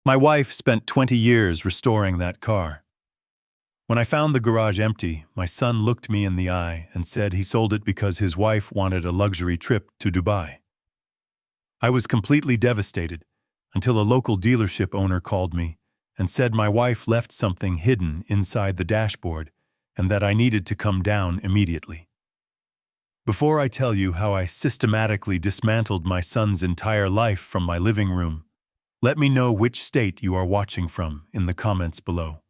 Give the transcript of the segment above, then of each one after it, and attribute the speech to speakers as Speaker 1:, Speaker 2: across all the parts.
Speaker 1: My wife spent 20 years restoring that car. When I found the garage empty, my son looked me in the eye and said he sold it because his wife wanted a luxury trip to Dubai. I was completely devastated until a local dealership owner called me and said my wife left something hidden inside the dashboard and that I needed to come down immediately. Before I tell you how I systematically dismantled my son's entire life from my living room, let me know which state you are watching from in the comments below.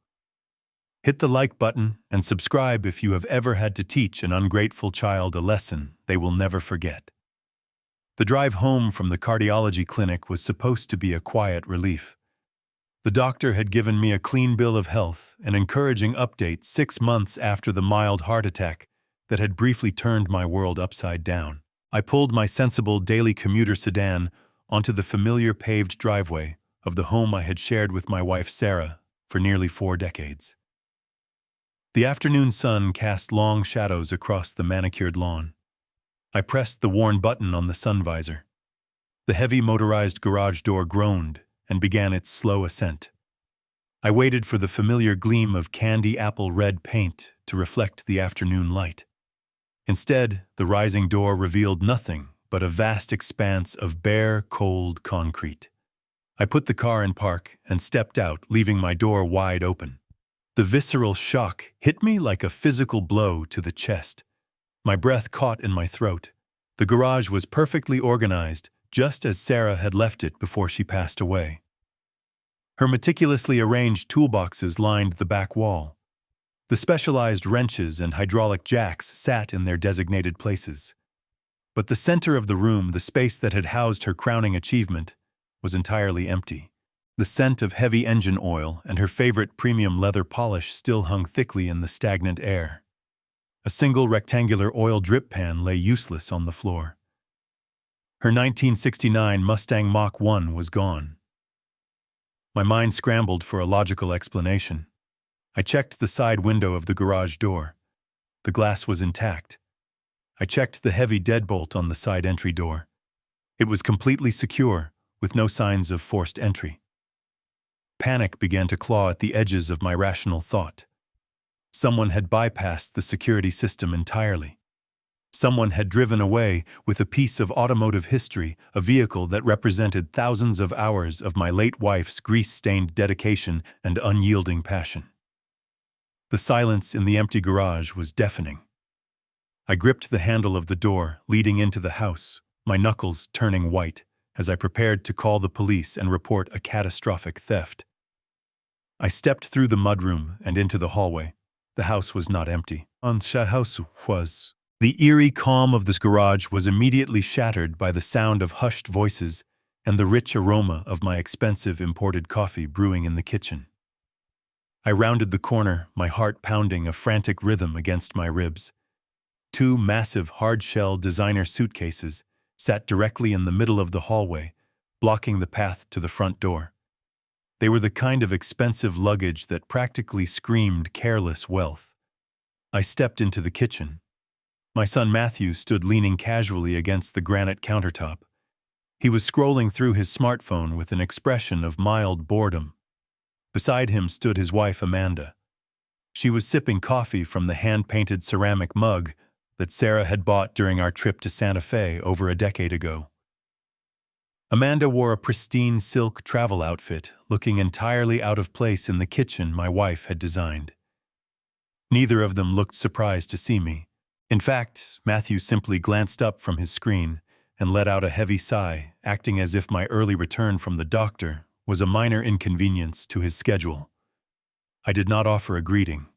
Speaker 1: Hit the like button and subscribe if you have ever had to teach an ungrateful child a lesson they will never forget. The drive home from the cardiology clinic was supposed to be a quiet relief. The doctor had given me a clean bill of health, an encouraging update 6 months after the mild heart attack that had briefly turned my world upside down. I pulled my sensible daily commuter sedan onto the familiar paved driveway of the home I had shared with my wife Sarah for nearly 4 decades. The afternoon sun cast long shadows across the manicured lawn. I pressed the worn button on the sun visor. The heavy motorized garage door groaned and began its slow ascent. I waited for the familiar gleam of candy apple red paint to reflect the afternoon light. Instead, the rising door revealed nothing but a vast expanse of bare, cold concrete. I put the car in park and stepped out, leaving my door wide open. The visceral shock hit me like a physical blow to the chest. My breath caught in my throat. The garage was perfectly organized, just as Sarah had left it before she passed away. Her meticulously arranged toolboxes lined the back wall. The specialized wrenches and hydraulic jacks sat in their designated places. But the center of the room, the space that had housed her crowning achievement, was entirely empty. The scent of heavy engine oil and her favorite premium leather polish still hung thickly in the stagnant air. A single rectangular oil drip pan lay useless on the floor. Her 1969 Mustang Mach 1 was gone. My mind scrambled for a logical explanation. I checked the side window of the garage door. The glass was intact. I checked the heavy deadbolt on the side entry door. It was completely secure, with no signs of forced entry. Panic began to claw at the edges of my rational thought. Someone had bypassed the security system entirely. Someone had driven away with a piece of automotive history, a vehicle that represented thousands of hours of my late wife's grease-stained dedication and unyielding passion. The silence in the empty garage was deafening. I gripped the handle of the door leading into the house, my knuckles turning white, as I prepared to call the police and report a catastrophic theft. I stepped through the mudroom and into the hallway. The house was not empty. The eerie calm of this garage was immediately shattered by the sound of hushed voices and the rich aroma of my expensive imported coffee brewing in the kitchen. I rounded the corner, my heart pounding a frantic rhythm against my ribs. 2 massive hard-shell designer suitcases sat directly in the middle of the hallway, blocking the path to the front door. They were the kind of expensive luggage that practically screamed careless wealth. I stepped into the kitchen. My son Matthew stood leaning casually against the granite countertop. He was scrolling through his smartphone with an expression of mild boredom. Beside him stood his wife Amanda. She was sipping coffee from the hand-painted ceramic mug that Sarah had bought during our trip to Santa Fe over a decade ago. Amanda wore a pristine silk travel outfit, looking entirely out of place in the kitchen my wife had designed. Neither of them looked surprised to see me. In fact, Matthew simply glanced up from his screen and let out a heavy sigh, acting as if my early return from the doctor was a minor inconvenience to his schedule. I did not offer a greeting.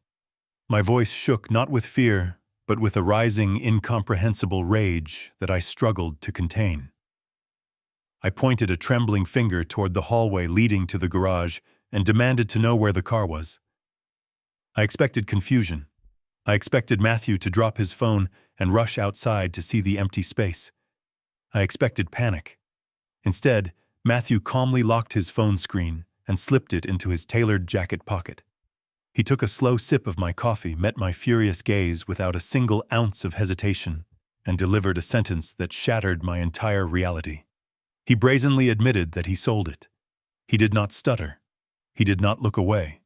Speaker 1: My voice shook not with fear, but with a rising, incomprehensible rage that I struggled to contain. I pointed a trembling finger toward the hallway leading to the garage and demanded to know where the car was. I expected confusion. I expected Matthew to drop his phone and rush outside to see the empty space. I expected panic. Instead, Matthew calmly locked his phone screen and slipped it into his tailored jacket pocket. He took a slow sip of my coffee, met my furious gaze without a single ounce of hesitation, and delivered a sentence that shattered my entire reality. He brazenly admitted that he sold it. He did not stutter. He did not look away.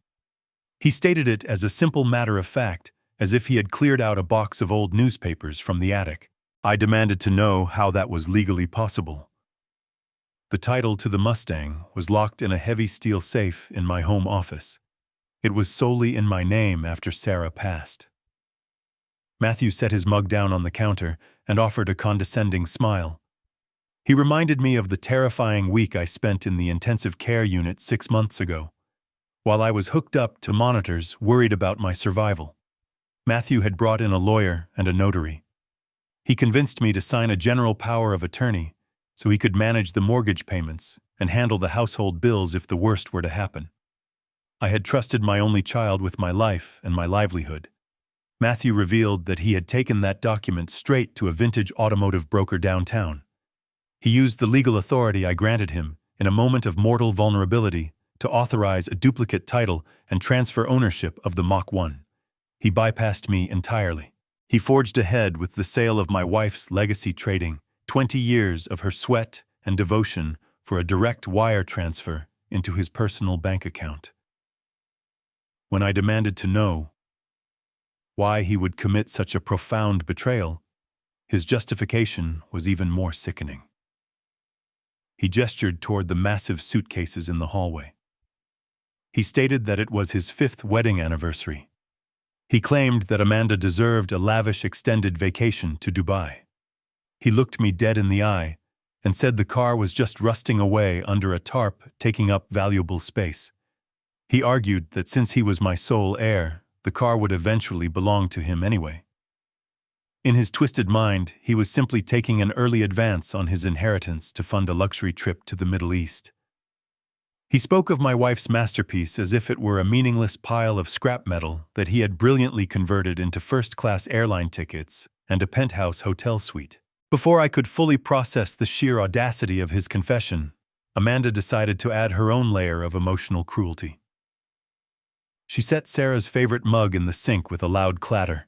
Speaker 1: He stated it as a simple matter of fact, as if he had cleared out a box of old newspapers from the attic. I demanded to know how that was legally possible. The title to the Mustang was locked in a heavy steel safe in my home office. It was solely in my name after Sarah passed. Matthew set his mug down on the counter and offered a condescending smile. He reminded me of the terrifying week I spent in the intensive care unit 6 months ago, while I was hooked up to monitors worried about my survival. Matthew had brought in a lawyer and a notary. He convinced me to sign a general power of attorney so he could manage the mortgage payments and handle the household bills if the worst were to happen. I had trusted my only child with my life and my livelihood. Matthew revealed that he had taken that document straight to a vintage automotive broker downtown. He used the legal authority I granted him in a moment of mortal vulnerability to authorize a duplicate title and transfer ownership of the Mach 1. He bypassed me entirely. He forged ahead with the sale of my wife's legacy trading, 20 years of her sweat and devotion for a direct wire transfer into his personal bank account. When I demanded to know why he would commit such a profound betrayal, his justification was even more sickening. He gestured toward the massive suitcases in the hallway. He stated that it was his 5th wedding anniversary. He claimed that Amanda deserved a lavish extended vacation to Dubai. He looked me dead in the eye and said the car was just rusting away under a tarp, taking up valuable space. He argued that since he was my sole heir, the car would eventually belong to him anyway. In his twisted mind, he was simply taking an early advance on his inheritance to fund a luxury trip to the Middle East. He spoke of my wife's masterpiece as if it were a meaningless pile of scrap metal that he had brilliantly converted into first-class airline tickets and a penthouse hotel suite. Before I could fully process the sheer audacity of his confession, Amanda decided to add her own layer of emotional cruelty. She set Sarah's favorite mug in the sink with a loud clatter.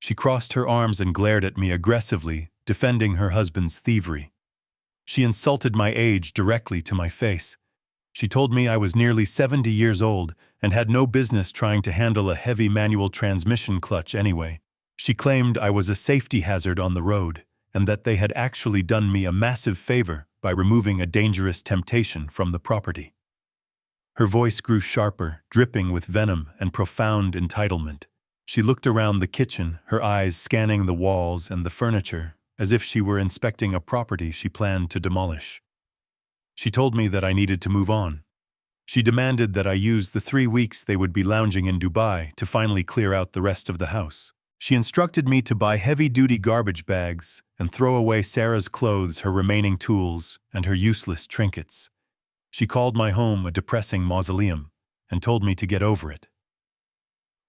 Speaker 1: She crossed her arms and glared at me aggressively, defending her husband's thievery. She insulted my age directly to my face. She told me I was nearly 70 years old and had no business trying to handle a heavy manual transmission clutch anyway. She claimed I was a safety hazard on the road and that they had actually done me a massive favor by removing a dangerous temptation from the property. Her voice grew sharper, dripping with venom and profound entitlement. She looked around the kitchen, her eyes scanning the walls and the furniture, as if she were inspecting a property she planned to demolish. She told me that I needed to move on. She demanded that I use the 3 weeks they would be lounging in Dubai to finally clear out the rest of the house. She instructed me to buy heavy-duty garbage bags and throw away Sarah's clothes, her remaining tools, and her useless trinkets. She called my home a depressing mausoleum and told me to get over it.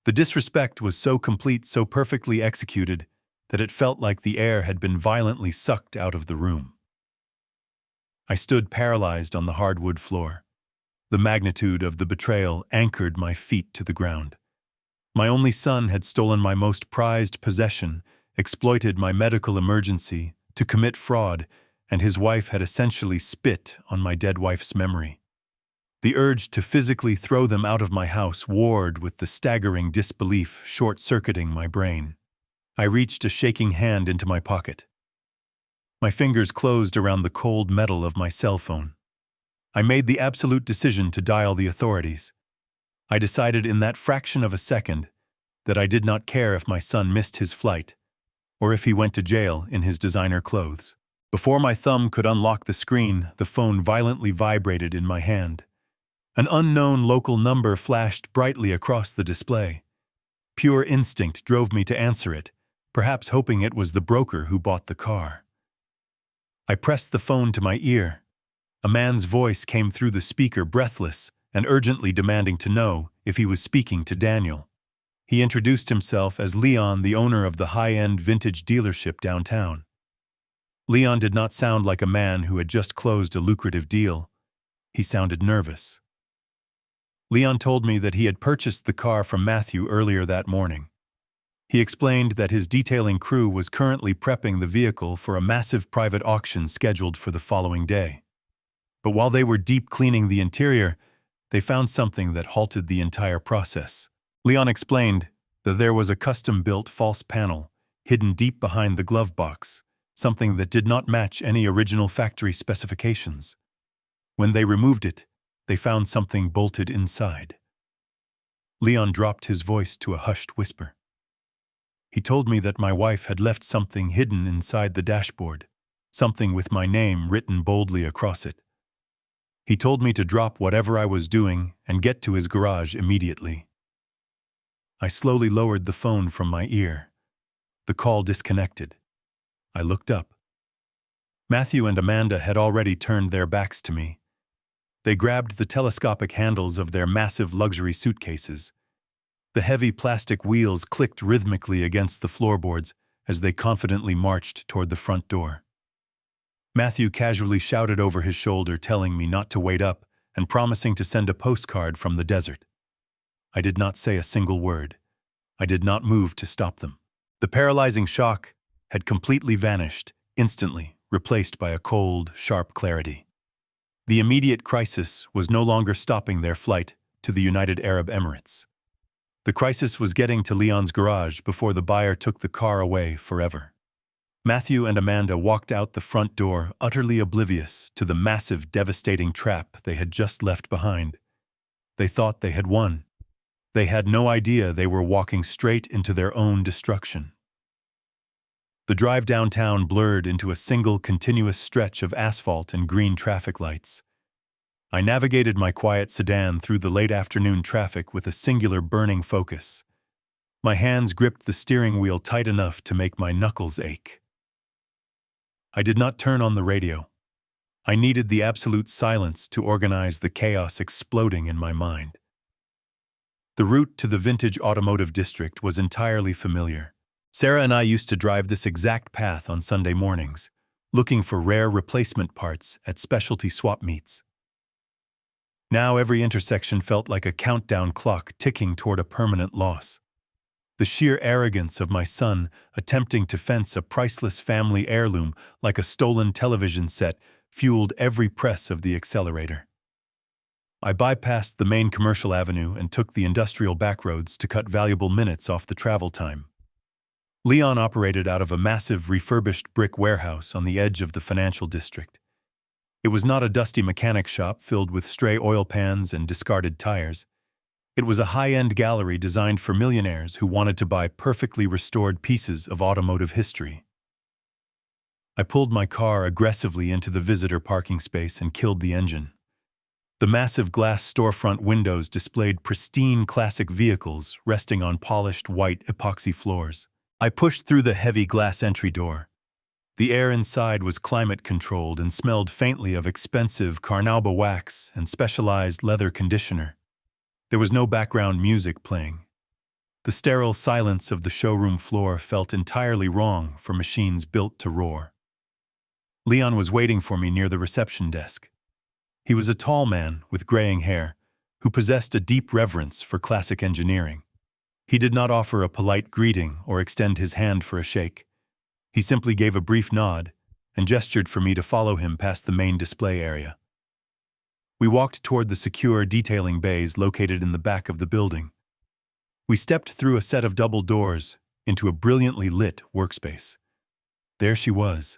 Speaker 1: The disrespect was so complete, so perfectly executed, that it felt like the air had been violently sucked out of the room. I stood paralyzed on the hardwood floor. The magnitude of the betrayal anchored my feet to the ground. My only son had stolen my most prized possession, exploited my medical emergency to commit fraud, and his wife had essentially spit on my dead wife's memory. The urge to physically throw them out of my house warred with the staggering disbelief short-circuiting my brain. I reached a shaking hand into my pocket. My fingers closed around the cold metal of my cell phone. I made the absolute decision to dial the authorities. I decided in that fraction of a second that I did not care if my son missed his flight or if he went to jail in his designer clothes. Before my thumb could unlock the screen, the phone violently vibrated in my hand. An unknown local number flashed brightly across the display. Pure instinct drove me to answer it, perhaps hoping it was the broker who bought the car. I pressed the phone to my ear. A man's voice came through the speaker, breathless and urgently demanding to know if he was speaking to Daniel. He introduced himself as Leon, the owner of the high-end vintage dealership downtown. Leon did not sound like a man who had just closed a lucrative deal. He sounded nervous. Leon told me that he had purchased the car from Matthew earlier that morning. He explained that his detailing crew was currently prepping the vehicle for a massive private auction scheduled for the following day. But while they were deep cleaning the interior, they found something that halted the entire process. Leon explained that there was a custom-built false panel hidden deep behind the glove box, something that did not match any original factory specifications. When they removed it, they found something bolted inside. Leon dropped his voice to a hushed whisper. He told me that my wife had left something hidden inside the dashboard, something with my name written boldly across it. He told me to drop whatever I was doing and get to his garage immediately. I slowly lowered the phone from my ear. The call disconnected. I looked up. Matthew and Amanda had already turned their backs to me. They grabbed the telescopic handles of their massive luxury suitcases. The heavy plastic wheels clicked rhythmically against the floorboards as they confidently marched toward the front door. Matthew casually shouted over his shoulder, telling me not to wait up and promising to send a postcard from the desert. I did not say a single word. I did not move to stop them. The paralyzing shock had completely vanished, instantly replaced by a cold, sharp clarity. The immediate crisis was no longer stopping their flight to the United Arab Emirates. The crisis was getting to Leon's garage before the buyer took the car away forever. Matthew and Amanda walked out the front door, utterly oblivious to the massive, devastating trap they had just left behind. They thought they had won. They had no idea they were walking straight into their own destruction. The drive downtown blurred into a single continuous stretch of asphalt and green traffic lights. I navigated my quiet sedan through the late afternoon traffic with a singular burning focus. My hands gripped the steering wheel tight enough to make my knuckles ache. I did not turn on the radio. I needed the absolute silence to organize the chaos exploding in my mind. The route to the vintage automotive district was entirely familiar. Sarah and I used to drive this exact path on Sunday mornings, looking for rare replacement parts at specialty swap meets. Now every intersection felt like a countdown clock ticking toward a permanent loss. The sheer arrogance of my son attempting to fence a priceless family heirloom like a stolen television set fueled every press of the accelerator. I bypassed the main commercial avenue and took the industrial backroads to cut valuable minutes off the travel time. Leon operated out of a massive refurbished brick warehouse on the edge of the financial district. It was not a dusty mechanic shop filled with stray oil pans and discarded tires. It was a high-end gallery designed for millionaires who wanted to buy perfectly restored pieces of automotive history. I pulled my car aggressively into the visitor parking space and killed the engine. The massive glass storefront windows displayed pristine classic vehicles resting on polished white epoxy floors. I pushed through the heavy glass entry door. The air inside was climate-controlled and smelled faintly of expensive carnauba wax and specialized leather conditioner. There was no background music playing. The sterile silence of the showroom floor felt entirely wrong for machines built to roar. Leon was waiting for me near the reception desk. He was a tall man with graying hair who possessed a deep reverence for classic engineering. He did not offer a polite greeting or extend his hand for a shake. He simply gave a brief nod and gestured for me to follow him past the main display area. We walked toward the secure detailing bays located in the back of the building. We stepped through a set of double doors into a brilliantly lit workspace. There she was.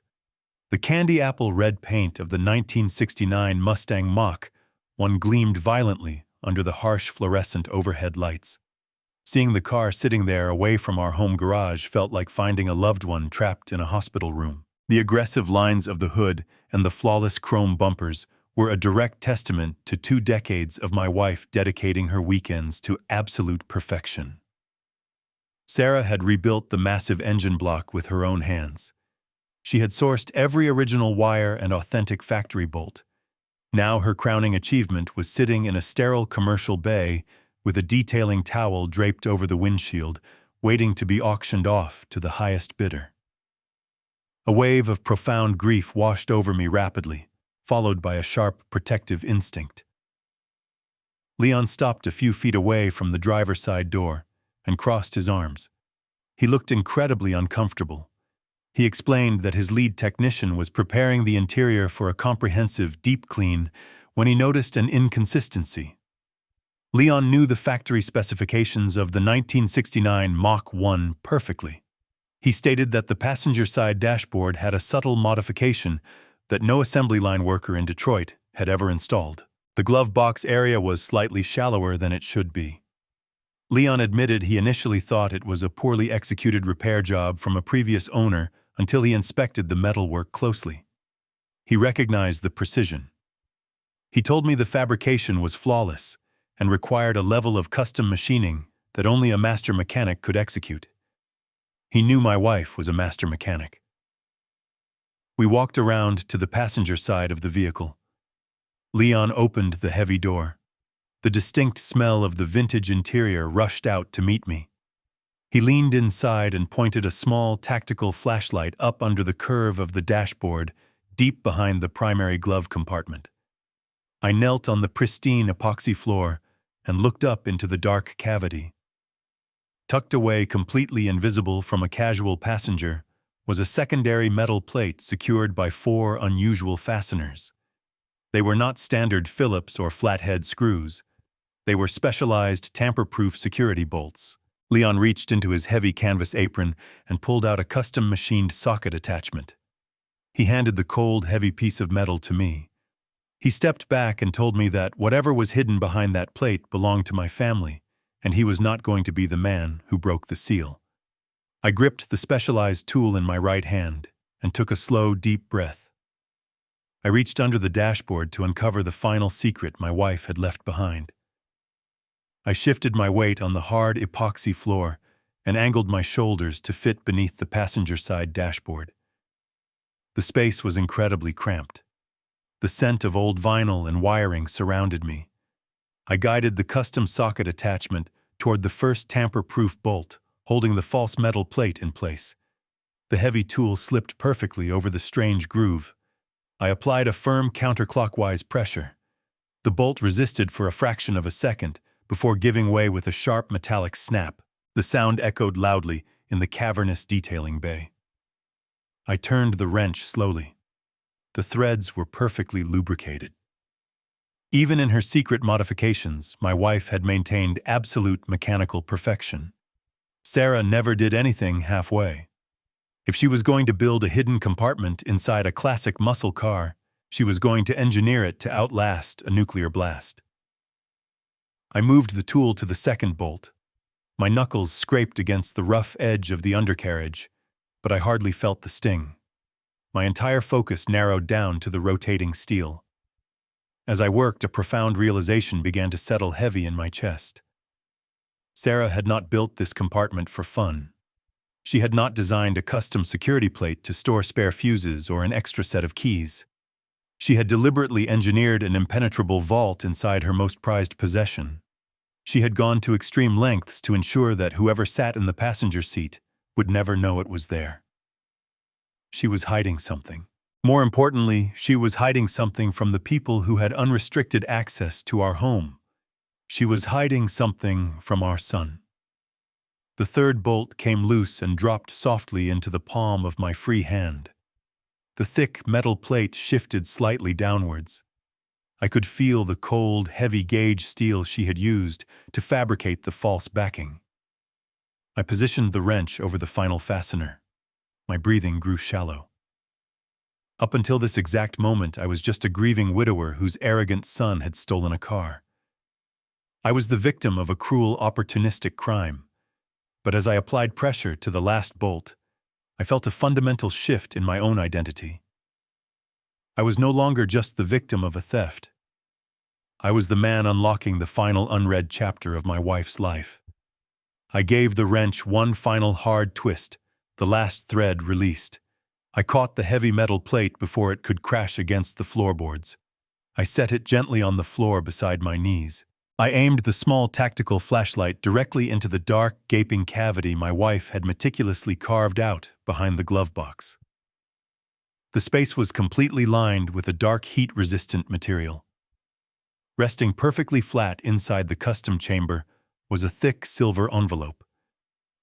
Speaker 1: The candy apple red paint of the 1969 Mustang Mach, one gleamed violently under the harsh fluorescent overhead lights. Seeing the car sitting there away from our home garage felt like finding a loved one trapped in a hospital room. The aggressive lines of the hood and the flawless chrome bumpers were a direct testament to 2 decades of my wife dedicating her weekends to absolute perfection. Sarah had rebuilt the massive engine block with her own hands. She had sourced every original wire and authentic factory bolt. Now her crowning achievement was sitting in a sterile commercial bay with a detailing towel draped over the windshield, waiting to be auctioned off to the highest bidder. A wave of profound grief washed over me rapidly, followed by a sharp protective instinct. Leon stopped a few feet away from the driver's side door and crossed his arms. He looked incredibly uncomfortable. He explained that his lead technician was preparing the interior for a comprehensive deep clean when he noticed an inconsistency. Leon knew the factory specifications of the 1969 Mach 1 perfectly. He stated that the passenger side dashboard had a subtle modification that no assembly line worker in Detroit had ever installed. The glove box area was slightly shallower than it should be. Leon admitted he initially thought it was a poorly executed repair job from a previous owner until he inspected the metalwork closely. He recognized the precision. He told me the fabrication was flawless and required a level of custom machining that only a master mechanic could execute. He knew my wife was a master mechanic. We walked around to the passenger side of the vehicle. Leon opened the heavy door. The distinct smell of the vintage interior rushed out to meet me. He leaned inside and pointed a small tactical flashlight up under the curve of the dashboard, deep behind the primary glove compartment. I knelt on the pristine epoxy floor and looked up into the dark cavity. Tucked away completely invisible from a casual passenger was a secondary metal plate secured by 4 unusual fasteners. They were not standard Phillips or flathead screws. They were specialized tamper-proof security bolts. Leon reached into his heavy canvas apron and pulled out a custom-machined socket attachment. He handed the cold, heavy piece of metal to me. He stepped back and told me that whatever was hidden behind that plate belonged to my family, and he was not going to be the man who broke the seal. I gripped the specialized tool in my right hand and took a slow, deep breath. I reached under the dashboard to uncover the final secret my wife had left behind. I shifted my weight on the hard epoxy floor and angled my shoulders to fit beneath the passenger side dashboard. The space was incredibly cramped. The scent of old vinyl and wiring surrounded me. I guided the custom socket attachment toward the first tamper-proof bolt, holding the false metal plate in place. The heavy tool slipped perfectly over the strange groove. I applied a firm counterclockwise pressure. The bolt resisted for a fraction of a second before giving way with a sharp metallic snap. The sound echoed loudly in the cavernous detailing bay. I turned the wrench slowly. The threads were perfectly lubricated. Even in her secret modifications, my wife had maintained absolute mechanical perfection. Sarah never did anything halfway. If she was going to build a hidden compartment inside a classic muscle car, she was going to engineer it to outlast a nuclear blast. I moved the tool to the second bolt. My knuckles scraped against the rough edge of the undercarriage, but I hardly felt the sting. My entire focus narrowed down to the rotating steel. As I worked, a profound realization began to settle heavy in my chest. Sarah had not built this compartment for fun. She had not designed a custom security plate to store spare fuses or an extra set of keys. She had deliberately engineered an impenetrable vault inside her most prized possession. She had gone to extreme lengths to ensure that whoever sat in the passenger seat would never know it was there. She was hiding something. More importantly, she was hiding something from the people who had unrestricted access to our home. She was hiding something from our son. The third bolt came loose and dropped softly into the palm of my free hand. The thick metal plate shifted slightly downwards. I could feel the cold, heavy gauge steel she had used to fabricate the false backing. I positioned the wrench over the final fastener. My breathing grew shallow. Up until this exact moment, I was just a grieving widower whose arrogant son had stolen a car. I was the victim of a cruel, opportunistic crime. But as I applied pressure to the last bolt, I felt a fundamental shift in my own identity. I was no longer just the victim of a theft. I was the man unlocking the final unread chapter of my wife's life. I gave the wrench one final hard twist, the last thread released. I caught the heavy metal plate before it could crash against the floorboards. I set it gently on the floor beside my knees. I aimed the small tactical flashlight directly into the dark, gaping cavity my wife had meticulously carved out behind the glove box. The space was completely lined with a dark, heat-resistant material. Resting perfectly flat inside the custom chamber was a thick silver envelope.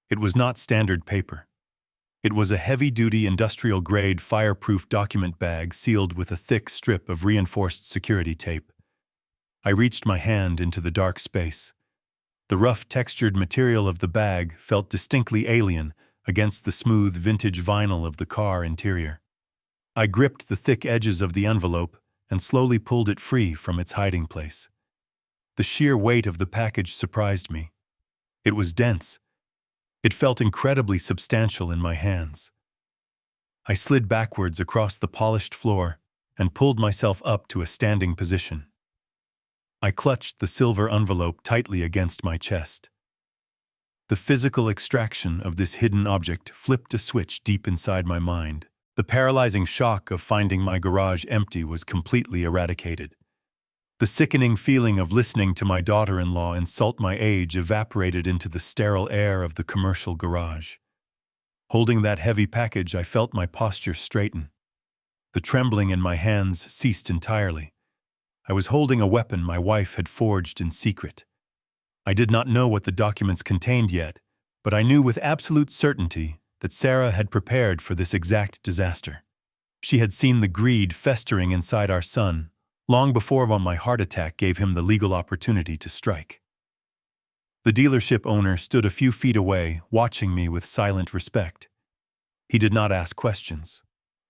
Speaker 1: It was not standard paper. It was a heavy-duty industrial-grade fireproof document bag sealed with a thick strip of reinforced security tape. I reached my hand into the dark space. The rough, textured material of the bag felt distinctly alien against the smooth, vintage vinyl of the car interior. I gripped the thick edges of the envelope and slowly pulled it free from its hiding place. The sheer weight of the package surprised me. It was dense. It felt incredibly substantial in my hands. I slid backwards across the polished floor and pulled myself up to a standing position. I clutched the silver envelope tightly against my chest. The physical extraction of this hidden object flipped a switch deep inside my mind. The paralyzing shock of finding my garage empty was completely eradicated. The sickening feeling of listening to my daughter-in-law insult my age evaporated into the sterile air of the commercial garage. Holding that heavy package, I felt my posture straighten. The trembling in my hands ceased entirely. I was holding a weapon my wife had forged in secret. I did not know what the documents contained yet, but I knew with absolute certainty that Sarah had prepared for this exact disaster. She had seen the greed festering inside our son long before my heart attack gave him the legal opportunity to strike. The dealership owner stood a few feet away, watching me with silent respect. He did not ask questions.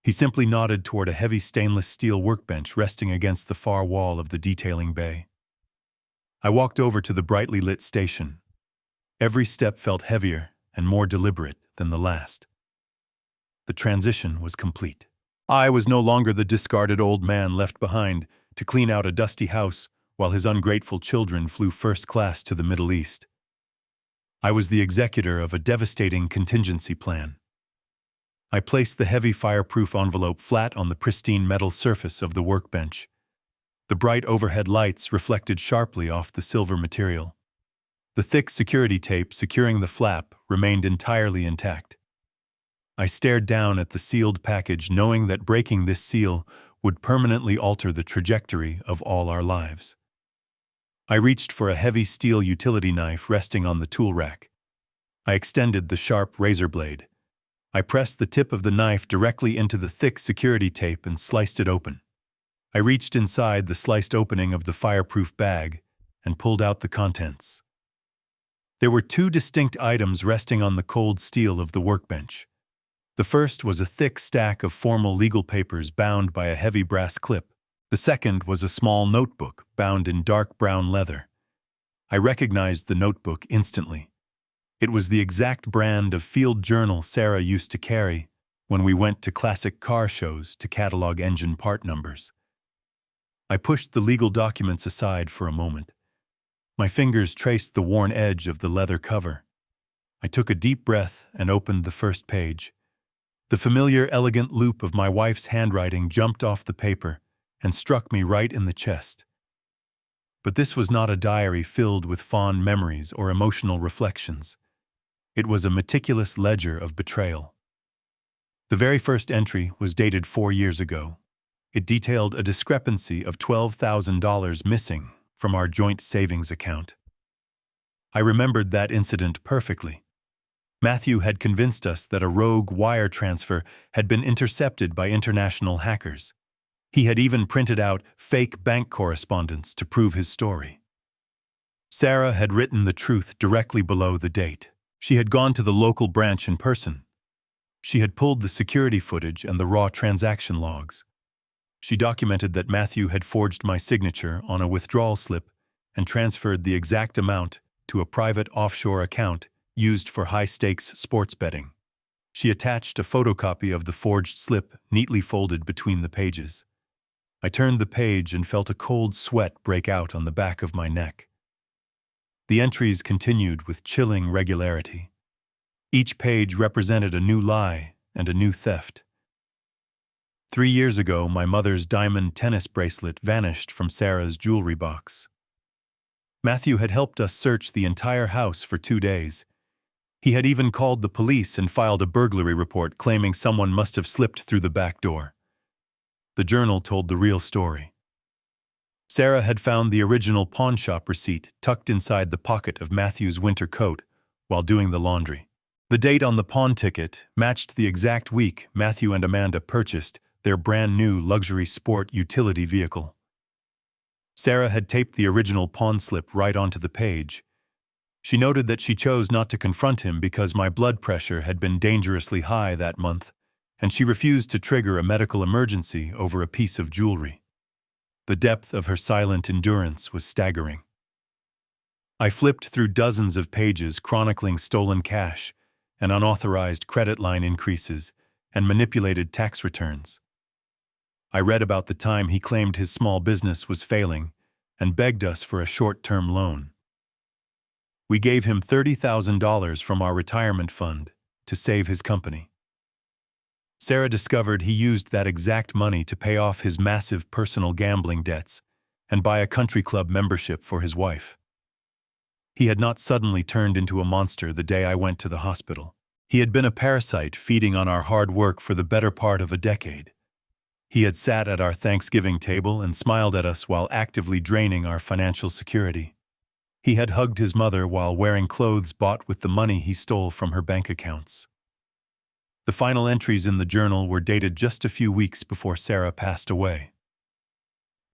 Speaker 1: He simply nodded toward a heavy stainless steel workbench resting against the far wall of the detailing bay. I walked over to the brightly lit station. Every step felt heavier and more deliberate than the last. The transition was complete. I was no longer the discarded old man left behind to clean out a dusty house while his ungrateful children flew first class to the Middle East. I was the executor of a devastating contingency plan. I placed the heavy fireproof envelope flat on the pristine metal surface of the workbench. The bright overhead lights reflected sharply off the silver material. The thick security tape securing the flap remained entirely intact. I stared down at the sealed package, knowing that breaking this seal would permanently alter the trajectory of all our lives. I reached for a heavy steel utility knife resting on the tool rack. I extended the sharp razor blade. I pressed the tip of the knife directly into the thick security tape and sliced it open. I reached inside the sliced opening of the fireproof bag and pulled out the contents. There were two distinct items resting on the cold steel of the workbench. The first was a thick stack of formal legal papers bound by a heavy brass clip. The second was a small notebook bound in dark brown leather. I recognized the notebook instantly. It was the exact brand of field journal Sarah used to carry when we went to classic car shows to catalog engine part numbers. I pushed the legal documents aside for a moment. My fingers traced the worn edge of the leather cover. I took a deep breath and opened the first page. The familiar, elegant loop of my wife's handwriting jumped off the paper and struck me right in the chest. But this was not a diary filled with fond memories or emotional reflections. It was a meticulous ledger of betrayal. The very first entry was dated 4 years ago. It detailed a discrepancy of $12,000 missing from our joint savings account. I remembered that incident perfectly. Matthew had convinced us that a rogue wire transfer had been intercepted by international hackers. He had even printed out fake bank correspondence to prove his story. Sarah had written the truth directly below the date. She had gone to the local branch in person. She had pulled the security footage and the raw transaction logs. She documented that Matthew had forged my signature on a withdrawal slip and transferred the exact amount to a private offshore account used for high-stakes sports betting. She attached a photocopy of the forged slip neatly folded between the pages. I turned the page and felt a cold sweat break out on the back of my neck. The entries continued with chilling regularity. Each page represented a new lie and a new theft. 3 years ago, my mother's diamond tennis bracelet vanished from Sarah's jewelry box. Matthew had helped us search the entire house for 2 days. He had even called the police and filed a burglary report claiming someone must have slipped through the back door. The journal told the real story. Sarah had found the original pawnshop receipt tucked inside the pocket of Matthew's winter coat while doing the laundry. The date on the pawn ticket matched the exact week Matthew and Amanda purchased their brand new luxury sport utility vehicle. Sarah had taped the original pawn slip right onto the page. She noted that she chose not to confront him because my blood pressure had been dangerously high that month, and she refused to trigger a medical emergency over a piece of jewelry. The depth of her silent endurance was staggering. I flipped through dozens of pages chronicling stolen cash and unauthorized credit line increases and manipulated tax returns. I read about the time he claimed his small business was failing and begged us for a short-term loan. We gave him $30,000 from our retirement fund to save his company. Sarah discovered he used that exact money to pay off his massive personal gambling debts and buy a country club membership for his wife. He had not suddenly turned into a monster the day I went to the hospital. He had been a parasite feeding on our hard work for the better part of a decade. He had sat at our Thanksgiving table and smiled at us while actively draining our financial security. He had hugged his mother while wearing clothes bought with the money he stole from her bank accounts. The final entries in the journal were dated just a few weeks before Sarah passed away.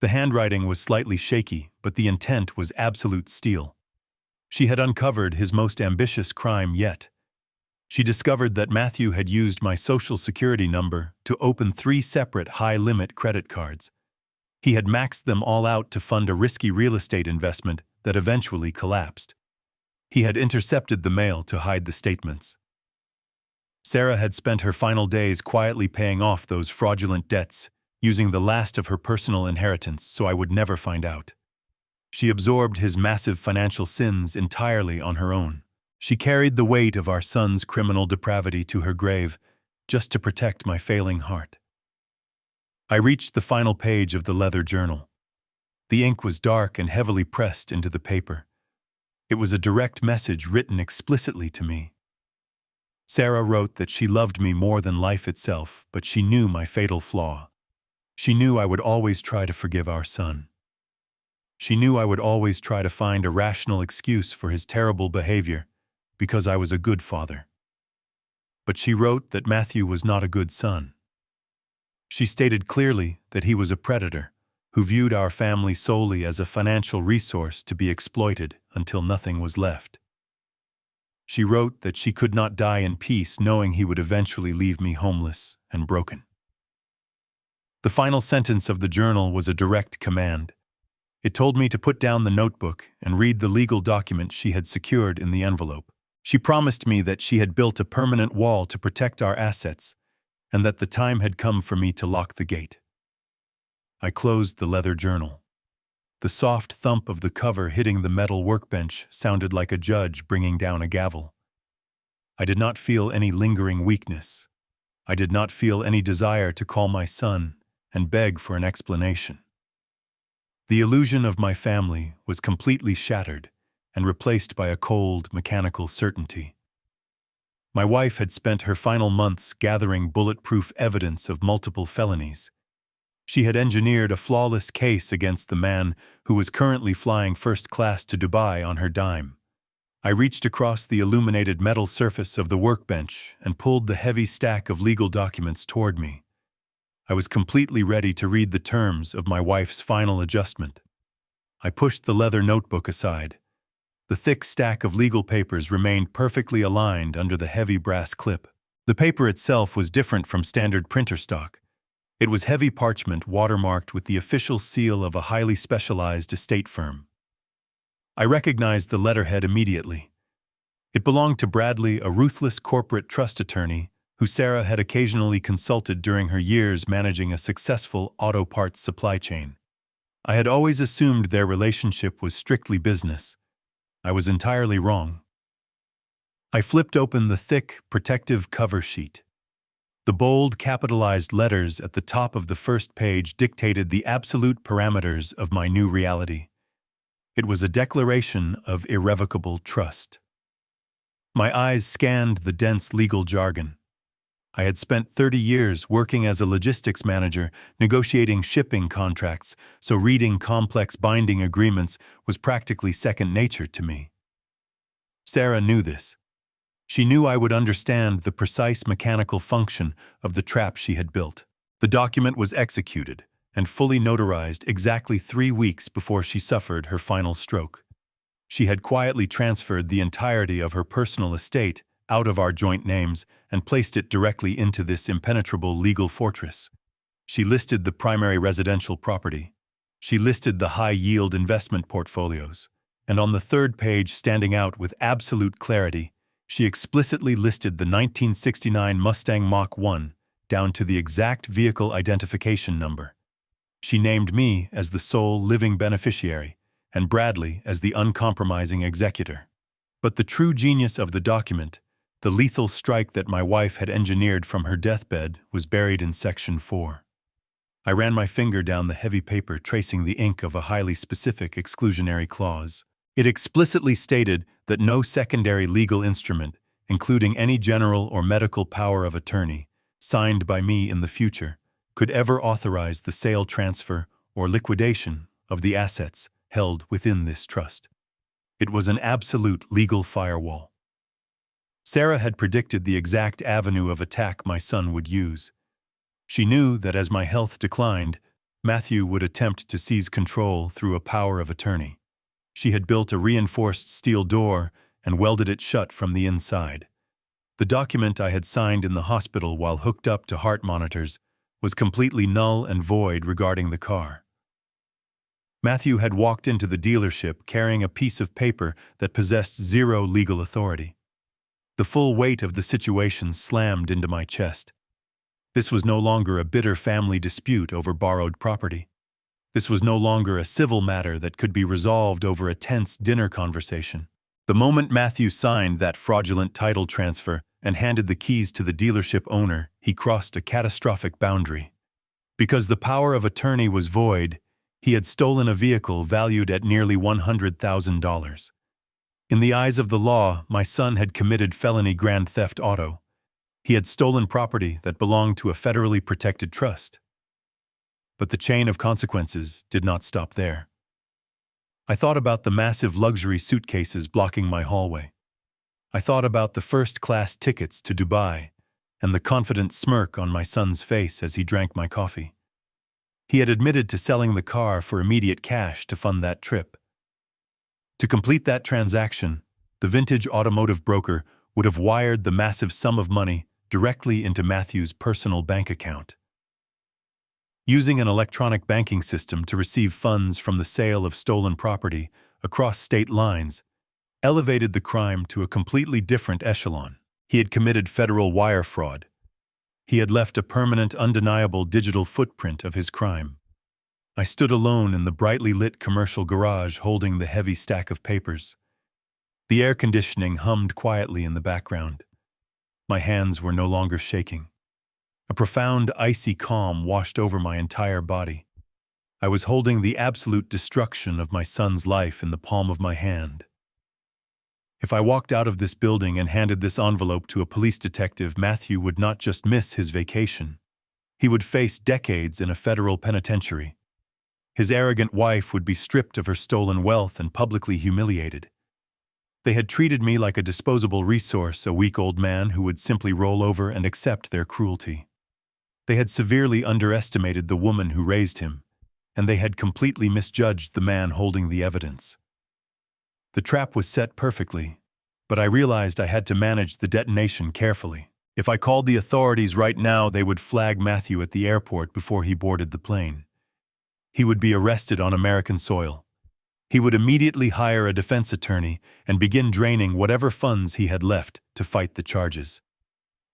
Speaker 1: The handwriting was slightly shaky, but the intent was absolute steel. She had uncovered his most ambitious crime yet. She discovered that Matthew had used my Social Security number to open 3 separate high-limit credit cards. He had maxed them all out to fund a risky real estate investment that eventually collapsed. He had intercepted the mail to hide the statements. Sarah had spent her final days quietly paying off those fraudulent debts, using the last of her personal inheritance so I would never find out. She absorbed his massive financial sins entirely on her own. She carried the weight of our son's criminal depravity to her grave, just to protect my failing heart. I reached the final page of the leather journal. The ink was dark and heavily pressed into the paper. It was a direct message written explicitly to me. Sarah wrote that she loved me more than life itself, but she knew my fatal flaw. She knew I would always try to forgive our son. She knew I would always try to find a rational excuse for his terrible behavior, because I was a good father. But she wrote that Matthew was not a good son. She stated clearly that he was a predator who viewed our family solely as a financial resource to be exploited until nothing was left. She wrote that she could not die in peace knowing he would eventually leave me homeless and broken. The final sentence of the journal was a direct command. It told me to put down the notebook and read the legal document she had secured in the envelope. She promised me that she had built a permanent wall to protect our assets and that the time had come for me to lock the gate. I closed the leather journal. The soft thump of the cover hitting the metal workbench sounded like a judge bringing down a gavel. I did not feel any lingering weakness. I did not feel any desire to call my son and beg for an explanation. The illusion of my family was completely shattered and replaced by a cold, mechanical certainty. My wife had spent her final months gathering bulletproof evidence of multiple felonies. She had engineered a flawless case against the man who was currently flying first class to Dubai on her dime. I reached across the illuminated metal surface of the workbench and pulled the heavy stack of legal documents toward me. I was completely ready to read the terms of my wife's final adjustment. I pushed the leather notebook aside. The thick stack of legal papers remained perfectly aligned under the heavy brass clip. The paper itself was different from standard printer stock. It was heavy parchment watermarked with the official seal of a highly specialized estate firm. I recognized the letterhead immediately. It belonged to Bradley, a ruthless corporate trust attorney who Sarah had occasionally consulted during her years managing a successful auto parts supply chain. I had always assumed their relationship was strictly business. I was entirely wrong. I flipped open the thick, protective cover sheet. The bold, capitalized letters at the top of the first page dictated the absolute parameters of my new reality. It was a declaration of irrevocable trust. My eyes scanned the dense legal jargon. I had spent 30 years working as a logistics manager, negotiating shipping contracts, so reading complex binding agreements was practically second nature to me. Sarah knew this. She knew I would understand the precise mechanical function of the trap she had built. The document was executed and fully notarized exactly 3 weeks before she suffered her final stroke. She had quietly transferred the entirety of her personal estate out of our joint names and placed it directly into this impenetrable legal fortress. She listed the primary residential property. She listed the high-yield investment portfolios. And on the third page, standing out with absolute clarity, she explicitly listed the 1969 Mustang Mach 1 down to the exact vehicle identification number. She named me as the sole living beneficiary and Bradley as the uncompromising executor. But the true genius of the document, the lethal strike that my wife had engineered from her deathbed, was buried in Section 4. I ran my finger down the heavy paper, tracing the ink of a highly specific exclusionary clause. It explicitly stated that no secondary legal instrument, including any general or medical power of attorney, signed by me in the future, could ever authorize the sale, transfer, or liquidation of the assets held within this trust. It was an absolute legal firewall. Sarah had predicted the exact avenue of attack my son would use. She knew that as my health declined, Matthew would attempt to seize control through a power of attorney. She had built a reinforced steel door and welded it shut from the inside. The document I had signed in the hospital while hooked up to heart monitors was completely null and void regarding the car. Matthew had walked into the dealership carrying a piece of paper that possessed zero legal authority. The full weight of the situation slammed into my chest. This was no longer a bitter family dispute over borrowed property. This was no longer a civil matter that could be resolved over a tense dinner conversation. The moment Matthew signed that fraudulent title transfer and handed the keys to the dealership owner, he crossed a catastrophic boundary. Because the power of attorney was void, he had stolen a vehicle valued at nearly $100,000. In the eyes of the law, my son had committed felony grand theft auto. He had stolen property that belonged to a federally protected trust. But the chain of consequences did not stop there. I thought about the massive luxury suitcases blocking my hallway. I thought about the first-class tickets to Dubai and the confident smirk on my son's face as he drank my coffee. He had admitted to selling the car for immediate cash to fund that trip. To complete that transaction, the vintage automotive broker would have wired the massive sum of money directly into Matthew's personal bank account. Using an electronic banking system to receive funds from the sale of stolen property across state lines elevated the crime to a completely different echelon. He had committed federal wire fraud. He had left a permanent, undeniable digital footprint of his crime. I stood alone in the brightly lit commercial garage holding the heavy stack of papers. The air conditioning hummed quietly in the background. My hands were no longer shaking. A profound, icy calm washed over my entire body. I was holding the absolute destruction of my son's life in the palm of my hand. If I walked out of this building and handed this envelope to a police detective, Matthew would not just miss his vacation. He would face decades in a federal penitentiary. His arrogant wife would be stripped of her stolen wealth and publicly humiliated. They had treated me like a disposable resource, a weak old man who would simply roll over and accept their cruelty. They had severely underestimated the woman who raised him, and they had completely misjudged the man holding the evidence. The trap was set perfectly, but I realized I had to manage the detonation carefully. If I called the authorities right now, they would flag Matthew at the airport before he boarded the plane. He would be arrested on American soil. He would immediately hire a defense attorney and begin draining whatever funds he had left to fight the charges.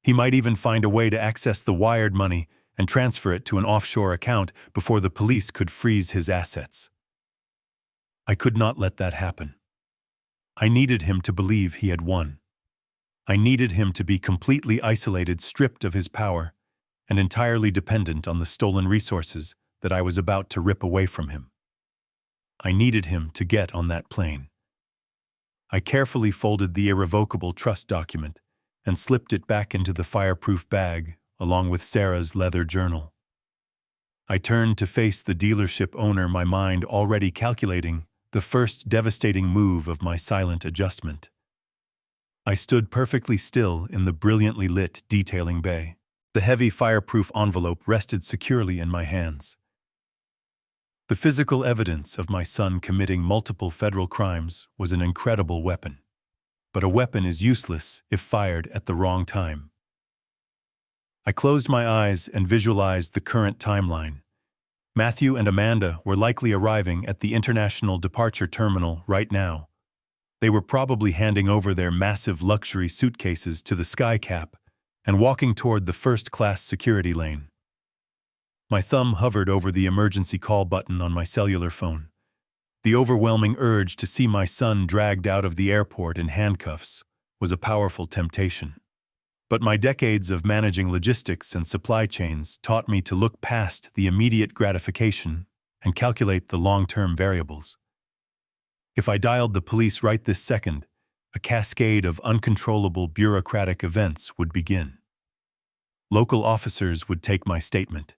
Speaker 1: He might even find a way to access the wired money and transfer it to an offshore account before the police could freeze his assets. I could not let that happen. I needed him to believe he had won. I needed him to be completely isolated, stripped of his power, and entirely dependent on the stolen resources that I was about to rip away from him. I needed him to get on that plane. I carefully folded the irrevocable trust document and slipped it back into the fireproof bag along with Sarah's leather journal. I turned to face the dealership owner, my mind already calculating the first devastating move of my silent adjustment. I stood perfectly still in the brilliantly lit detailing bay. The heavy fireproof envelope rested securely in my hands. The physical evidence of my son committing multiple federal crimes was an incredible weapon. But a weapon is useless if fired at the wrong time. I closed my eyes and visualized the current timeline. Matthew and Amanda were likely arriving at the International Departure Terminal right now. They were probably handing over their massive luxury suitcases to the skycap and walking toward the first-class security lane. My thumb hovered over the emergency call button on my cellular phone. The overwhelming urge to see my son dragged out of the airport in handcuffs was a powerful temptation. But my decades of managing logistics and supply chains taught me to look past the immediate gratification and calculate the long-term variables. If I dialed the police right this second, a cascade of uncontrollable bureaucratic events would begin. Local officers would take my statement.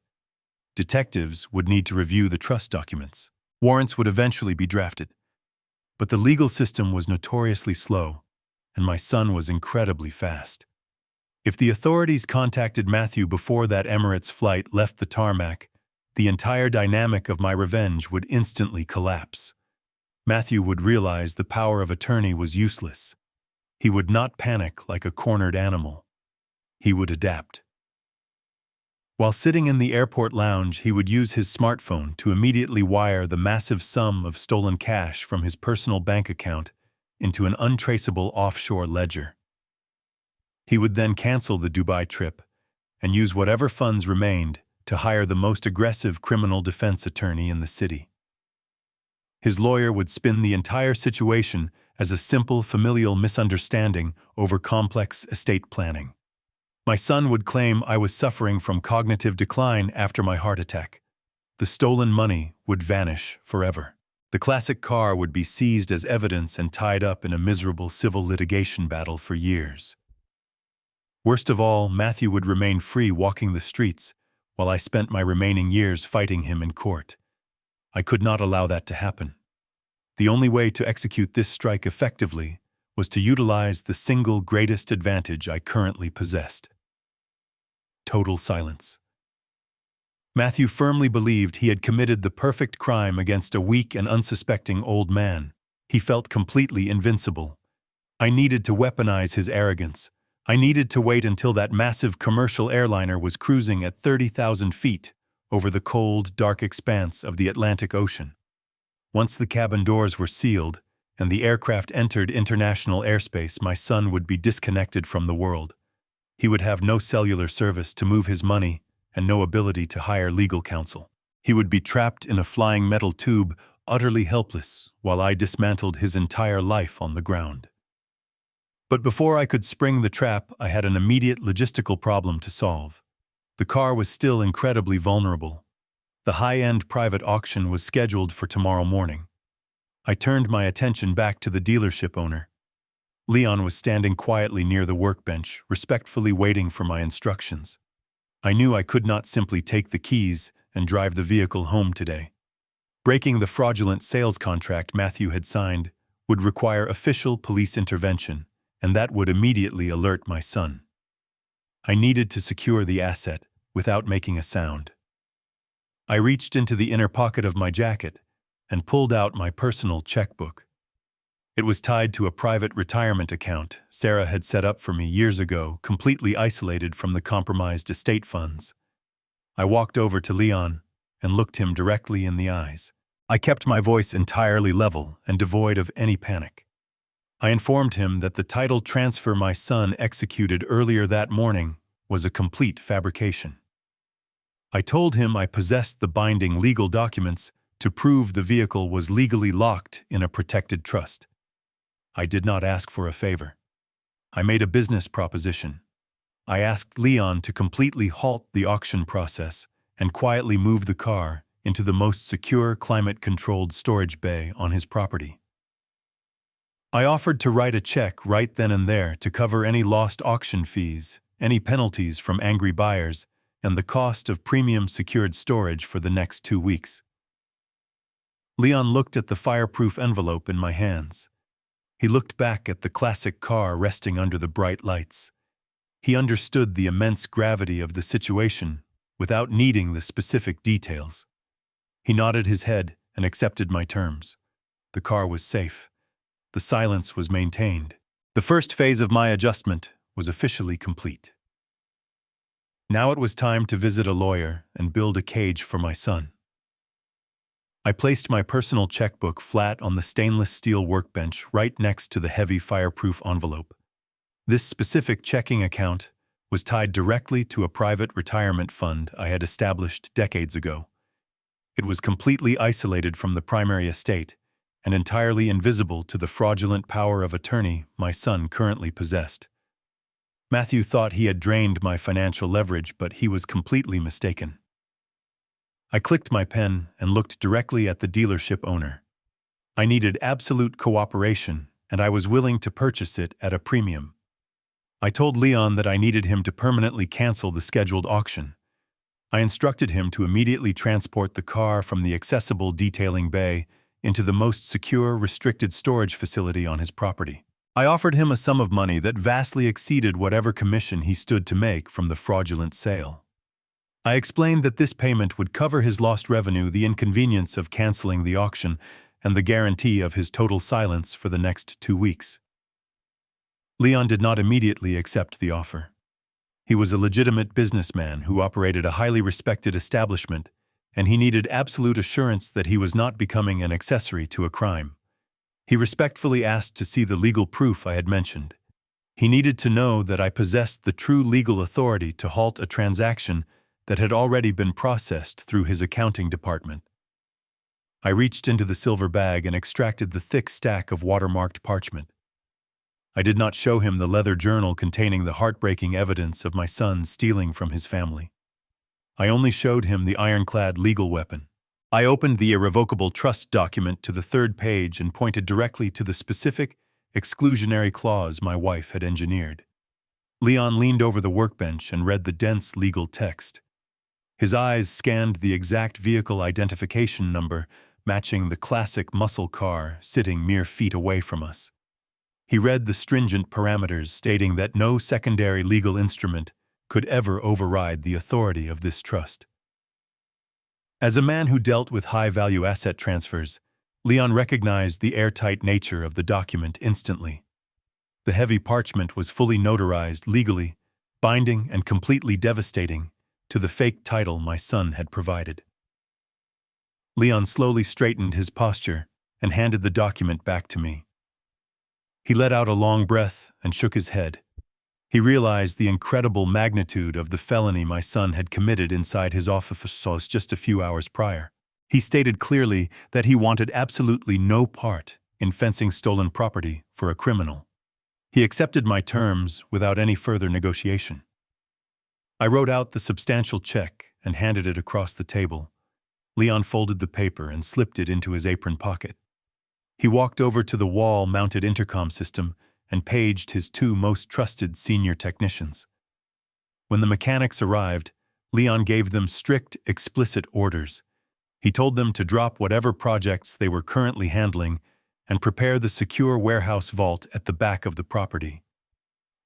Speaker 1: Detectives would need to review the trust documents. Warrants would eventually be drafted. But the legal system was notoriously slow, and my son was incredibly fast. If the authorities contacted Matthew before that Emirates flight left the tarmac, the entire dynamic of my revenge would instantly collapse. Matthew would realize the power of attorney was useless. He would not panic like a cornered animal. He would adapt. While sitting in the airport lounge, he would use his smartphone to immediately wire the massive sum of stolen cash from his personal bank account into an untraceable offshore ledger. He would then cancel the Dubai trip and use whatever funds remained to hire the most aggressive criminal defense attorney in the city. His lawyer would spin the entire situation as a simple familial misunderstanding over complex estate planning. My son would claim I was suffering from cognitive decline after my heart attack. The stolen money would vanish forever. The classic car would be seized as evidence and tied up in a miserable civil litigation battle for years. Worst of all, Matthew would remain free walking the streets while I spent my remaining years fighting him in court. I could not allow that to happen. The only way to execute this strike effectively was to utilize the single greatest advantage I currently possessed. Total silence. Matthew firmly believed he had committed the perfect crime against a weak and unsuspecting old man. He felt completely invincible. I needed to weaponize his arrogance. I needed to wait until that massive commercial airliner was cruising at 30,000 feet over the cold, dark expanse of the Atlantic Ocean. Once the cabin doors were sealed and the aircraft entered international airspace, my son would be disconnected from the world. He would have no cellular service to move his money and no ability to hire legal counsel. He would be trapped in a flying metal tube, utterly helpless, while I dismantled his entire life on the ground. But before I could spring the trap, I had an immediate logistical problem to solve. The car was still incredibly vulnerable. The high-end private auction was scheduled for tomorrow morning. I turned my attention back to the dealership owner. Leon was standing quietly near the workbench, respectfully waiting for my instructions. I knew I could not simply take the keys and drive the vehicle home today. Breaking the fraudulent sales contract Matthew had signed would require official police intervention, and that would immediately alert my son. I needed to secure the asset without making a sound. I reached into the inner pocket of my jacket and pulled out my personal checkbook. It was tied to a private retirement account Sarah had set up for me years ago, completely isolated from the compromised estate funds. I walked over to Leon and looked him directly in the eyes. I kept my voice entirely level and devoid of any panic. I informed him that the title transfer my son executed earlier that morning was a complete fabrication. I told him I possessed the binding legal documents to prove the vehicle was legally locked in a protected trust. I did not ask for a favor. I made a business proposition. I asked Leon to completely halt the auction process and quietly move the car into the most secure climate-controlled storage bay on his property. I offered to write a check right then and there to cover any lost auction fees, any penalties from angry buyers, and the cost of premium secured storage for the next 2 weeks. Leon looked at the fireproof envelope in my hands. He looked back at the classic car resting under the bright lights. He understood the immense gravity of the situation without needing the specific details. He nodded his head and accepted my terms. The car was safe. The silence was maintained. The first phase of my adjustment was officially complete. Now it was time to visit a lawyer and build a cage for my son. I placed my personal checkbook flat on the stainless steel workbench right next to the heavy fireproof envelope. This specific checking account was tied directly to a private retirement fund I had established decades ago. It was completely isolated from the primary estate and entirely invisible to the fraudulent power of attorney my son currently possessed. Matthew thought he had drained my financial leverage, but he was completely mistaken. I clicked my pen and looked directly at the dealership owner. I needed absolute cooperation, and I was willing to purchase it at a premium. I told Leon that I needed him to permanently cancel the scheduled auction. I instructed him to immediately transport the car from the accessible detailing bay into the most secure, restricted storage facility on his property. I offered him a sum of money that vastly exceeded whatever commission he stood to make from the fraudulent sale. I explained that this payment would cover his lost revenue, the inconvenience of canceling the auction, and the guarantee of his total silence for the next 2 weeks. Leon did not immediately accept the offer. He was a legitimate businessman who operated a highly respected establishment, and he needed absolute assurance that he was not becoming an accessory to a crime. He respectfully asked to see the legal proof I had mentioned. He needed to know that I possessed the true legal authority to halt a transaction that had already been processed through his accounting department. I reached into the silver bag and extracted the thick stack of watermarked parchment. I did not show him the leather journal containing the heartbreaking evidence of my son stealing from his family. I only showed him the ironclad legal weapon. I opened the irrevocable trust document to the 3rd page and pointed directly to the specific, exclusionary clause my wife had engineered. Leon leaned over the workbench and read the dense legal text. His eyes scanned the exact vehicle identification number, matching the classic muscle car sitting mere feet away from us. He read the stringent parameters stating that no secondary legal instrument could ever override the authority of this trust. As a man who dealt with high-value asset transfers, Leon recognized the airtight nature of the document instantly. The heavy parchment was fully notarized legally, binding and completely devastating to the fake title my son had provided. Leon slowly straightened his posture and handed the document back to me. He let out a long breath and shook his head. He realized the incredible magnitude of the felony my son had committed inside his office just a few hours prior. He stated clearly that he wanted absolutely no part in fencing stolen property for a criminal. He accepted my terms without any further negotiation. I wrote out the substantial check and handed it across the table. Leon folded the paper and slipped it into his apron pocket. He walked over to the wall-mounted intercom system and paged his 2 most trusted senior technicians. When the mechanics arrived, Leon gave them strict, explicit orders. He told them to drop whatever projects they were currently handling and prepare the secure warehouse vault at the back of the property.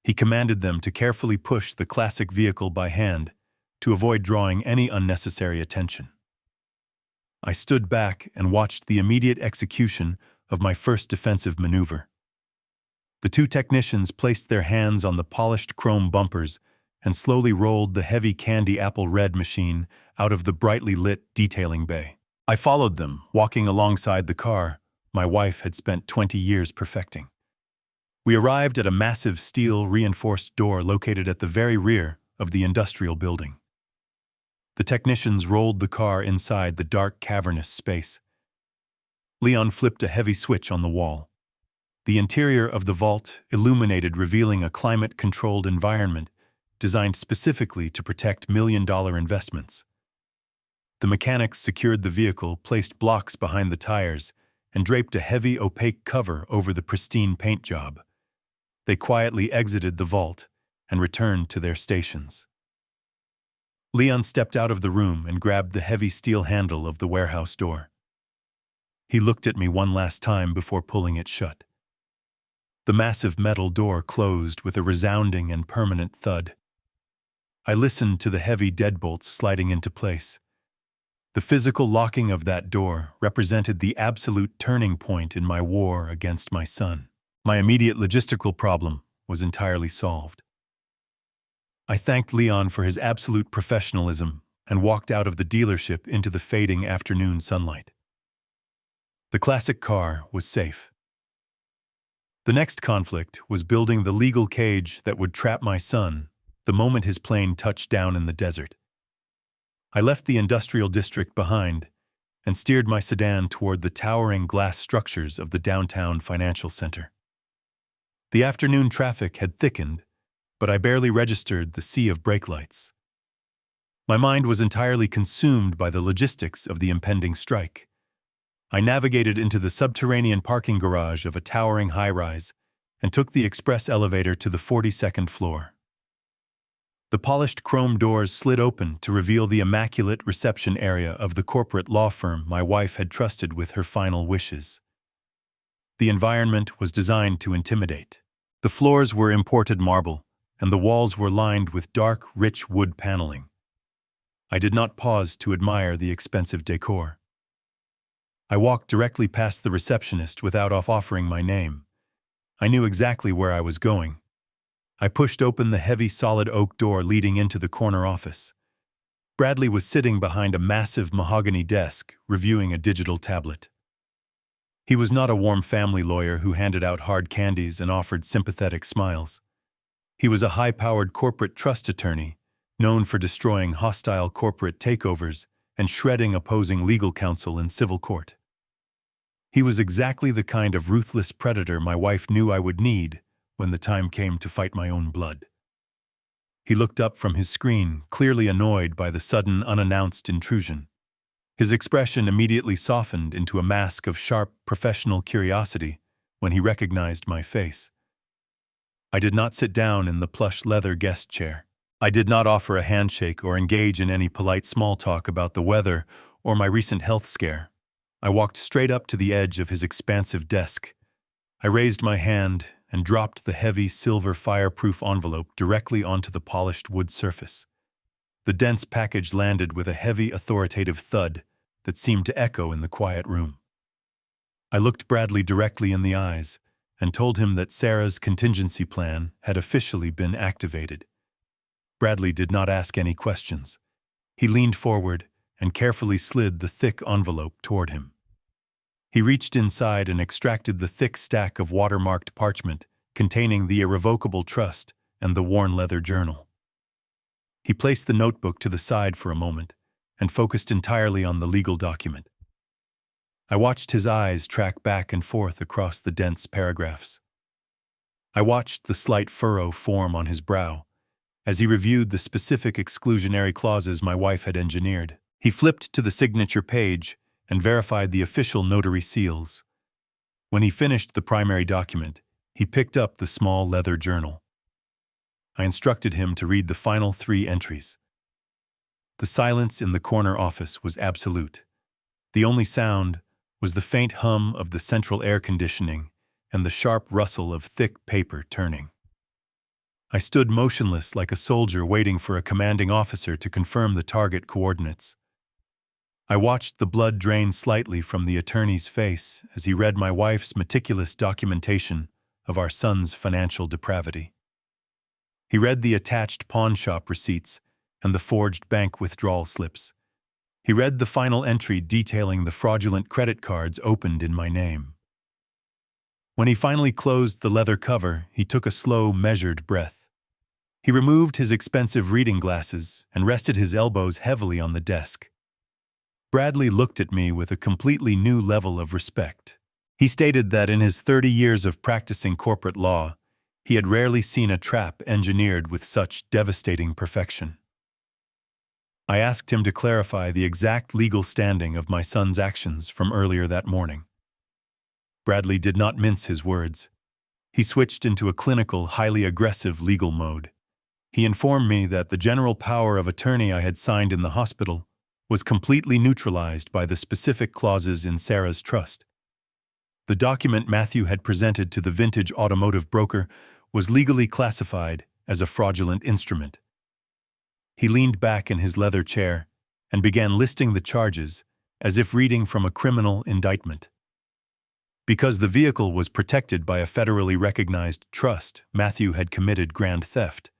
Speaker 1: He commanded them to carefully push the classic vehicle by hand to avoid drawing any unnecessary attention. I stood back and watched the immediate execution of my first defensive maneuver. The 2 technicians placed their hands on the polished chrome bumpers and slowly rolled the heavy candy apple red machine out of the brightly lit detailing bay. I followed them, walking alongside the car my wife had spent 20 years perfecting. We arrived at a massive steel-reinforced door located at the very rear of the industrial building. The technicians rolled the car inside the dark, cavernous space. Leon flipped a heavy switch on the wall. The interior of the vault illuminated, revealing a climate-controlled environment designed specifically to protect million-dollar investments. The mechanics secured the vehicle, placed blocks behind the tires, and draped a heavy, opaque cover over the pristine paint job. They quietly exited the vault and returned to their stations. Leon stepped out of the room and grabbed the heavy steel handle of the warehouse door. He looked at me one last time before pulling it shut. The massive metal door closed with a resounding and permanent thud. I listened to the heavy deadbolts sliding into place. The physical locking of that door represented the absolute turning point in my war against my son. My immediate logistical problem was entirely solved. I thanked Leon for his absolute professionalism and walked out of the dealership into the fading afternoon sunlight. The classic car was safe. The next conflict was building the legal cage that would trap my son the moment his plane touched down in the desert. I left the industrial district behind and steered my sedan toward the towering glass structures of the downtown financial center. The afternoon traffic had thickened, but I barely registered the sea of brake lights. My mind was entirely consumed by the logistics of the impending strike. I navigated into the subterranean parking garage of a towering high-rise and took the express elevator to the 42nd floor. The polished chrome doors slid open to reveal the immaculate reception area of the corporate law firm my wife had trusted with her final wishes. The environment was designed to intimidate. The floors were imported marble, and the walls were lined with dark, rich wood paneling. I did not pause to admire the expensive decor. I walked directly past the receptionist without offering my name. I knew exactly where I was going. I pushed open the heavy solid oak door leading into the corner office. Bradley was sitting behind a massive mahogany desk, reviewing a digital tablet. He was not a warm family lawyer who handed out hard candies and offered sympathetic smiles. He was a high-powered corporate trust attorney, known for destroying hostile corporate takeovers and shredding opposing legal counsel in civil court. He was exactly the kind of ruthless predator my wife knew I would need when the time came to fight my own blood. He looked up from his screen, clearly annoyed by the sudden, unannounced intrusion. His expression immediately softened into a mask of sharp, professional curiosity when he recognized my face. I did not sit down in the plush leather guest chair. I did not offer a handshake or engage in any polite small talk about the weather or my recent health scare. I walked straight up to the edge of his expansive desk. I raised my hand and dropped the heavy silver fireproof envelope directly onto the polished wood surface. The dense package landed with a heavy, authoritative thud that seemed to echo in the quiet room. I looked Bradley directly in the eyes and told him that Sarah's contingency plan had officially been activated. Bradley did not ask any questions. He leaned forward and carefully slid the thick envelope toward him. He reached inside and extracted the thick stack of watermarked parchment containing the irrevocable trust and the worn leather journal. He placed the notebook to the side for a moment and focused entirely on the legal document. I watched his eyes track back and forth across the dense paragraphs. I watched the slight furrow form on his brow as he reviewed the specific exclusionary clauses my wife had engineered. He flipped to the signature page and verified the official notary seals. When he finished the primary document, he picked up the small leather journal. I instructed him to read the final 3 entries. The silence in the corner office was absolute. The only sound was the faint hum of the central air conditioning and the sharp rustle of thick paper turning. I stood motionless like a soldier waiting for a commanding officer to confirm the target coordinates. I watched the blood drain slightly from the attorney's face as he read my wife's meticulous documentation of our son's financial depravity. He read the attached pawn shop receipts and the forged bank withdrawal slips. He read the final entry detailing the fraudulent credit cards opened in my name. When he finally closed the leather cover, he took a slow, measured breath. He removed his expensive reading glasses and rested his elbows heavily on the desk. Bradley looked at me with a completely new level of respect. He stated that in his 30 years of practicing corporate law, he had rarely seen a trap engineered with such devastating perfection. I asked him to clarify the exact legal standing of my son's actions from earlier that morning. Bradley did not mince his words. He switched into a clinical, highly aggressive legal mode. He informed me that the general power of attorney I had signed in the hospital was completely neutralized by the specific clauses in Sarah's trust. The document Matthew had presented to the vintage automotive broker was legally classified as a fraudulent instrument. He leaned back in his leather chair and began listing the charges as if reading from a criminal indictment. Because the vehicle was protected by a federally recognized trust, Matthew had committed grand theft.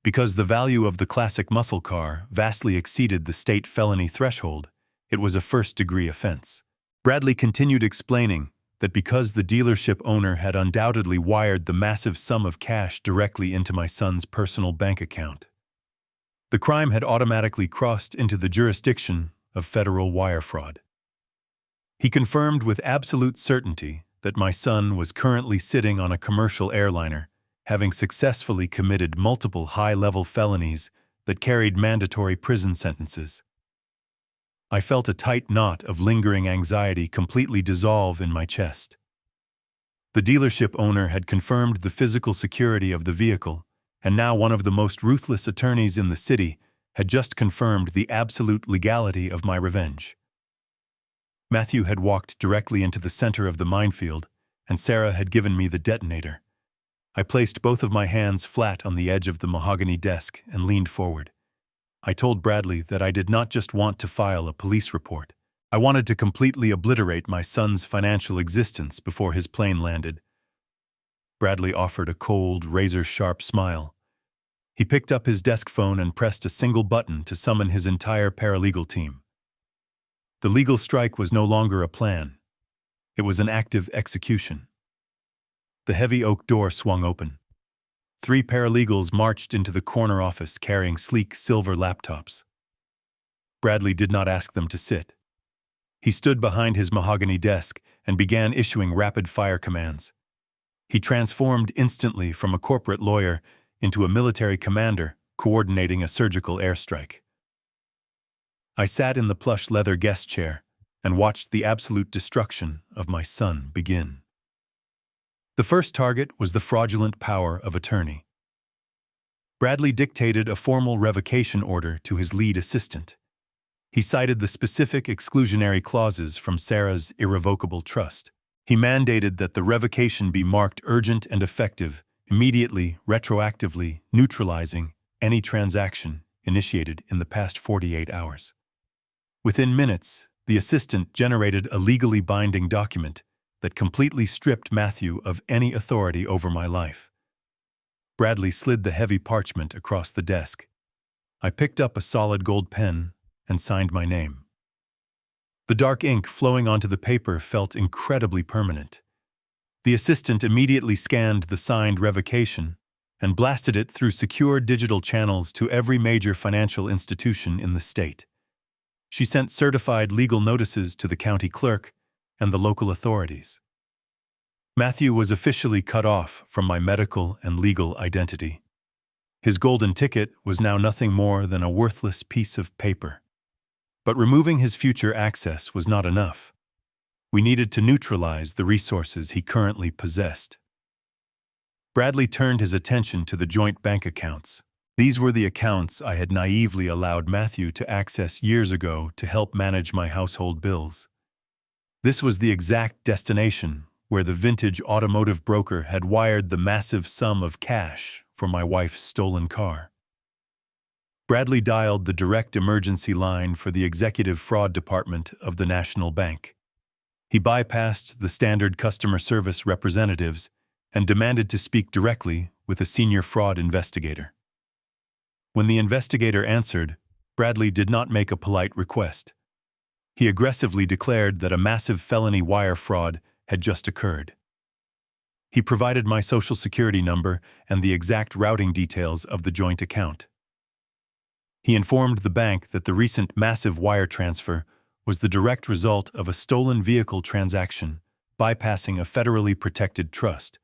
Speaker 1: Because the value of the classic muscle car vastly exceeded the state felony threshold, it was a first-degree offense. Bradley continued explaining that because the dealership owner had undoubtedly wired the massive sum of cash directly into my son's personal bank account, the crime had automatically crossed into the jurisdiction of federal wire fraud. He confirmed with absolute certainty that my son was currently sitting on a commercial airliner, having successfully committed multiple high-level felonies that carried mandatory prison sentences. I felt a tight knot of lingering anxiety completely dissolve in my chest. The dealership owner had confirmed the physical security of the vehicle, and now one of the most ruthless attorneys in the city had just confirmed the absolute legality of my revenge. Matthew had walked directly into the center of the minefield, and Sarah had given me the detonator. I placed both of my hands flat on the edge of the mahogany desk and leaned forward. I told Bradley that I did not just want to file a police report. I wanted to completely obliterate my son's financial existence before his plane landed. Bradley offered a cold, razor-sharp smile. He picked up his desk phone and pressed a single button to summon his entire paralegal team. The legal strike was no longer a plan. It was an active execution. The heavy oak door swung open. 3 paralegals marched into the corner office carrying sleek silver laptops. Bradley did not ask them to sit. He stood behind his mahogany desk and began issuing rapid-fire commands. He transformed instantly from a corporate lawyer into a military commander coordinating a surgical airstrike. I sat in the plush leather guest chair and watched the absolute destruction of my son begin. The first target was the fraudulent power of attorney. Bradley dictated a formal revocation order to his lead assistant. He cited the specific exclusionary clauses from Sarah's irrevocable trust. He mandated that the revocation be marked urgent and effective, immediately, retroactively, neutralizing any transaction initiated in the past 48 hours. Within minutes, the assistant generated a legally binding document that completely stripped Matthew of any authority over my life. Bradley slid the heavy parchment across the desk. I picked up a solid gold pen and signed my name. The dark ink flowing onto the paper felt incredibly permanent. The assistant immediately scanned the signed revocation and blasted it through secure digital channels to every major financial institution in the state. She sent certified legal notices to the county clerk and the local authorities. Matthew was officially cut off from my medical and legal identity. His golden ticket was now nothing more than a worthless piece of paper. But removing his future access was not enough. We needed to neutralize the resources he currently possessed. Bradley turned his attention to the joint bank accounts. These were the accounts I had naively allowed Matthew to access years ago to help manage my household bills. This was the exact destination where the vintage automotive broker had wired the massive sum of cash for my wife's stolen car. Bradley dialed the direct emergency line for the executive fraud department of the National Bank. He bypassed the standard customer service representatives and demanded to speak directly with a senior fraud investigator. When the investigator answered, Bradley did not make a polite request. He aggressively declared that a massive felony wire fraud had just occurred. He provided my social security number and the exact routing details of the joint account. He informed the bank that the recent massive wire transfer was the direct result of a stolen vehicle transaction, bypassing a federally protected trust.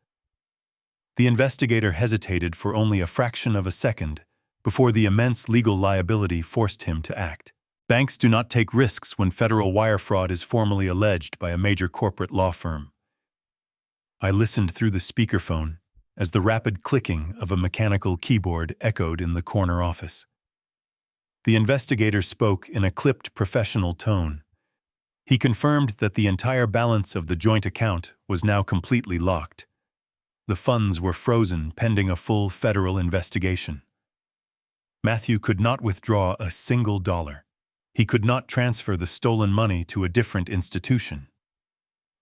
Speaker 1: The investigator hesitated for only a fraction of a second before the immense legal liability forced him to act. Banks do not take risks when federal wire fraud is formally alleged by a major corporate law firm. I listened through the speakerphone as the rapid clicking of a mechanical keyboard echoed in the corner office. The investigator spoke in a clipped professional tone. He confirmed that the entire balance of the joint account was now completely locked. The funds were frozen pending a full federal investigation. Matthew could not withdraw a single dollar. He could not transfer the stolen money to a different institution.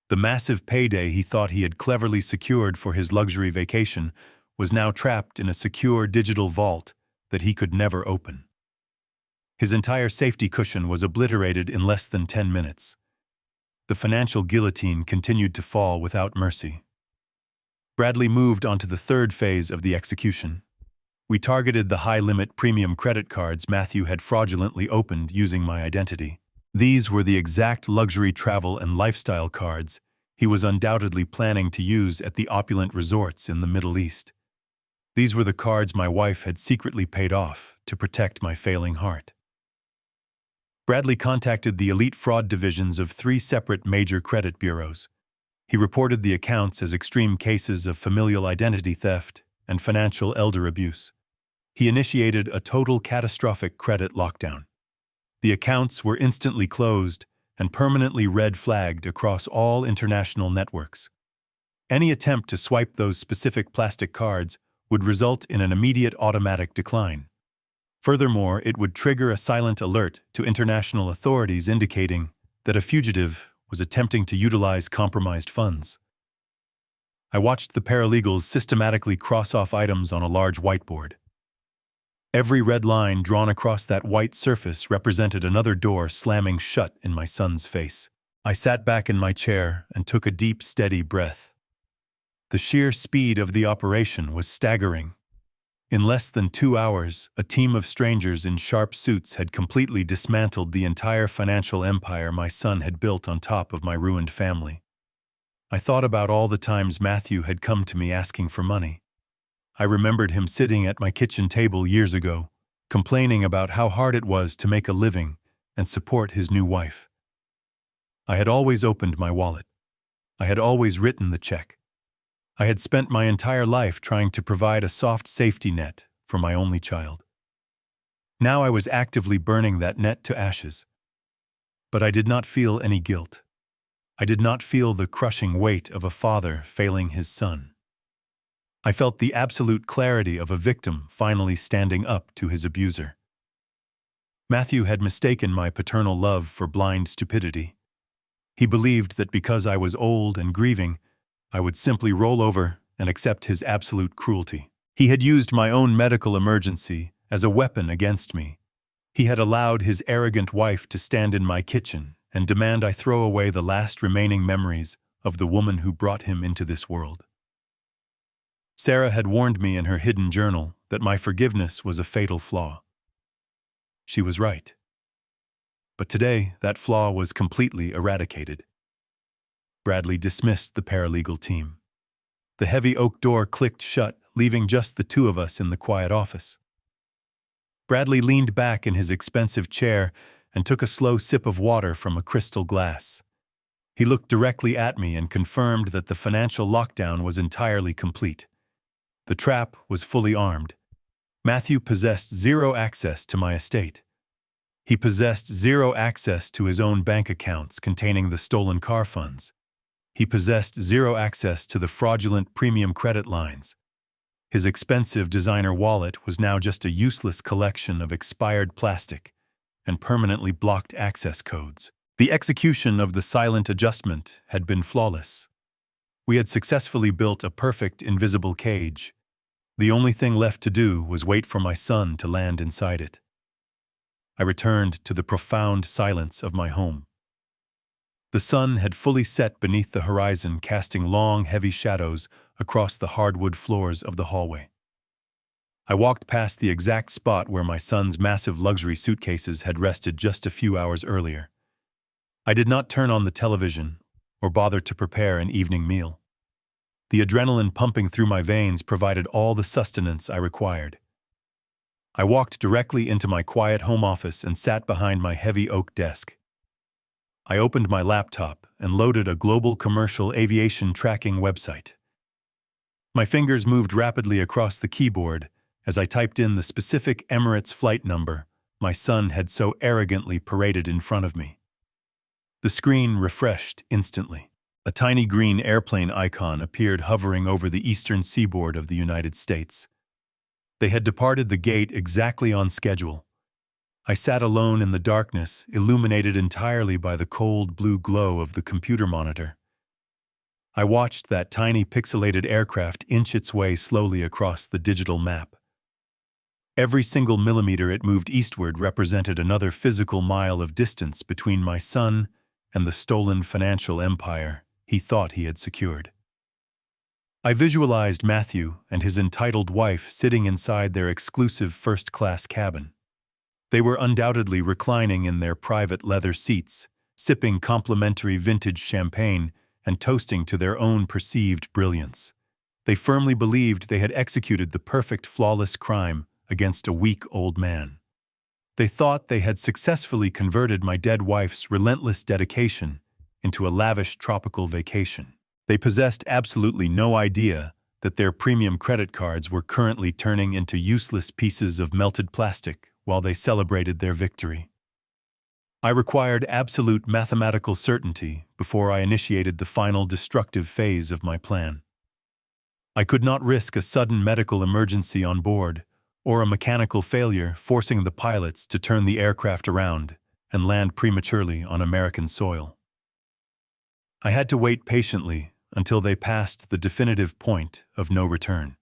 Speaker 1: The massive payday he thought he had cleverly secured for his luxury vacation was now trapped in a secure digital vault that he could never open. His entire safety cushion was obliterated in less than 10 minutes. The financial guillotine continued to fall without mercy. Bradley moved on to the third phase of the execution. We targeted the high-limit premium credit cards Matthew had fraudulently opened using my identity. These were the exact luxury travel and lifestyle cards he was undoubtedly planning to use at the opulent resorts in the Middle East. These were the cards my wife had secretly paid off to protect my failing heart. Bradley contacted the elite fraud divisions of 3 separate major credit bureaus. He reported the accounts as extreme cases of familial identity theft and financial elder abuse. He initiated a total catastrophic credit lockdown. The accounts were instantly closed and permanently red-flagged across all international networks. Any attempt to swipe those specific plastic cards would result in an immediate automatic decline. Furthermore, it would trigger a silent alert to international authorities indicating that a fugitive was attempting to utilize compromised funds. I watched the paralegals systematically cross off items on a large whiteboard. Every red line drawn across that white surface represented another door slamming shut in my son's face. I sat back in my chair and took a deep, steady breath. The sheer speed of the operation was staggering. In less than 2 hours, a team of strangers in sharp suits had completely dismantled the entire financial empire my son had built on top of my ruined family. I thought about all the times Matthew had come to me asking for money. I remembered him sitting at my kitchen table years ago, complaining about how hard it was to make a living and support his new wife. I had always opened my wallet. I had always written the check. I had spent my entire life trying to provide a soft safety net for my only child. Now I was actively burning that net to ashes. But I did not feel any guilt. I did not feel the crushing weight of a father failing his son. I felt the absolute clarity of a victim finally standing up to his abuser. Matthew had mistaken my paternal love for blind stupidity. He believed that because I was old and grieving, I would simply roll over and accept his absolute cruelty. He had used my own medical emergency as a weapon against me. He had allowed his arrogant wife to stand in my kitchen and demand I throw away the last remaining memories of the woman who brought him into this world. Sarah had warned me in her hidden journal that my forgiveness was a fatal flaw. She was right. But today, that flaw was completely eradicated. Bradley dismissed the paralegal team. The heavy oak door clicked shut, leaving just the 2 of us in the quiet office. Bradley leaned back in his expensive chair and took a slow sip of water from a crystal glass. He looked directly at me and confirmed that the financial lockdown was entirely complete. The trap was fully armed. Matthew possessed zero access to my estate. He possessed zero access to his own bank accounts containing the stolen car funds. He possessed zero access to the fraudulent premium credit lines. His expensive designer wallet was now just a useless collection of expired plastic and permanently blocked access codes. The execution of the silent adjustment had been flawless. We had successfully built a perfect invisible cage. The only thing left to do was wait for my son to land inside it. I returned to the profound silence of my home. The sun had fully set beneath the horizon, casting long, heavy shadows across the hardwood floors of the hallway. I walked past the exact spot where my son's massive luxury suitcases had rested just a few hours earlier. I did not turn on the television or bother to prepare an evening meal. The adrenaline pumping through my veins provided all the sustenance I required. I walked directly into my quiet home office and sat behind my heavy oak desk. I opened my laptop and loaded a global commercial aviation tracking website. My fingers moved rapidly across the keyboard as I typed in the specific Emirates flight number my son had so arrogantly paraded in front of me. The screen refreshed instantly. A tiny green airplane icon appeared hovering over the eastern seaboard of the United States. They had departed the gate exactly on schedule. I sat alone in the darkness, illuminated entirely by the cold blue glow of the computer monitor. I watched that tiny pixelated aircraft inch its way slowly across the digital map. Every single millimeter it moved eastward represented another physical mile of distance between my son and the stolen financial empire he thought he had secured. I visualized Matthew and his entitled wife sitting inside their exclusive first-class cabin. They were undoubtedly reclining in their private leather seats, sipping complimentary vintage champagne and toasting to their own perceived brilliance. They firmly believed they had executed the perfect, flawless crime against a weak old man. They thought they had successfully converted my dead wife's relentless dedication into a lavish tropical vacation. They possessed absolutely no idea that their premium credit cards were currently turning into useless pieces of melted plastic while they celebrated their victory. I required absolute mathematical certainty before I initiated the final destructive phase of my plan. I could not risk a sudden medical emergency on board or a mechanical failure forcing the pilots to turn the aircraft around and land prematurely on American soil. I had to wait patiently until they passed the definitive point of no return.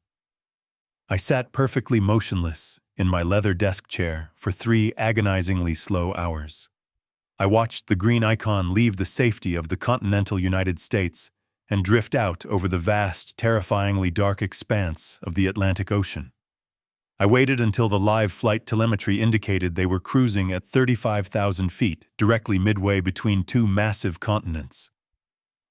Speaker 1: I sat perfectly motionless in my leather desk chair for 3 agonizingly slow hours. I watched the green icon leave the safety of the continental United States and drift out over the vast, terrifyingly dark expanse of the Atlantic Ocean. I waited until the live flight telemetry indicated they were cruising at 35,000 feet, directly midway between 2 massive continents.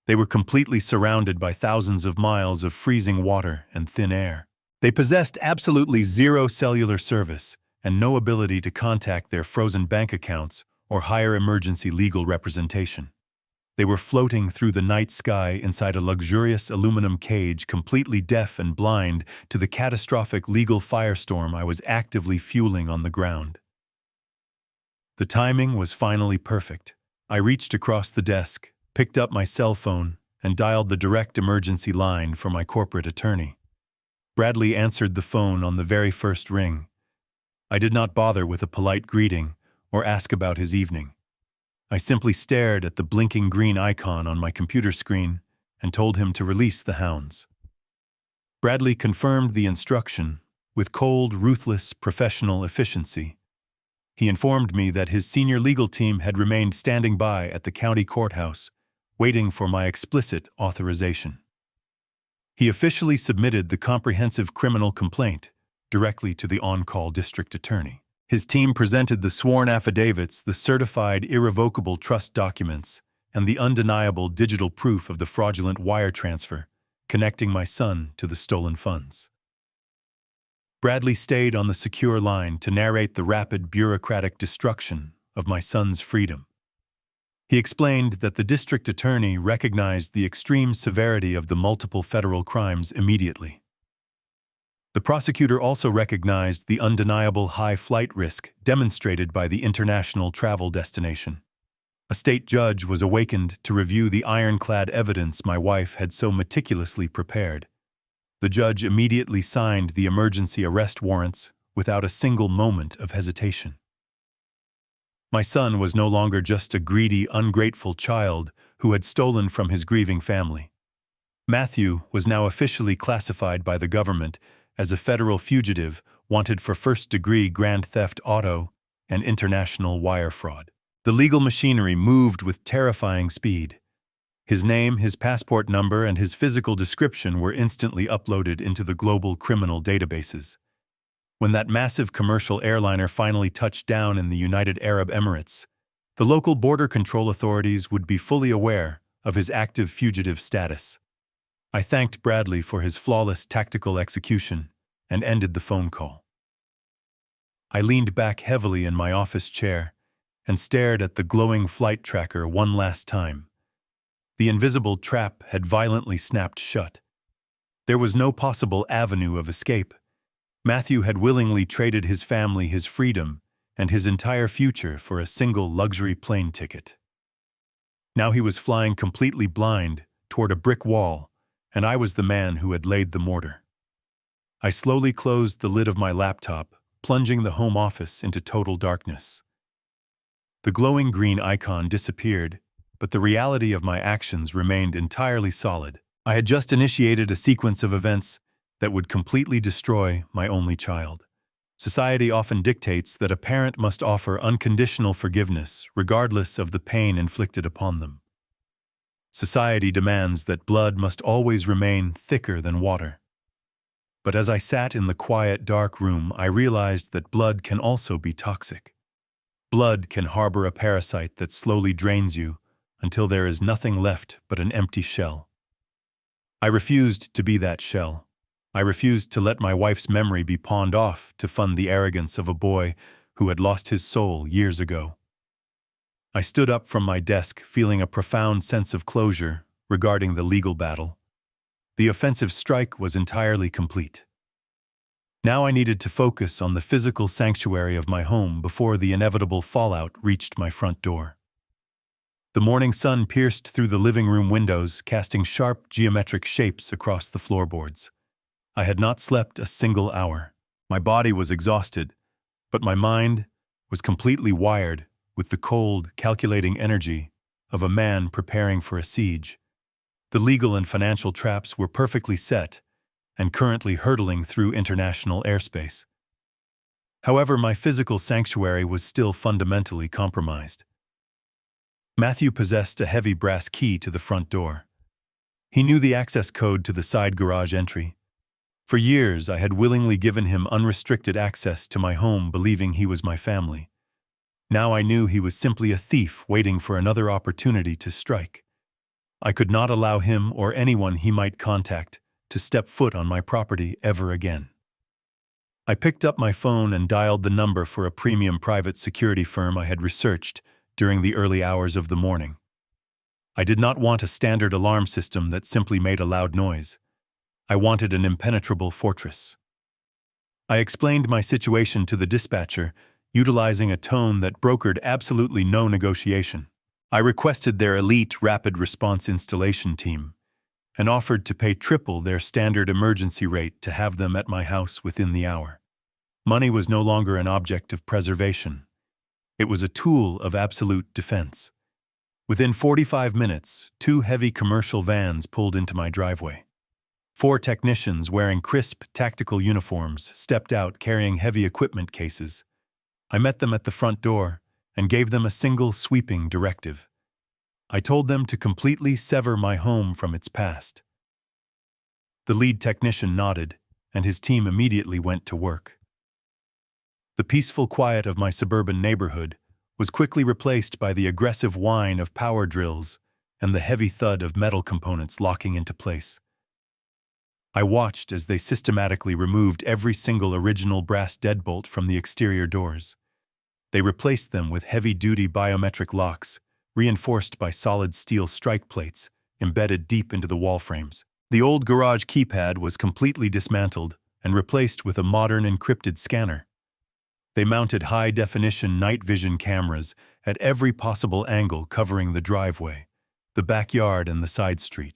Speaker 1: They were completely surrounded by thousands of miles of freezing water and thin air. They possessed absolutely zero cellular service and no ability to contact their frozen bank accounts or hire emergency legal representation. They were floating through the night sky inside a luxurious aluminum cage, completely deaf and blind to the catastrophic legal firestorm I was actively fueling on the ground. The timing was finally perfect. I reached across the desk, picked up my cell phone, and dialed the direct emergency line for my corporate attorney. Bradley answered the phone on the very first ring. I did not bother with a polite greeting or ask about his evening. I simply stared at the blinking green icon on my computer screen and told him to release the hounds. Bradley confirmed the instruction with cold, ruthless, professional efficiency. He informed me that his senior legal team had remained standing by at the county courthouse, waiting for my explicit authorization. He officially submitted the comprehensive criminal complaint directly to the on-call district attorney. His team presented the sworn affidavits, the certified irrevocable trust documents, and the undeniable digital proof of the fraudulent wire transfer connecting my son to the stolen funds. Bradley stayed on the secure line to narrate the rapid bureaucratic destruction of my son's freedom. He explained that the district attorney recognized the extreme severity of the multiple federal crimes immediately. The prosecutor also recognized the undeniable high flight risk demonstrated by the international travel destination. A state judge was awakened to review the ironclad evidence my wife had so meticulously prepared. The judge immediately signed the emergency arrest warrants without a single moment of hesitation. My son was no longer just a greedy, ungrateful child who had stolen from his grieving family. Matthew was now officially classified by the government as a federal fugitive wanted for first-degree grand theft auto and international wire fraud. The legal machinery moved with terrifying speed. His name, his passport number, and his physical description were instantly uploaded into the global criminal databases. When that massive commercial airliner finally touched down in the United Arab Emirates, the local border control authorities would be fully aware of his active fugitive status. I thanked Bradley for his flawless tactical execution and ended the phone call. I leaned back heavily in my office chair and stared at the glowing flight tracker one last time. The invisible trap had violently snapped shut. There was no possible avenue of escape. Matthew had willingly traded his family, his freedom, and his entire future for a single luxury plane ticket. Now he was flying completely blind toward a brick wall, and I was the man who had laid the mortar. I slowly closed the lid of my laptop, plunging the home office into total darkness. The glowing green icon disappeared, but the reality of my actions remained entirely solid. I had just initiated a sequence of events that would completely destroy my only child. Society often dictates that a parent must offer unconditional forgiveness, regardless of the pain inflicted upon them. Society demands that blood must always remain thicker than water. But as I sat in the quiet, dark room, I realized that blood can also be toxic. Blood can harbor a parasite that slowly drains you until there is nothing left but an empty shell. I refused to be that shell. I refused to let my wife's memory be pawned off to fund the arrogance of a boy who had lost his soul years ago. I stood up from my desk, feeling a profound sense of closure regarding the legal battle. The offensive strike was entirely complete. Now I needed to focus on the physical sanctuary of my home before the inevitable fallout reached my front door. The morning sun pierced through the living room windows, casting sharp geometric shapes across the floorboards. I had not slept a single hour. My body was exhausted, but my mind was completely wired with the cold, calculating energy of a man preparing for a siege. The legal and financial traps were perfectly set and currently hurtling through international airspace. However, my physical sanctuary was still fundamentally compromised. Matthew possessed a heavy brass key to the front door. He knew the access code to the side garage entry. For years, I had willingly given him unrestricted access to my home, believing he was my family. Now I knew he was simply a thief waiting for another opportunity to strike. I could not allow him or anyone he might contact to step foot on my property ever again. I picked up my phone and dialed the number for a premium private security firm I had researched during the early hours of the morning. I did not want a standard alarm system that simply made a loud noise. I wanted an impenetrable fortress. I explained my situation to the dispatcher, utilizing a tone that brokered absolutely no negotiation. I requested their elite rapid response installation team and offered to pay triple their standard emergency rate to have them at my house within the hour. Money was no longer an object of preservation. It was a tool of absolute defense. Within 45 minutes, 2 heavy commercial vans pulled into my driveway. 4 technicians wearing crisp, tactical uniforms stepped out carrying heavy equipment cases. I met them at the front door and gave them a single sweeping directive. I told them to completely sever my home from its past. The lead technician nodded, and his team immediately went to work. The peaceful quiet of my suburban neighborhood was quickly replaced by the aggressive whine of power drills and the heavy thud of metal components locking into place. I watched as they systematically removed every single original brass deadbolt from the exterior doors. They replaced them with heavy-duty biometric locks, reinforced by solid steel strike plates embedded deep into the wall frames. The old garage keypad was completely dismantled and replaced with a modern encrypted scanner. They mounted high-definition night vision cameras at every possible angle covering the driveway, the backyard, and the side street.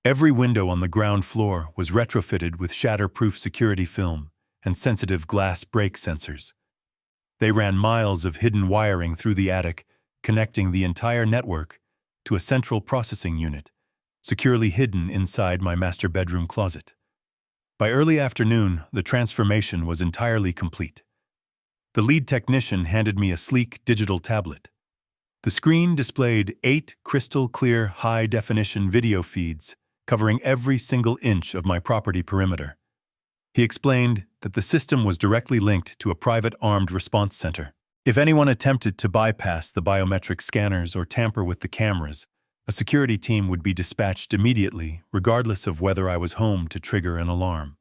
Speaker 1: Every window on the ground floor was retrofitted with shatterproof security film and sensitive glass break sensors. They ran miles of hidden wiring through the attic, connecting the entire network to a central processing unit, securely hidden inside my master bedroom closet. By early afternoon, the transformation was entirely complete. The lead technician handed me a sleek digital tablet. The screen displayed 8 crystal-clear, high-definition video feeds covering every single inch of my property perimeter. He explained that the system was directly linked to a private armed response center. If anyone attempted to bypass the biometric scanners or tamper with the cameras, a security team would be dispatched immediately, regardless of whether I was home to trigger an alarm.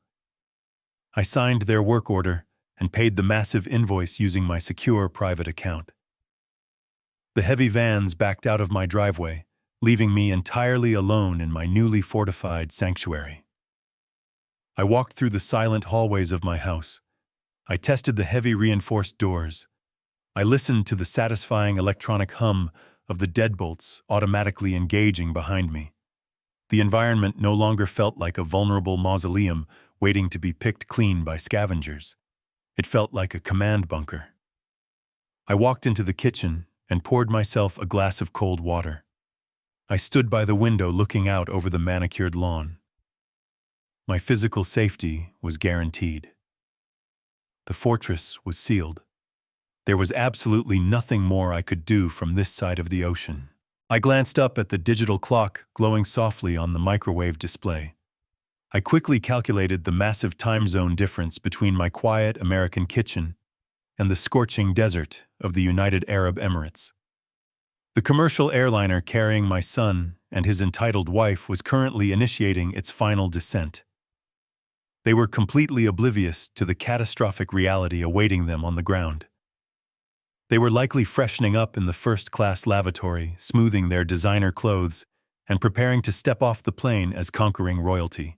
Speaker 1: I signed their work order and paid the massive invoice using my secure private account. The heavy vans backed out of my driveway, leaving me entirely alone in my newly fortified sanctuary. I walked through the silent hallways of my house. I tested the heavy reinforced doors. I listened to the satisfying electronic hum of the deadbolts automatically engaging behind me. The environment no longer felt like a vulnerable mausoleum waiting to be picked clean by scavengers. It felt like a command bunker. I walked into the kitchen and poured myself a glass of cold water. I stood by the window looking out over the manicured lawn. My physical safety was guaranteed. The fortress was sealed. There was absolutely nothing more I could do from this side of the ocean. I glanced up at the digital clock glowing softly on the microwave display. I quickly calculated the massive time zone difference between my quiet American kitchen and the scorching desert of the United Arab Emirates. The commercial airliner carrying my son and his entitled wife was currently initiating its final descent. They were completely oblivious to the catastrophic reality awaiting them on the ground. They were likely freshening up in the first-class lavatory, smoothing their designer clothes, and preparing to step off the plane as conquering royalty.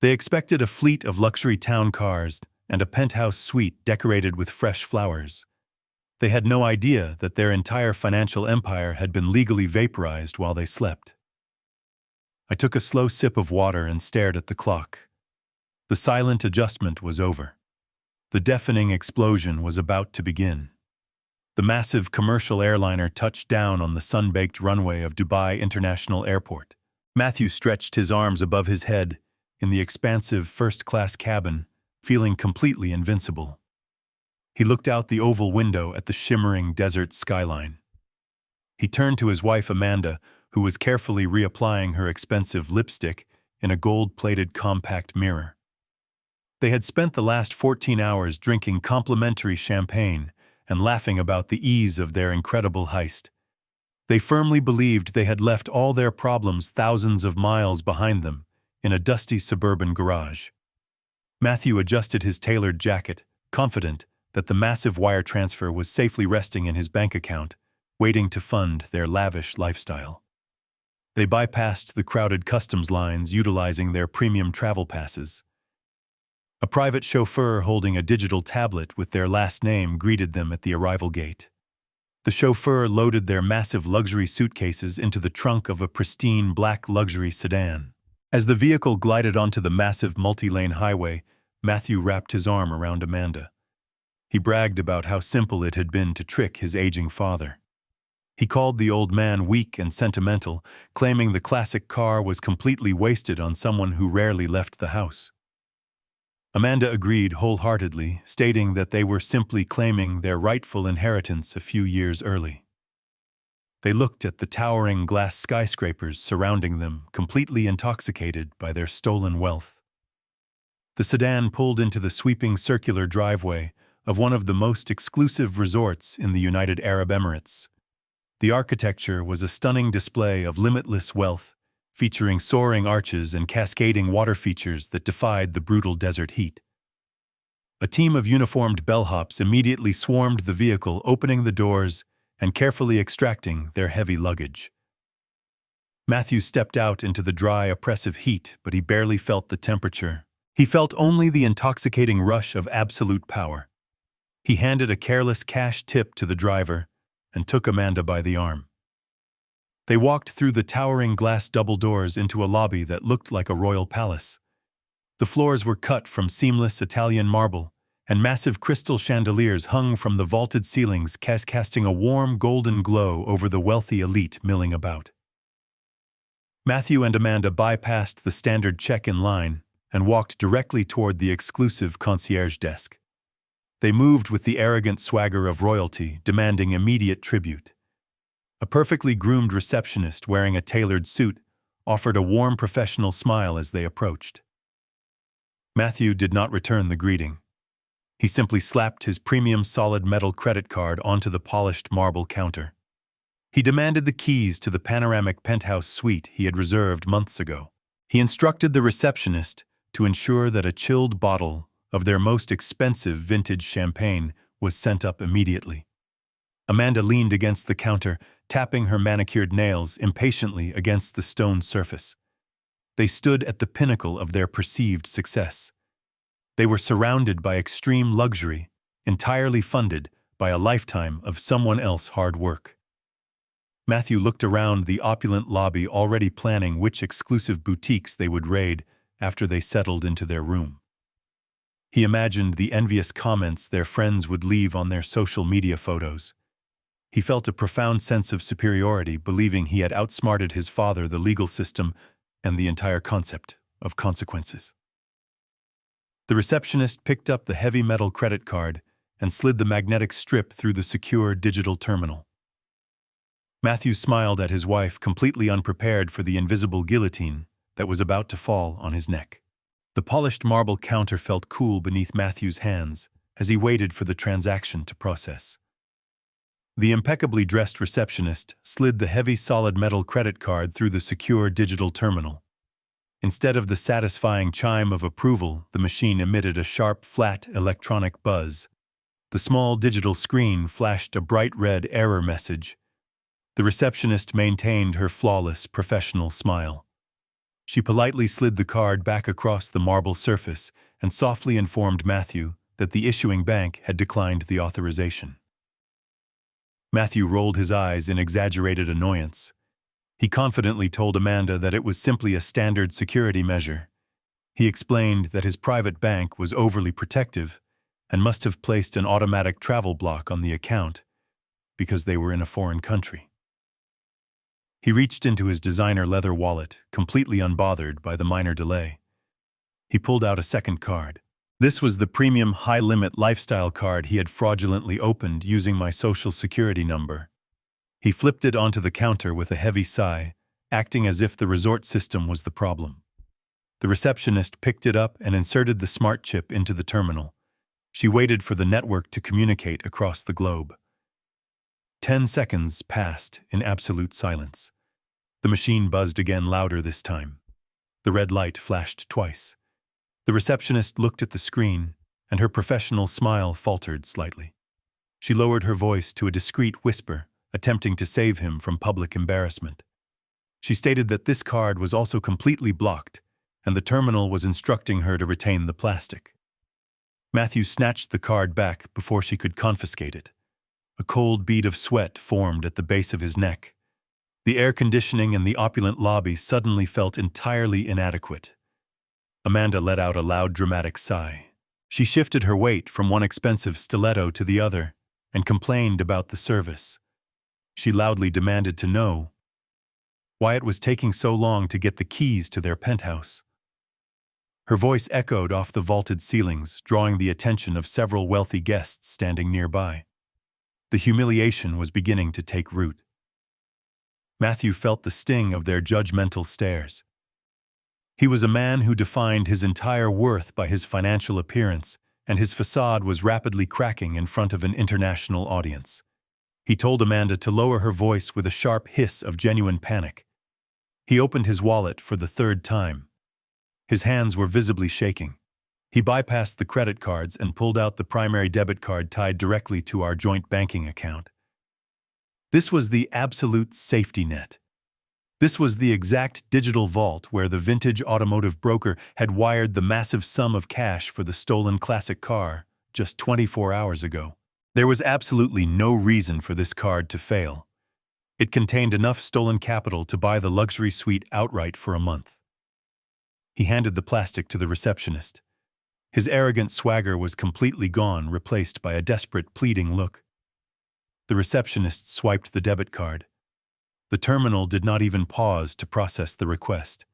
Speaker 1: They expected a fleet of luxury town cars and a penthouse suite decorated with fresh flowers. They had no idea that their entire financial empire had been legally vaporized while they slept. I took a slow sip of water and stared at the clock. The silent adjustment was over. The deafening explosion was about to begin. The massive commercial airliner touched down on the sun-baked runway of Dubai International Airport. Matthew stretched his arms above his head in the expansive first-class cabin, feeling completely invincible. He looked out the oval window at the shimmering desert skyline. He turned to his wife Amanda, who was carefully reapplying her expensive lipstick in a gold-plated compact mirror. They had spent the last 14 hours drinking complimentary champagne and laughing about the ease of their incredible heist. They firmly believed they had left all their problems thousands of miles behind them in a dusty suburban garage. Matthew adjusted his tailored jacket, confident that the massive wire transfer was safely resting in his bank account, waiting to fund their lavish lifestyle. They bypassed the crowded customs lines utilizing their premium travel passes. A private chauffeur holding a digital tablet with their last name greeted them at the arrival gate. The chauffeur loaded their massive luxury suitcases into the trunk of a pristine black luxury sedan. As the vehicle glided onto the massive multi-lane highway, Matthew wrapped his arm around Amanda. He bragged about how simple it had been to trick his aging father. He called the old man weak and sentimental, claiming the classic car was completely wasted on someone who rarely left the house. Amanda agreed wholeheartedly, stating that they were simply claiming their rightful inheritance a few years early. They looked at the towering glass skyscrapers surrounding them, completely intoxicated by their stolen wealth. The sedan pulled into the sweeping circular driveway of one of the most exclusive resorts in the United Arab Emirates. The architecture was a stunning display of limitless wealth, featuring soaring arches and cascading water features that defied the brutal desert heat. A team of uniformed bellhops immediately swarmed the vehicle, opening the doors and carefully extracting their heavy luggage. Matthew stepped out into the dry, oppressive heat, but he barely felt the temperature. He felt only the intoxicating rush of absolute power. He handed a careless cash tip to the driver and took Amanda by the arm. They walked through the towering glass double doors into a lobby that looked like a royal palace. The floors were cut from seamless Italian marble, and massive crystal chandeliers hung from the vaulted ceilings, casting a warm golden glow over the wealthy elite milling about. Matthew and Amanda bypassed the standard check-in line and walked directly toward the exclusive concierge desk. They moved with the arrogant swagger of royalty, demanding immediate tribute. A perfectly groomed receptionist wearing a tailored suit offered a warm professional smile as they approached. Matthew did not return the greeting. He simply slapped his premium solid metal credit card onto the polished marble counter. He demanded the keys to the panoramic penthouse suite he had reserved months ago. He instructed the receptionist to ensure that a chilled bottle of their most expensive vintage champagne was sent up immediately. Amanda leaned against the counter, tapping her manicured nails impatiently against the stone surface. They stood at the pinnacle of their perceived success. They were surrounded by extreme luxury, entirely funded by a lifetime of someone else's hard work. Matthew looked around the opulent lobby, already planning which exclusive boutiques they would raid after they settled into their room. He imagined the envious comments their friends would leave on their social media photos. He felt a profound sense of superiority, believing he had outsmarted his father, the legal system, and the entire concept of consequences. The receptionist picked up the heavy metal credit card and slid the magnetic strip through the secure digital terminal. Matthew smiled at his wife, completely unprepared for the invisible guillotine that was about to fall on his neck. The polished marble counter felt cool beneath Matthew's hands as he waited for the transaction to process. The impeccably dressed receptionist slid the heavy solid metal credit card through the secure digital terminal. Instead of the satisfying chime of approval, the machine emitted a sharp, flat electronic buzz. The small digital screen flashed a bright red error message. The receptionist maintained her flawless, professional smile. She politely slid the card back across the marble surface and softly informed Matthew that the issuing bank had declined the authorization. Matthew rolled his eyes in exaggerated annoyance. He confidently told Amanda that it was simply a standard security measure. He explained that his private bank was overly protective and must have placed an automatic travel block on the account because they were in a foreign country. He reached into his designer leather wallet, completely unbothered by the minor delay. He pulled out a second card. This was the premium high-limit lifestyle card he had fraudulently opened using my social security number. He flipped it onto the counter with a heavy sigh, acting as if the resort system was the problem. The receptionist picked it up and inserted the smart chip into the terminal. She waited for the network to communicate across the globe. 10 seconds passed in absolute silence. The machine buzzed again, louder this time. The red light flashed twice. The receptionist looked at the screen, and her professional smile faltered slightly. She lowered her voice to a discreet whisper, attempting to save him from public embarrassment. She stated that this card was also completely blocked, and the terminal was instructing her to retain the plastic. Matthew snatched the card back before she could confiscate it. A cold bead of sweat formed at the base of his neck. The air conditioning in the opulent lobby suddenly felt entirely inadequate. Amanda let out a loud, dramatic sigh. She shifted her weight from one expensive stiletto to the other and complained about the service. She loudly demanded to know why it was taking so long to get the keys to their penthouse. Her voice echoed off the vaulted ceilings, drawing the attention of several wealthy guests standing nearby. The humiliation was beginning to take root. Matthew felt the sting of their judgmental stares. He was a man who defined his entire worth by his financial appearance, and his facade was rapidly cracking in front of an international audience. He told Amanda to lower her voice with a sharp hiss of genuine panic. He opened his wallet for the third time. His hands were visibly shaking. He bypassed the credit cards and pulled out the primary debit card tied directly to our joint banking account. This was the absolute safety net. This was the exact digital vault where the vintage automotive broker had wired the massive sum of cash for the stolen classic car just 24 hours ago. There was absolutely no reason for this card to fail. It contained enough stolen capital to buy the luxury suite outright for a month. He handed the plastic to the receptionist. His arrogant swagger was completely gone, replaced by a desperate, pleading look. The receptionist swiped the debit card. The terminal did not even pause to process the request.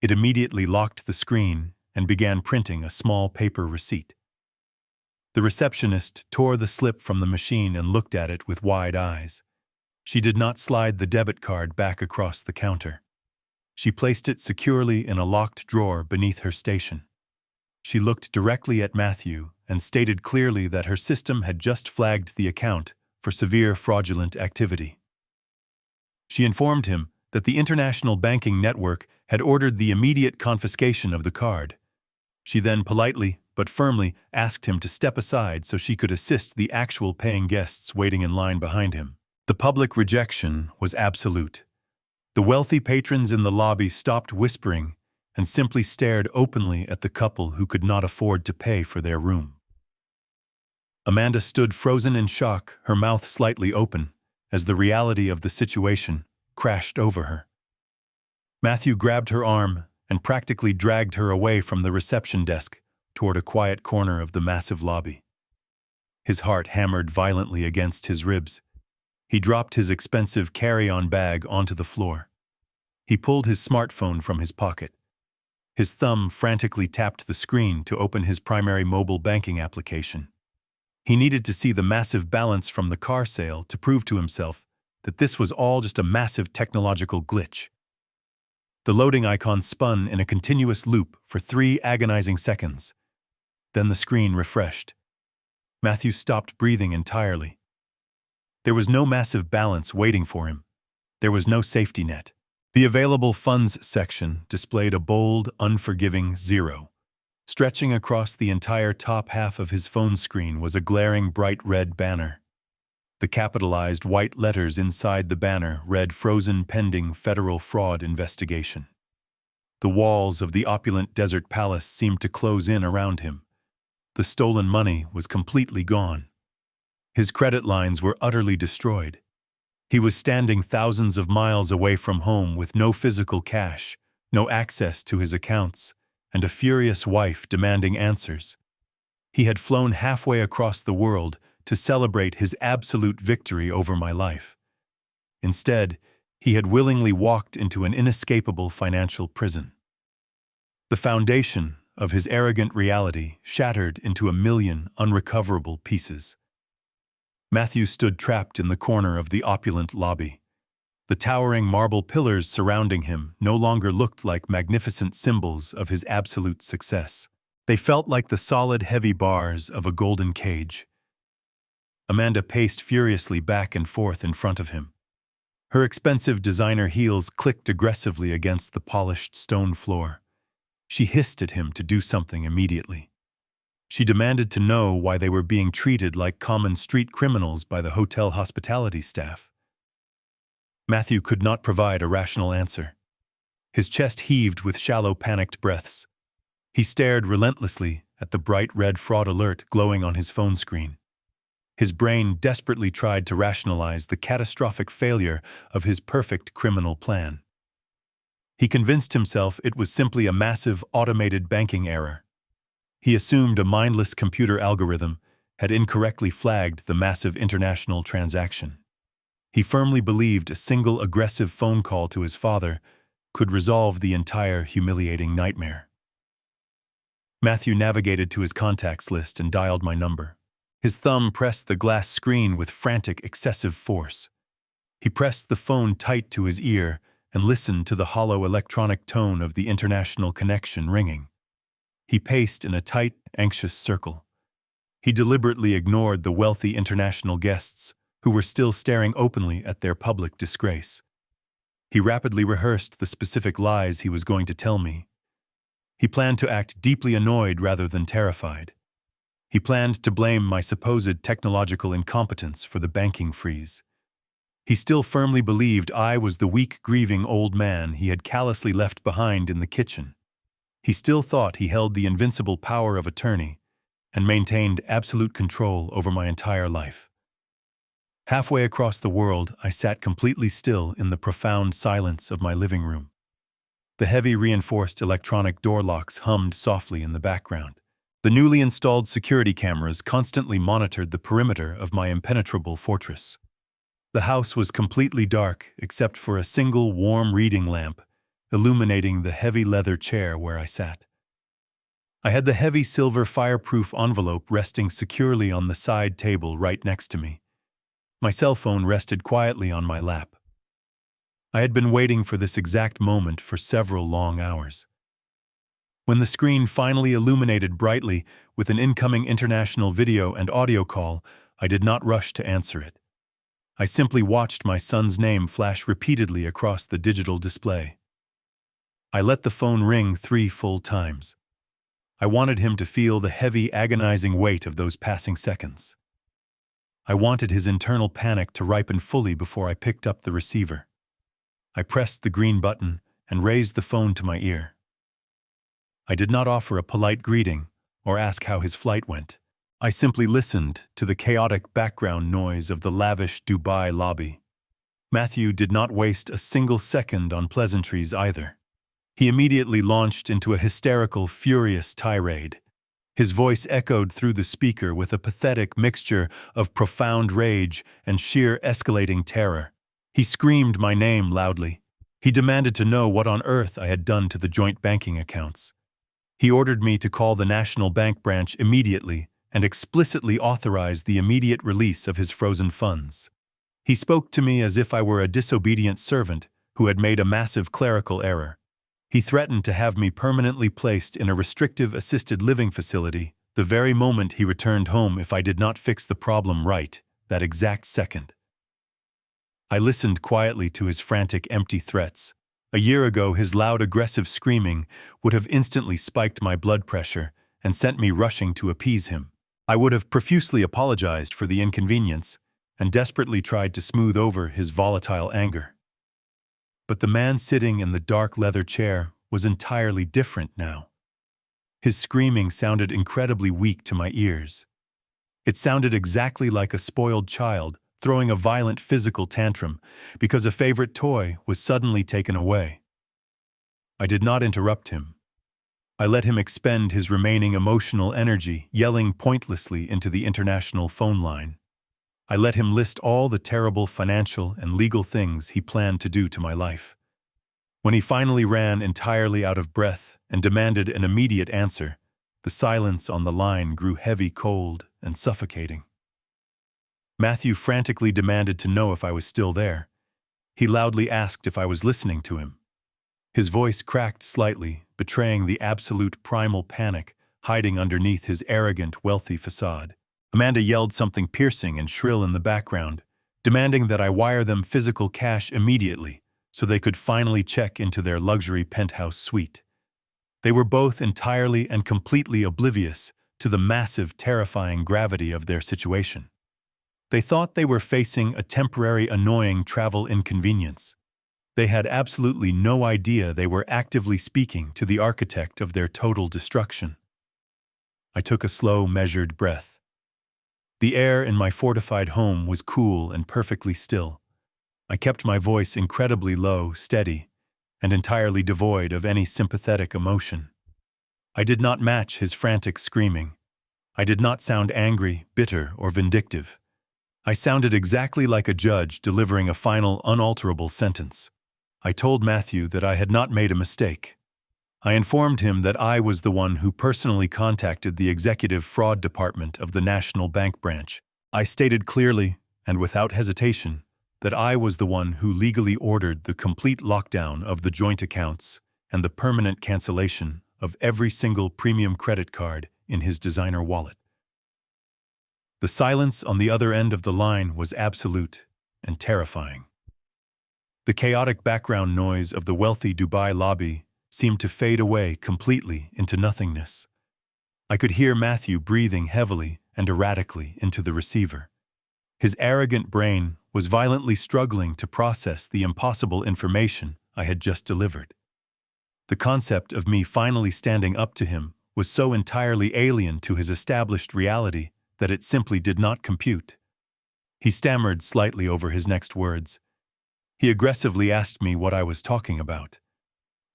Speaker 1: It immediately locked the screen and began printing a small paper receipt. The receptionist tore the slip from the machine and looked at it with wide eyes. She did not slide the debit card back across the counter. She placed it securely in a locked drawer beneath her station. She looked directly at Matthew and stated clearly that her system had just flagged the account for severe fraudulent activity. She informed him that the international banking network had ordered the immediate confiscation of the card. She then politely but firmly asked him to step aside so she could assist the actual paying guests waiting in line behind him. The public rejection was absolute. The wealthy patrons in the lobby stopped whispering and simply stared openly at the couple who could not afford to pay for their room. Amanda stood frozen in shock, her mouth slightly open, as the reality of the situation crashed over her. Matthew grabbed her arm and practically dragged her away from the reception desk toward a quiet corner of the massive lobby. His heart hammered violently against his ribs. He dropped his expensive carry-on bag onto the floor. He pulled his smartphone from his pocket. His thumb frantically tapped the screen to open his primary mobile banking application. He needed to see the massive balance from the car sale to prove to himself that this was all just a massive technological glitch. The loading icon spun in a continuous loop for 3 agonizing seconds. Then the screen refreshed. Matthew stopped breathing entirely. There was no massive balance waiting for him. There was no safety net. The available funds section displayed a bold, unforgiving 0. Stretching across the entire top half of his phone screen was a glaring bright red banner. The capitalized white letters inside the banner read "Frozen pending federal fraud investigation." The walls of the opulent desert palace seemed to close in around him. The stolen money was completely gone. His credit lines were utterly destroyed. He was standing thousands of miles away from home with no physical cash, no access to his accounts, and a furious wife demanding answers. He had flown halfway across the world to celebrate his absolute victory over my life. Instead, he had willingly walked into an inescapable financial prison. The foundation of his arrogant reality shattered into a million unrecoverable pieces. Matthew stood trapped in the corner of the opulent lobby. The towering marble pillars surrounding him no longer looked like magnificent symbols of his absolute success. They felt like the solid, heavy bars of a golden cage. Amanda paced furiously back and forth in front of him. Her expensive designer heels clicked aggressively against the polished stone floor. She hissed at him to do something immediately. She demanded to know why they were being treated like common street criminals by the hotel hospitality staff. Matthew could not provide a rational answer. His chest heaved with shallow, panicked breaths. He stared relentlessly at the bright red fraud alert glowing on his phone screen. His brain desperately tried to rationalize the catastrophic failure of his perfect criminal plan. He convinced himself it was simply a massive, automated banking error. He assumed a mindless computer algorithm had incorrectly flagged the massive international transaction. He firmly believed a single aggressive phone call to his father could resolve the entire humiliating nightmare. Matthew navigated to his contacts list and dialed my number. His thumb pressed the glass screen with frantic, excessive force. He pressed the phone tight to his ear and listened to the hollow electronic tone of the international connection ringing. He paced in a tight, anxious circle. He deliberately ignored the wealthy international guests who were still staring openly at their public disgrace. He rapidly rehearsed the specific lies he was going to tell me. He planned to act deeply annoyed rather than terrified. He planned to blame my supposed technological incompetence for the banking freeze. He still firmly believed I was the weak, grieving old man he had callously left behind in the kitchen. He still thought he held the invincible power of attorney and maintained absolute control over my entire life. Halfway across the world, I sat completely still in the profound silence of my living room. The heavy reinforced electronic door locks hummed softly in the background. The newly installed security cameras constantly monitored the perimeter of my impenetrable fortress. The house was completely dark except for a single warm reading lamp illuminating the heavy leather chair where I sat. I had the heavy silver fireproof envelope resting securely on the side table right next to me. My cell phone rested quietly on my lap. I had been waiting for this exact moment for several long hours. When the screen finally illuminated brightly with an incoming international video and audio call, I did not rush to answer it. I simply watched my son's name flash repeatedly across the digital display. I let the phone ring 3 full times. I wanted him to feel the heavy, agonizing weight of those passing seconds. I wanted his internal panic to ripen fully before I picked up the receiver. I pressed the green button and raised the phone to my ear. I did not offer a polite greeting or ask how his flight went. I simply listened to the chaotic background noise of the lavish Dubai lobby. Matthew did not waste a single second on pleasantries either. He immediately launched into a hysterical, furious tirade. His voice echoed through the speaker with a pathetic mixture of profound rage and sheer escalating terror. He screamed my name loudly. He demanded to know what on earth I had done to the joint banking accounts. He ordered me to call the National Bank branch immediately and explicitly authorize the immediate release of his frozen funds. He spoke to me as if I were a disobedient servant who had made a massive clerical error. He threatened to have me permanently placed in a restrictive assisted living facility the very moment he returned home if I did not fix the problem right, that exact second. I listened quietly to his frantic, empty threats. A year ago, his loud, aggressive screaming would have instantly spiked my blood pressure and sent me rushing to appease him. I would have profusely apologized for the inconvenience and desperately tried to smooth over his volatile anger. But the man sitting in the dark leather chair was entirely different now. His screaming sounded incredibly weak to my ears. It sounded exactly like a spoiled child throwing a violent physical tantrum because a favorite toy was suddenly taken away. I did not interrupt him. I let him expend his remaining emotional energy yelling pointlessly into the international phone line. I let him list all the terrible financial and legal things he planned to do to my life. When he finally ran entirely out of breath and demanded an immediate answer, the silence on the line grew heavy, cold, and suffocating. Matthew frantically demanded to know if I was still there. He loudly asked if I was listening to him. His voice cracked slightly, betraying the absolute primal panic hiding underneath his arrogant, wealthy facade. Amanda yelled something piercing and shrill in the background, demanding that I wire them physical cash immediately so they could finally check into their luxury penthouse suite. They were both entirely and completely oblivious to the massive, terrifying gravity of their situation. They thought they were facing a temporary, annoying travel inconvenience. They had absolutely no idea they were actively speaking to the architect of their total destruction. I took a slow, measured breath. The air in my fortified home was cool and perfectly still. I kept my voice incredibly low, steady, and entirely devoid of any sympathetic emotion. I did not match his frantic screaming. I did not sound angry, bitter, or vindictive. I sounded exactly like a judge delivering a final, unalterable sentence. I told Matthew that I had not made a mistake. I informed him that I was the one who personally contacted the executive fraud department of the National Bank branch. I stated clearly, and without hesitation, that I was the one who legally ordered the complete lockdown of the joint accounts and the permanent cancellation of every single premium credit card in his designer wallet. The silence on the other end of the line was absolute and terrifying. The chaotic background noise of the wealthy Dubai lobby seemed to fade away completely into nothingness. I could hear Matthew breathing heavily and erratically into the receiver. His arrogant brain was violently struggling to process the impossible information I had just delivered. The concept of me finally standing up to him was so entirely alien to his established reality that it simply did not compute. He stammered slightly over his next words. He aggressively asked me what I was talking about.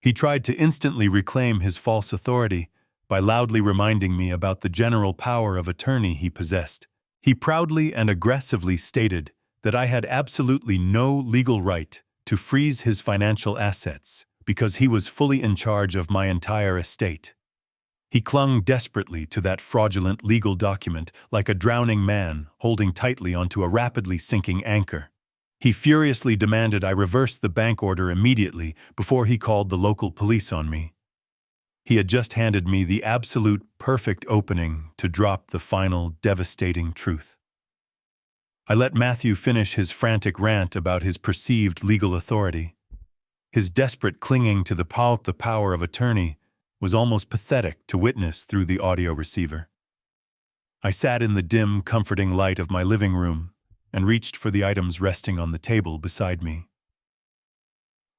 Speaker 1: He tried to instantly reclaim his false authority by loudly reminding me about the general power of attorney he possessed. He proudly and aggressively stated that I had absolutely no legal right to freeze his financial assets because he was fully in charge of my entire estate. He clung desperately to that fraudulent legal document like a drowning man holding tightly onto a rapidly sinking anchor. He furiously demanded I reverse the bank order immediately before he called the local police on me. He had just handed me the absolute perfect opening to drop the final devastating truth. I let Matthew finish his frantic rant about his perceived legal authority. His desperate clinging to the power of attorney was almost pathetic to witness through the audio receiver. I sat in the dim, comforting light of my living room and reached for the items resting on the table beside me.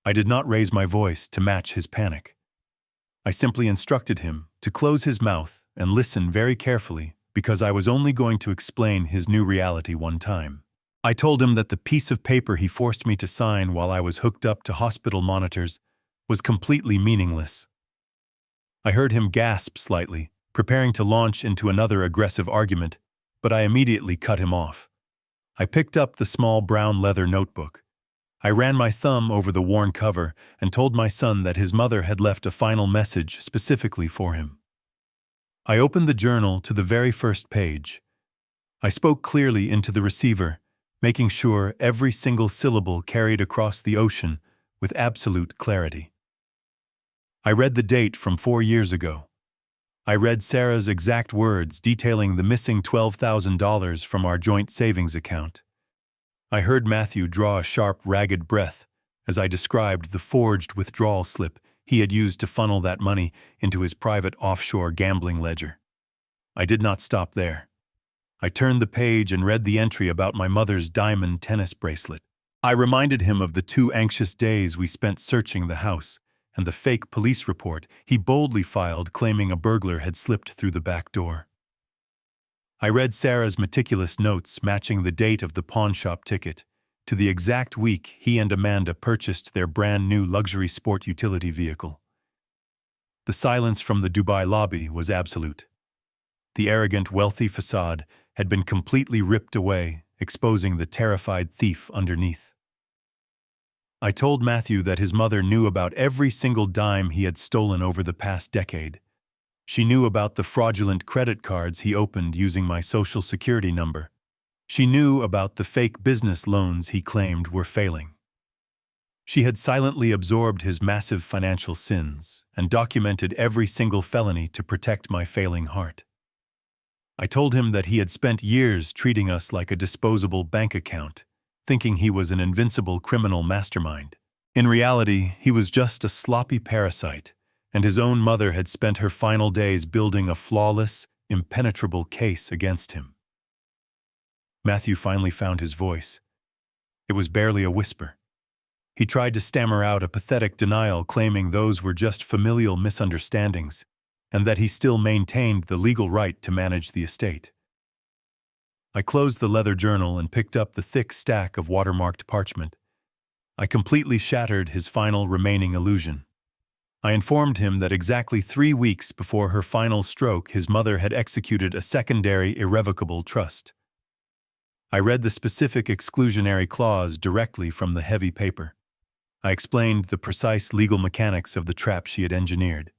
Speaker 1: I did not raise my voice to match his panic. I simply instructed him to close his mouth and listen very carefully because I was only going to explain his new reality one time. I told him that the piece of paper he forced me to sign while I was hooked up to hospital monitors was completely meaningless. I heard him gasp slightly, preparing to launch into another aggressive argument, but I immediately cut him off. I picked up the small brown leather notebook. I ran my thumb over the worn cover and told my son that his mother had left a final message specifically for him. I opened the journal to the very first page. I spoke clearly into the receiver, making sure every single syllable carried across the ocean with absolute clarity. I read the date from 4 years ago. I read Sarah's exact words detailing the missing $12,000 from our joint savings account. I heard Matthew draw a sharp, ragged breath as I described the forged withdrawal slip he had used to funnel that money into his private offshore gambling ledger. I did not stop there. I turned the page and read the entry about my mother's diamond tennis bracelet. I reminded him of the 2 anxious days we spent searching the house and the fake police report he boldly filed claiming a burglar had slipped through the back door. I read Sarah's meticulous notes matching the date of the pawnshop ticket to the exact week he and Amanda purchased their brand new luxury sport utility vehicle. The silence from the Dubai lobby was absolute. The arrogant, wealthy facade had been completely ripped away, exposing the terrified thief underneath. I told Matthew that his mother knew about every single dime he had stolen over the past decade. She knew about the fraudulent credit cards he opened using my social security number. She knew about the fake business loans he claimed were failing. She had silently absorbed his massive financial sins and documented every single felony to protect my failing heart. I told him that he had spent years treating us like a disposable bank account, thinking he was an invincible criminal mastermind. In reality, he was just a sloppy parasite, and his own mother had spent her final days building a flawless, impenetrable case against him. Matthew finally found his voice. It was barely a whisper. He tried to stammer out a pathetic denial claiming those were just familial misunderstandings, and that he still maintained the legal right to manage the estate. I closed the leather journal and picked up the thick stack of watermarked parchment. I completely shattered his final remaining illusion. I informed him that exactly 3 weeks before her final stroke, his mother had executed a secondary irrevocable trust. I read the specific exclusionary clause directly from the heavy paper. I explained the precise legal mechanics of the trap she had engineered.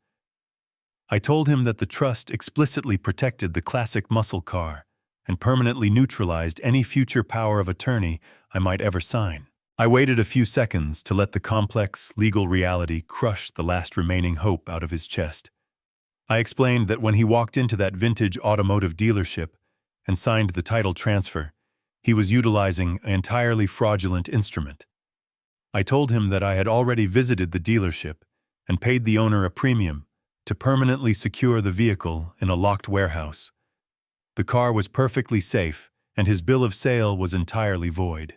Speaker 1: I told him that the trust explicitly protected the classic muscle car and permanently neutralized any future power of attorney I might ever sign. I waited a few seconds to let the complex legal reality crush the last remaining hope out of his chest. I explained that when he walked into that vintage automotive dealership and signed the title transfer, he was utilizing an entirely fraudulent instrument. I told him that I had already visited the dealership and paid the owner a premium to permanently secure the vehicle in a locked warehouse. The car was perfectly safe, and his bill of sale was entirely void.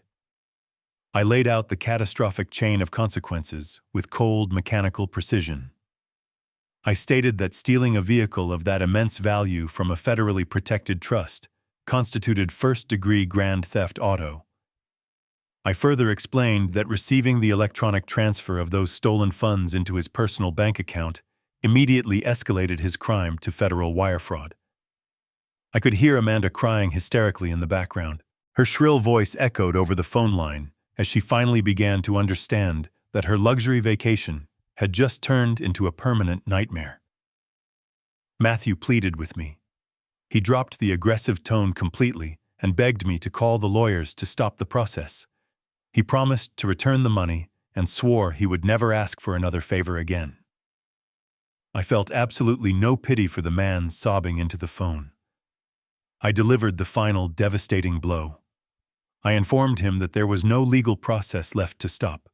Speaker 1: I laid out the catastrophic chain of consequences with cold, mechanical precision. I stated that stealing a vehicle of that immense value from a federally protected trust constituted first-degree grand theft auto. I further explained that receiving the electronic transfer of those stolen funds into his personal bank account immediately escalated his crime to federal wire fraud. I could hear Amanda crying hysterically in the background. Her shrill voice echoed over the phone line as she finally began to understand that her luxury vacation had just turned into a permanent nightmare. Matthew pleaded with me. He dropped the aggressive tone completely and begged me to call the lawyers to stop the process. He promised to return the money and swore he would never ask for another favor again. I felt absolutely no pity for the man sobbing into the phone. I delivered the final devastating blow. I informed him that there was no legal process left to stop.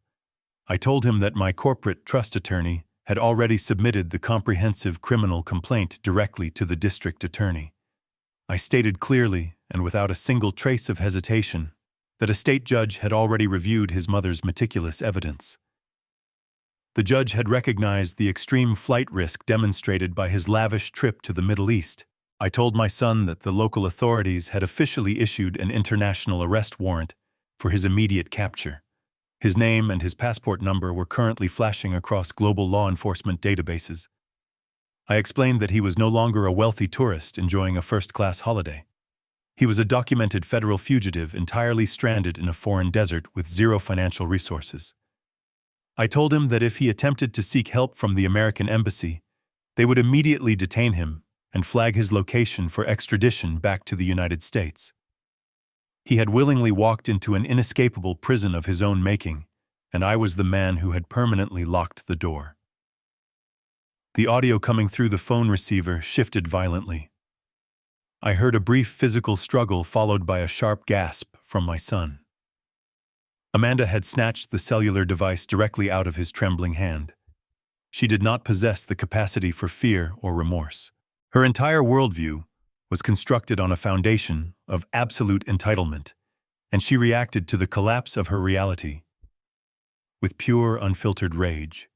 Speaker 1: I told him that my corporate trust attorney had already submitted the comprehensive criminal complaint directly to the district attorney. I stated clearly, and without a single trace of hesitation, that a state judge had already reviewed his mother's meticulous evidence. The judge had recognized the extreme flight risk demonstrated by his lavish trip to the Middle East I told my son that the local authorities had officially issued an international arrest warrant for his immediate capture. His name and his passport number were currently flashing across global law enforcement databases. I explained that he was no longer a wealthy tourist enjoying a first-class holiday. He was a documented federal fugitive entirely stranded in a foreign desert with zero financial resources. I told him that if he attempted to seek help from the American embassy, they would immediately detain him and flag his location for extradition back to the United States. He had willingly walked into an inescapable prison of his own making, and I was the man who had permanently locked the door. The audio coming through the phone receiver shifted violently. I heard a brief physical struggle followed by a sharp gasp from my son. Amanda had snatched the cellular device directly out of his trembling hand. She did not possess the capacity for fear or remorse. Her entire worldview was constructed on a foundation of absolute entitlement, and she reacted to the collapse of her reality with pure, unfiltered rage.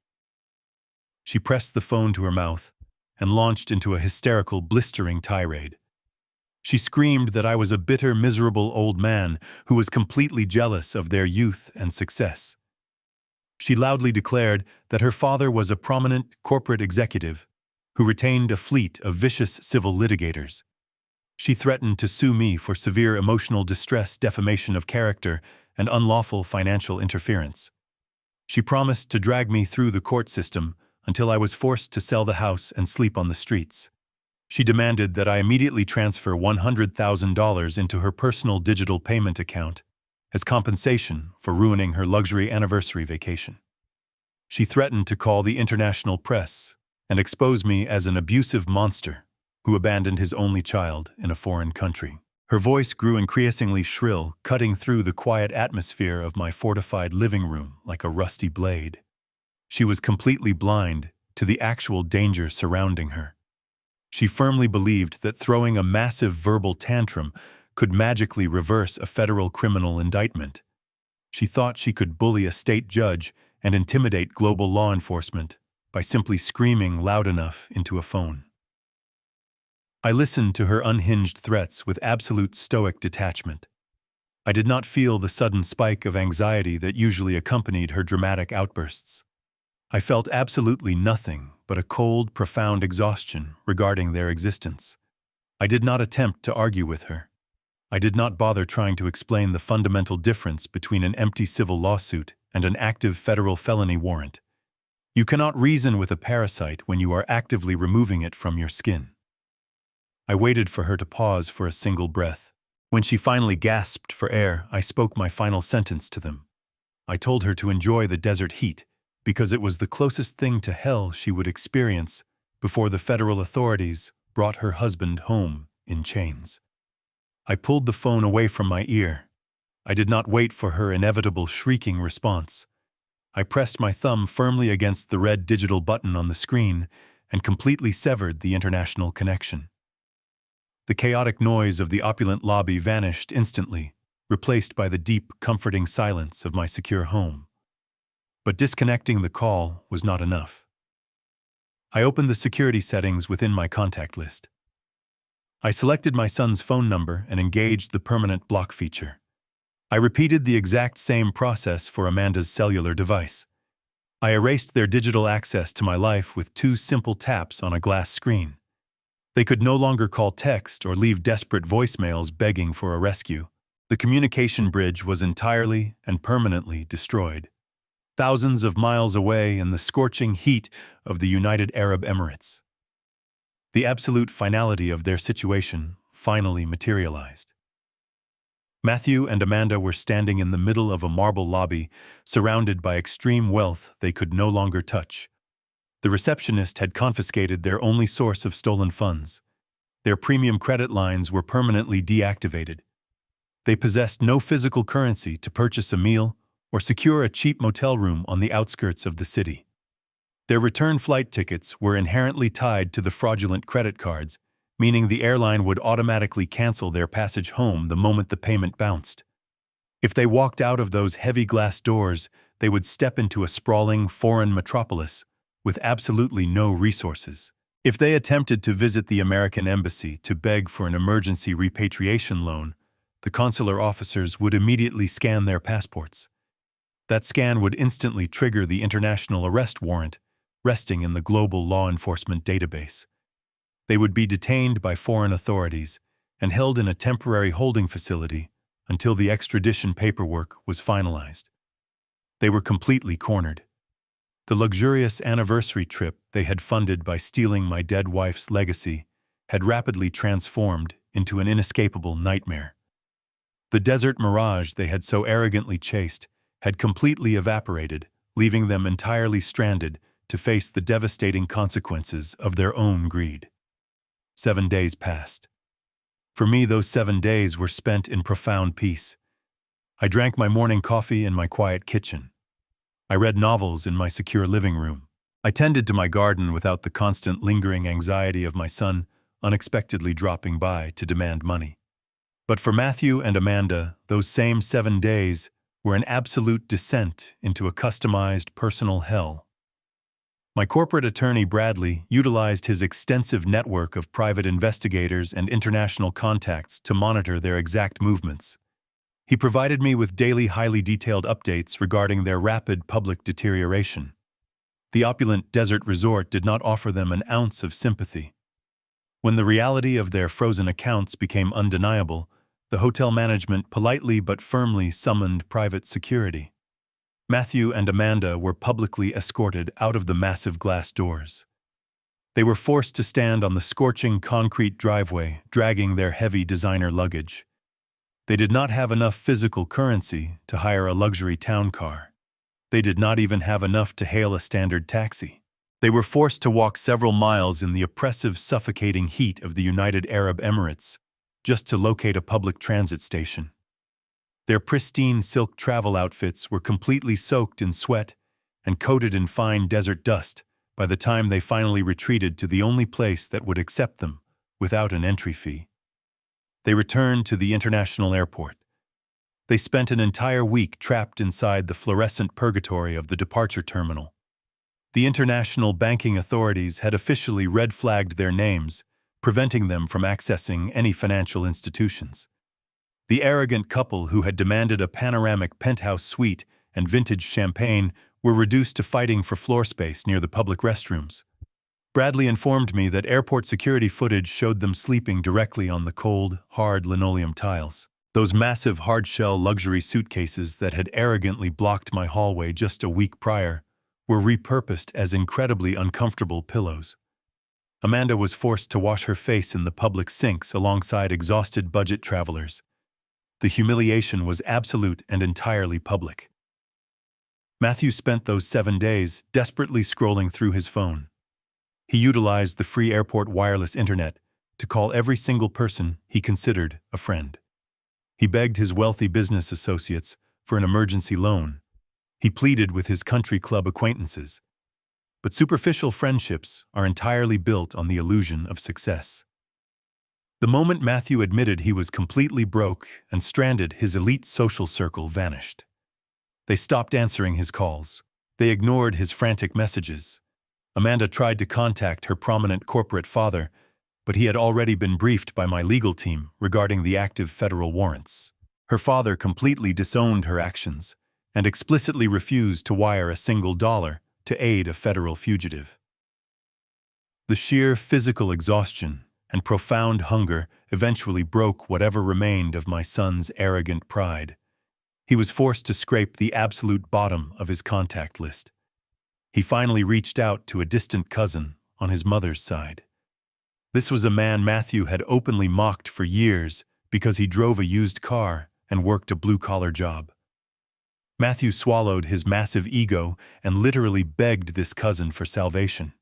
Speaker 1: She pressed the phone to her mouth and launched into a hysterical, blistering tirade. She screamed that I was a bitter, miserable old man who was completely jealous of their youth and success. She loudly declared that her father was a prominent corporate executive who retained a fleet of vicious civil litigators. She threatened to sue me for severe emotional distress, defamation of character, and unlawful financial interference. She promised to drag me through the court system until I was forced to sell the house and sleep on the streets. She demanded that I immediately transfer $100,000 into her personal digital payment account as compensation for ruining her luxury anniversary vacation. She threatened to call the international press and expose me as an abusive monster who abandoned his only child in a foreign country. Her voice grew increasingly shrill, cutting through the quiet atmosphere of my fortified living room like a rusty blade. She was completely blind to the actual danger surrounding her. She firmly believed that throwing a massive verbal tantrum could magically reverse a federal criminal indictment. She thought she could bully a state judge and intimidate global law enforcement by simply screaming loud enough into a phone. I listened to her unhinged threats with absolute stoic detachment. I did not feel the sudden spike of anxiety that usually accompanied her dramatic outbursts. I felt absolutely nothing but a cold, profound exhaustion regarding their existence. I did not attempt to argue with her. I did not bother trying to explain the fundamental difference between an empty civil lawsuit and an active federal felony warrant. You cannot reason with a parasite when you are actively removing it from your skin. I waited for her to pause for a single breath. When she finally gasped for air, I spoke my final sentence to them. I told her to enjoy the desert heat, because it was the closest thing to hell she would experience before the federal authorities brought her husband home in chains. I pulled the phone away from my ear. I did not wait for her inevitable shrieking response. I pressed my thumb firmly against the red digital button on the screen and completely severed the international connection. The chaotic noise of the opulent lobby vanished instantly, replaced by the deep, comforting silence of my secure home. But disconnecting the call was not enough. I opened the security settings within my contact list. I selected my son's phone number and engaged the permanent block feature. I repeated the exact same process for Amanda's cellular device. I erased their digital access to my life with 2 simple taps on a glass screen. They could no longer call text or leave desperate voicemails begging for a rescue. The communication bridge was entirely and permanently destroyed. Thousands of miles away in the scorching heat of the United Arab Emirates. The absolute finality of their situation finally materialized. Matthew and Amanda were standing in the middle of a marble lobby, surrounded by extreme wealth they could no longer touch. The receptionist had confiscated their only source of stolen funds. Their premium credit lines were permanently deactivated. They possessed no physical currency to purchase a meal or secure a cheap motel room on the outskirts of the city. Their return flight tickets were inherently tied to the fraudulent credit cards, meaning the airline would automatically cancel their passage home the moment the payment bounced. If they walked out of those heavy glass doors, they would step into a sprawling foreign metropolis with absolutely no resources. If they attempted to visit the American embassy to beg for an emergency repatriation loan, the consular officers would immediately scan their passports. That scan would instantly trigger the international arrest warrant, resting in the global law enforcement database. They would be detained by foreign authorities and held in a temporary holding facility until the extradition paperwork was finalized. They were completely cornered. The luxurious anniversary trip they had funded by stealing my dead wife's legacy had rapidly transformed into an inescapable nightmare. The desert mirage they had so arrogantly chased had completely evaporated, leaving them entirely stranded to face the devastating consequences of their own greed. 7 days passed. For me, those 7 days were spent in profound peace. I drank my morning coffee in my quiet kitchen. I read novels in my secure living room. I tended to my garden without the constant lingering anxiety of my son unexpectedly dropping by to demand money. But for Matthew and Amanda, those same 7 days were an absolute descent into a customized personal hell. My corporate attorney, Bradley, utilized his extensive network of private investigators and international contacts to monitor their exact movements. He provided me with daily, highly detailed updates regarding their rapid public deterioration. The opulent desert resort did not offer them an ounce of sympathy. When the reality of their frozen accounts became undeniable, the hotel management politely but firmly summoned private security. Matthew and Amanda were publicly escorted out of the massive glass doors. They were forced to stand on the scorching concrete driveway, dragging their heavy designer luggage. They did not have enough physical currency to hire a luxury town car. They did not even have enough to hail a standard taxi. They were forced to walk several miles in the oppressive, suffocating heat of the United Arab Emirates just to locate a public transit station. Their pristine silk travel outfits were completely soaked in sweat and coated in fine desert dust by the time they finally retreated to the only place that would accept them without an entry fee. They returned to the international airport. They spent an entire week trapped inside the fluorescent purgatory of the departure terminal. The international banking authorities had officially red-flagged their names, preventing them from accessing any financial institutions. The arrogant couple who had demanded a panoramic penthouse suite and vintage champagne were reduced to fighting for floor space near the public restrooms. Bradley informed me that airport security footage showed them sleeping directly on the cold, hard linoleum tiles. Those massive hard-shell luxury suitcases that had arrogantly blocked my hallway just a week prior were repurposed as incredibly uncomfortable pillows. Amanda was forced to wash her face in the public sinks alongside exhausted budget travelers. The humiliation was absolute and entirely public. Matthew spent those 7 days desperately scrolling through his phone. He utilized the free airport wireless internet to call every single person he considered a friend. He begged his wealthy business associates for an emergency loan. He pleaded with his country club acquaintances. But superficial friendships are entirely built on the illusion of success. The moment Matthew admitted he was completely broke and stranded, his elite social circle vanished. They stopped answering his calls. They ignored his frantic messages. Amanda tried to contact her prominent corporate father, but he had already been briefed by my legal team regarding the active federal warrants. Her father completely disowned her actions and explicitly refused to wire a single dollar to aid a federal fugitive. The sheer physical exhaustion and profound hunger eventually broke whatever remained of my son's arrogant pride. He was forced to scrape the absolute bottom of his contact list. He finally reached out to a distant cousin on his mother's side. This was a man Matthew had openly mocked for years because he drove a used car and worked a blue-collar job. Matthew swallowed his massive ego and literally begged this cousin for salvation.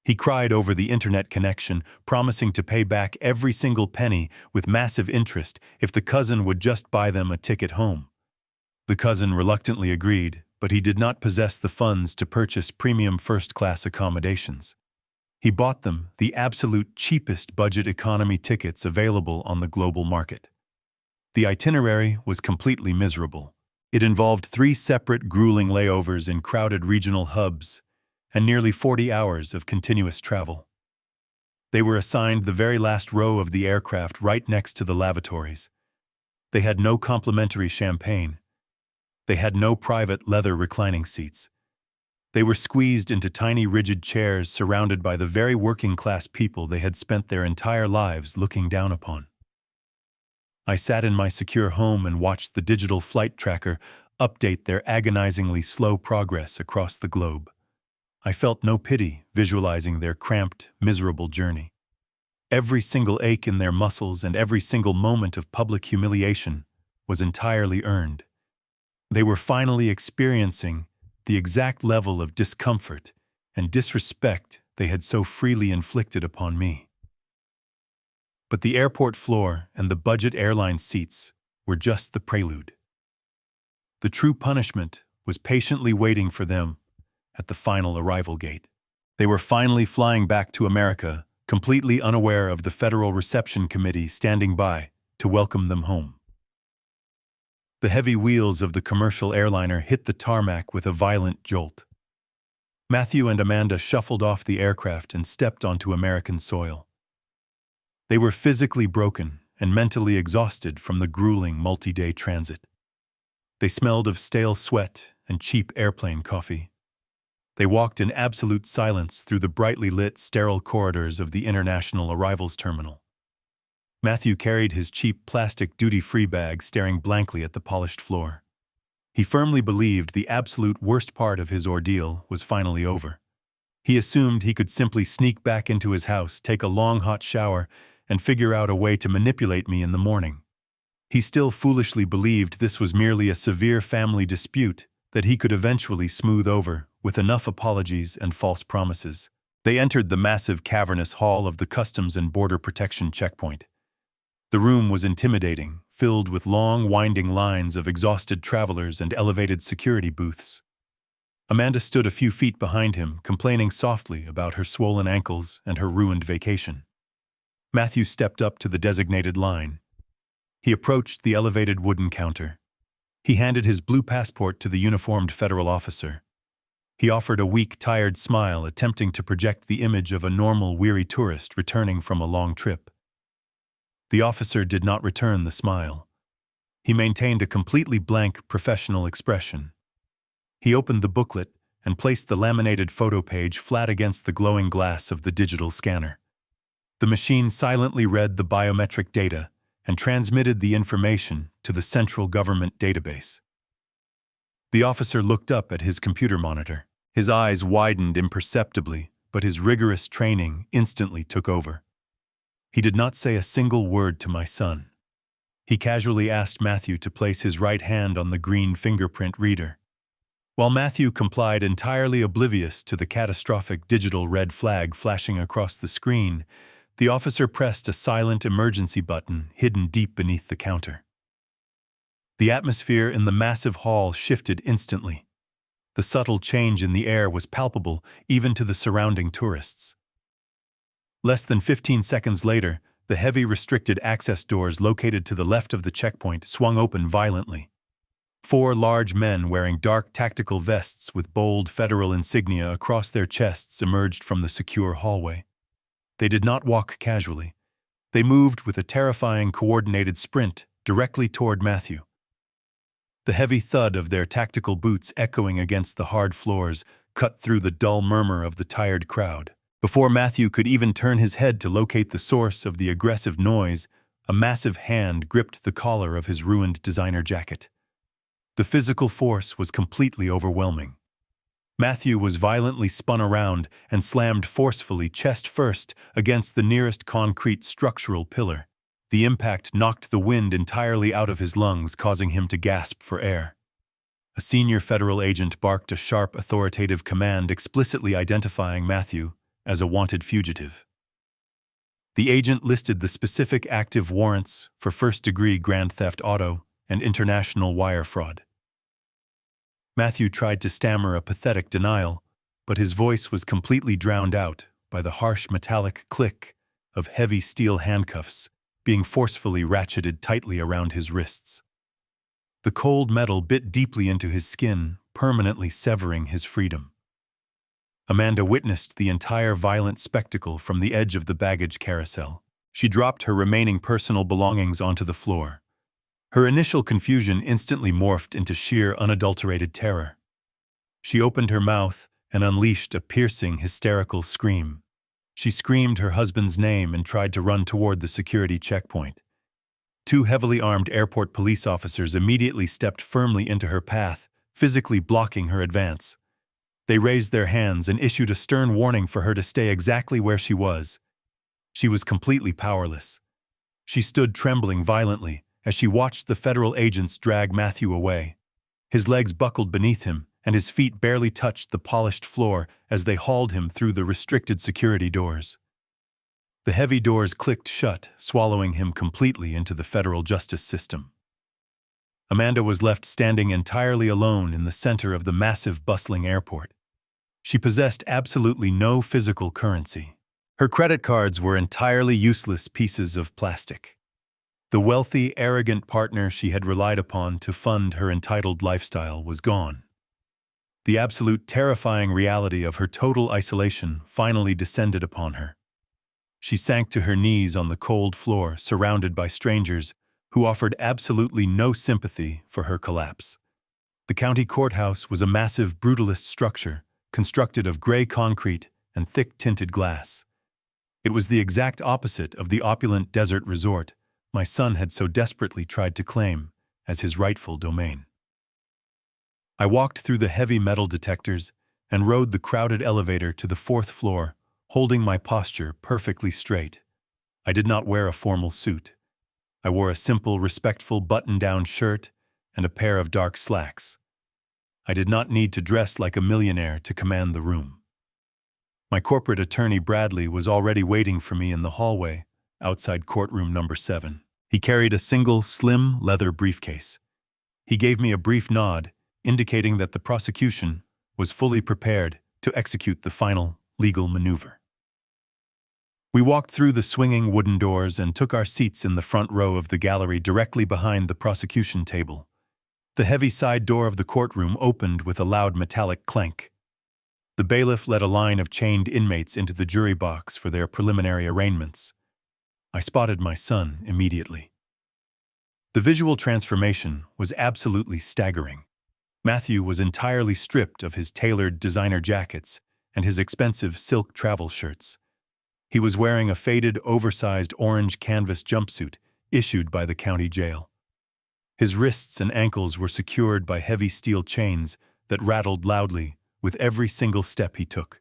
Speaker 1: He cried over the internet connection, promising to pay back every single penny with massive interest if the cousin would just buy them a ticket home. The cousin reluctantly agreed, but he did not possess the funds to purchase premium first-class accommodations. He bought them the absolute cheapest budget economy tickets available on the global market. The itinerary was completely miserable. It involved 3 separate grueling layovers in crowded regional hubs and nearly 40 hours of continuous travel. They were assigned the very last row of the aircraft right next to the lavatories. They had no complimentary champagne. They had no private leather reclining seats. They were squeezed into tiny rigid chairs surrounded by the very working-class people they had spent their entire lives looking down upon. I sat in my secure home and watched the digital flight tracker update their agonizingly slow progress across the globe. I felt no pity visualizing their cramped, miserable journey. Every single ache in their muscles and every single moment of public humiliation was entirely earned. They were finally experiencing the exact level of discomfort and disrespect they had so freely inflicted upon me. But the airport floor and the budget airline seats were just the prelude. The true punishment was patiently waiting for them at the final arrival gate. They were finally flying back to America, completely unaware of the Federal Reception Committee standing by to welcome them home. The heavy wheels of the commercial airliner hit the tarmac with a violent jolt. Matthew and Amanda shuffled off the aircraft and stepped onto American soil. They were physically broken and mentally exhausted from the grueling multi-day transit. They smelled of stale sweat and cheap airplane coffee. They walked in absolute silence through the brightly lit, sterile corridors of the International Arrivals Terminal. Matthew carried his cheap plastic duty-free bag staring blankly at the polished floor. He firmly believed the absolute worst part of his ordeal was finally over. He assumed he could simply sneak back into his house, take a long hot shower, and figure out a way to manipulate me in the morning. He still foolishly believed this was merely a severe family dispute that he could eventually smooth over with enough apologies and false promises. They entered the massive cavernous hall of the Customs and Border Protection checkpoint. The room was intimidating, filled with long, winding lines of exhausted travelers and elevated security booths. Amanda stood a few feet behind him, complaining softly about her swollen ankles and her ruined vacation. Matthew stepped up to the designated line. He approached the elevated wooden counter. He handed his blue passport to the uniformed federal officer. He offered a weak, tired smile, attempting to project the image of a normal, weary tourist returning from a long trip. The officer did not return the smile. He maintained a completely blank, professional expression. He opened the booklet and placed the laminated photo page flat against the glowing glass of the digital scanner. The machine silently read the biometric data and transmitted the information to the central government database. The officer looked up at his computer monitor. His eyes widened imperceptibly, but his rigorous training instantly took over. He did not say a single word to my son. He casually asked Matthew to place his right hand on the green fingerprint reader. While Matthew complied, entirely oblivious to the catastrophic digital red flag flashing across the screen, the officer pressed a silent emergency button hidden deep beneath the counter. The atmosphere in the massive hall shifted instantly. The subtle change in the air was palpable even to the surrounding tourists. Less than 15 seconds later, the heavy restricted access doors located to the left of the checkpoint swung open violently. 4 large men wearing dark tactical vests with bold federal insignia across their chests emerged from the secure hallway. They did not walk casually. They moved with a terrifying coordinated sprint directly toward Matthew. The heavy thud of their tactical boots echoing against the hard floors cut through the dull murmur of the tired crowd. Before Matthew could even turn his head to locate the source of the aggressive noise, a massive hand gripped the collar of his ruined designer jacket. The physical force was completely overwhelming. Matthew was violently spun around and slammed forcefully chest first against the nearest concrete structural pillar. The impact knocked the wind entirely out of his lungs, causing him to gasp for air. A senior federal agent barked a sharp, authoritative command explicitly identifying Matthew as a wanted fugitive. The agent listed the specific active warrants for first-degree grand theft auto and international wire fraud. Matthew tried to stammer a pathetic denial, but his voice was completely drowned out by the harsh metallic click of heavy steel handcuffs being forcefully ratcheted tightly around his wrists. The cold metal bit deeply into his skin, permanently severing his freedom. Amanda witnessed the entire violent spectacle from the edge of the baggage carousel. She dropped her remaining personal belongings onto the floor. Her initial confusion instantly morphed into sheer unadulterated terror. She opened her mouth and unleashed a piercing, hysterical scream. She screamed her husband's name and tried to run toward the security checkpoint. Two heavily armed airport police officers immediately stepped firmly into her path, physically blocking her advance. They raised their hands and issued a stern warning for her to stay exactly where she was. She was completely powerless. She stood trembling violently as she watched the federal agents drag Matthew away. His legs buckled beneath him, and his feet barely touched the polished floor as they hauled him through the restricted security doors. The heavy doors clicked shut, swallowing him completely into the federal justice system. Amanda was left standing entirely alone in the center of the massive, bustling airport. She possessed absolutely no physical currency. Her credit cards were entirely useless pieces of plastic. The wealthy, arrogant partner she had relied upon to fund her entitled lifestyle was gone. The absolute terrifying reality of her total isolation finally descended upon her. She sank to her knees on the cold floor, surrounded by strangers who offered absolutely no sympathy for her collapse. The county courthouse was a massive brutalist structure constructed of gray concrete and thick-tinted glass. It was the exact opposite of the opulent desert resort my son had so desperately tried to claim as his rightful domain. I walked through the heavy metal detectors and rode the crowded elevator to the fourth floor, holding my posture perfectly straight. I did not wear a formal suit. I wore a simple, respectful button-down shirt and a pair of dark slacks. I did not need to dress like a millionaire to command the room. My corporate attorney Bradley was already waiting for me in the hallway, outside courtroom number 7. He carried a single, slim, leather briefcase. He gave me a brief nod, indicating that the prosecution was fully prepared to execute the final legal maneuver. We walked through the swinging wooden doors and took our seats in the front row of the gallery directly behind the prosecution table. The heavy side door of the courtroom opened with a loud metallic clank. The bailiff led a line of chained inmates into the jury box for their preliminary arraignments. I spotted my son immediately. The visual transformation was absolutely staggering. Matthew was entirely stripped of his tailored designer jackets and his expensive silk travel shirts. He was wearing a faded, oversized orange canvas jumpsuit issued by the county jail. His wrists and ankles were secured by heavy steel chains that rattled loudly with every single step he took.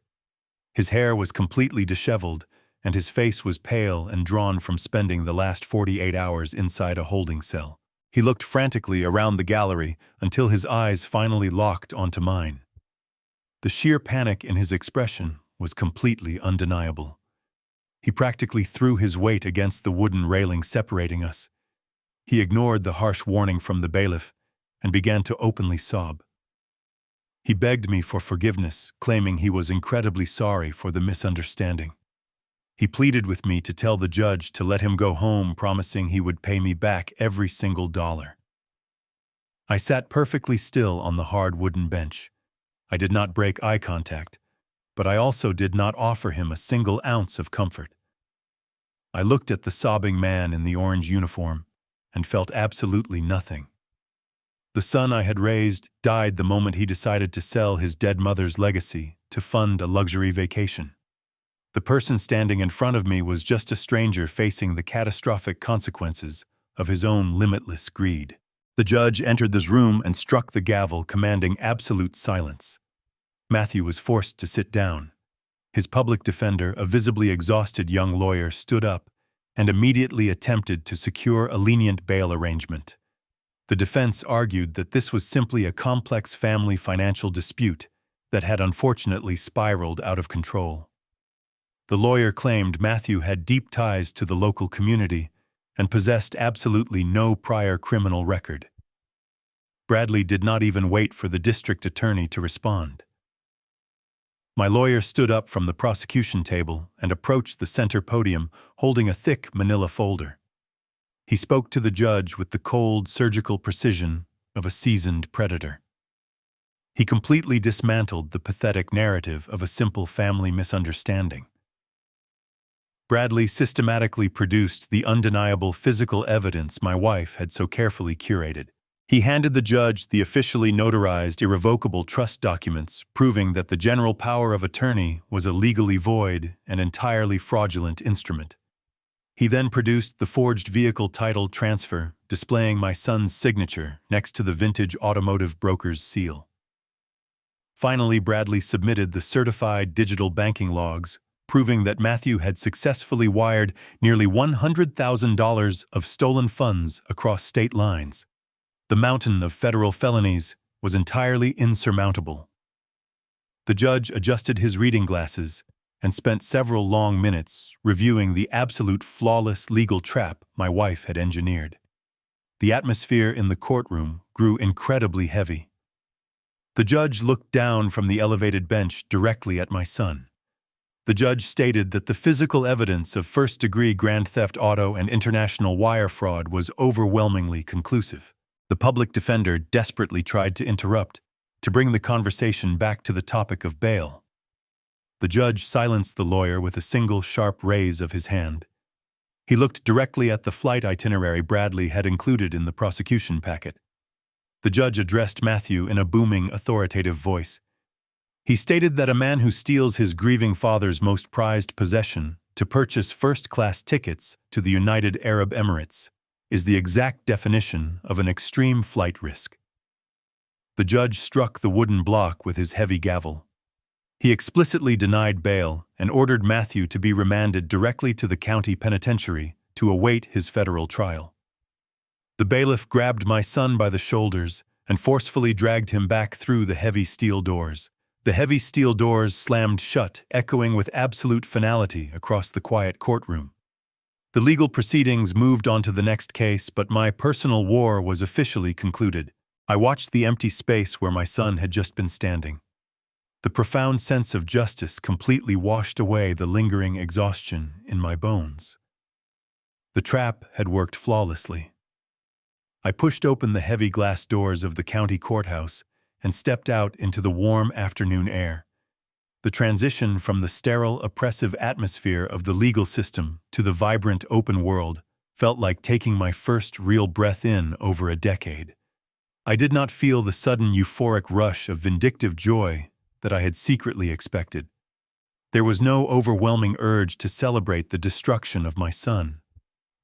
Speaker 1: His hair was completely disheveled, and his face was pale and drawn from spending the last 48 hours inside a holding cell. He looked frantically around the gallery until his eyes finally locked onto mine. The sheer panic in his expression was completely undeniable. He practically threw his weight against the wooden railing separating us. He ignored the harsh warning from the bailiff and began to openly sob. He begged me for forgiveness, claiming he was incredibly sorry for the misunderstanding. He pleaded with me to tell the judge to let him go home, promising he would pay me back every single dollar. I sat perfectly still on the hard wooden bench. I did not break eye contact, but I also did not offer him a single ounce of comfort. I looked at the sobbing man in the orange uniform and felt absolutely nothing. The son I had raised died the moment he decided to sell his dead mother's legacy to fund a luxury vacation. The person standing in front of me was just a stranger facing the catastrophic consequences of his own limitless greed. The judge entered this room and struck the gavel, commanding absolute silence. Matthew was forced to sit down. His public defender, a visibly exhausted young lawyer, stood up and immediately attempted to secure a lenient bail arrangement. The defense argued that this was simply a complex family financial dispute that had unfortunately spiraled out of control. The lawyer claimed Matthew had deep ties to the local community and possessed absolutely no prior criminal record. Bradley did not even wait for the district attorney to respond. My lawyer stood up from the prosecution table and approached the center podium holding a thick manila folder. He spoke to the judge with the cold, surgical precision of a seasoned predator. He completely dismantled the pathetic narrative of a simple family misunderstanding. Bradley systematically produced the undeniable physical evidence my wife had so carefully curated. He handed the judge the officially notarized irrevocable trust documents, proving that the general power of attorney was a legally void and entirely fraudulent instrument. He then produced the forged vehicle title transfer, displaying my son's signature next to the vintage automotive broker's seal. Finally, Bradley submitted the certified digital banking logs, proving that Matthew had successfully wired nearly $100,000 of stolen funds across state lines. The mountain of federal felonies was entirely insurmountable. The judge adjusted his reading glasses and spent several long minutes reviewing the absolute flawless legal trap my wife had engineered. The atmosphere in the courtroom grew incredibly heavy. The judge looked down from the elevated bench directly at my son. The judge stated that the physical evidence of first-degree grand theft auto and international wire fraud was overwhelmingly conclusive. The public defender desperately tried to interrupt, to bring the conversation back to the topic of bail. The judge silenced the lawyer with a single sharp raise of his hand. He looked directly at the flight itinerary Bradley had included in the prosecution packet. The judge addressed Matthew in a booming, authoritative voice. He stated that a man who steals his grieving father's most prized possession to purchase first-class tickets to the United Arab Emirates is the exact definition of an extreme flight risk. The judge struck the wooden block with his heavy gavel. He explicitly denied bail and ordered Matthew to be remanded directly to the county penitentiary to await his federal trial. The bailiff grabbed my son by the shoulders and forcefully dragged him back through the heavy steel doors. The heavy steel doors slammed shut, echoing with absolute finality across the quiet courtroom. The legal proceedings moved on to the next case, but my personal war was officially concluded. I watched the empty space where my son had just been standing. The profound sense of justice completely washed away the lingering exhaustion in my bones. The trap had worked flawlessly. I pushed open the heavy glass doors of the county courthouse and stepped out into the warm afternoon air. The transition from the sterile, oppressive atmosphere of the legal system to the vibrant, open world felt like taking my first real breath in over a decade. I did not feel the sudden euphoric rush of vindictive joy that I had secretly expected. There was no overwhelming urge to celebrate the destruction of my son.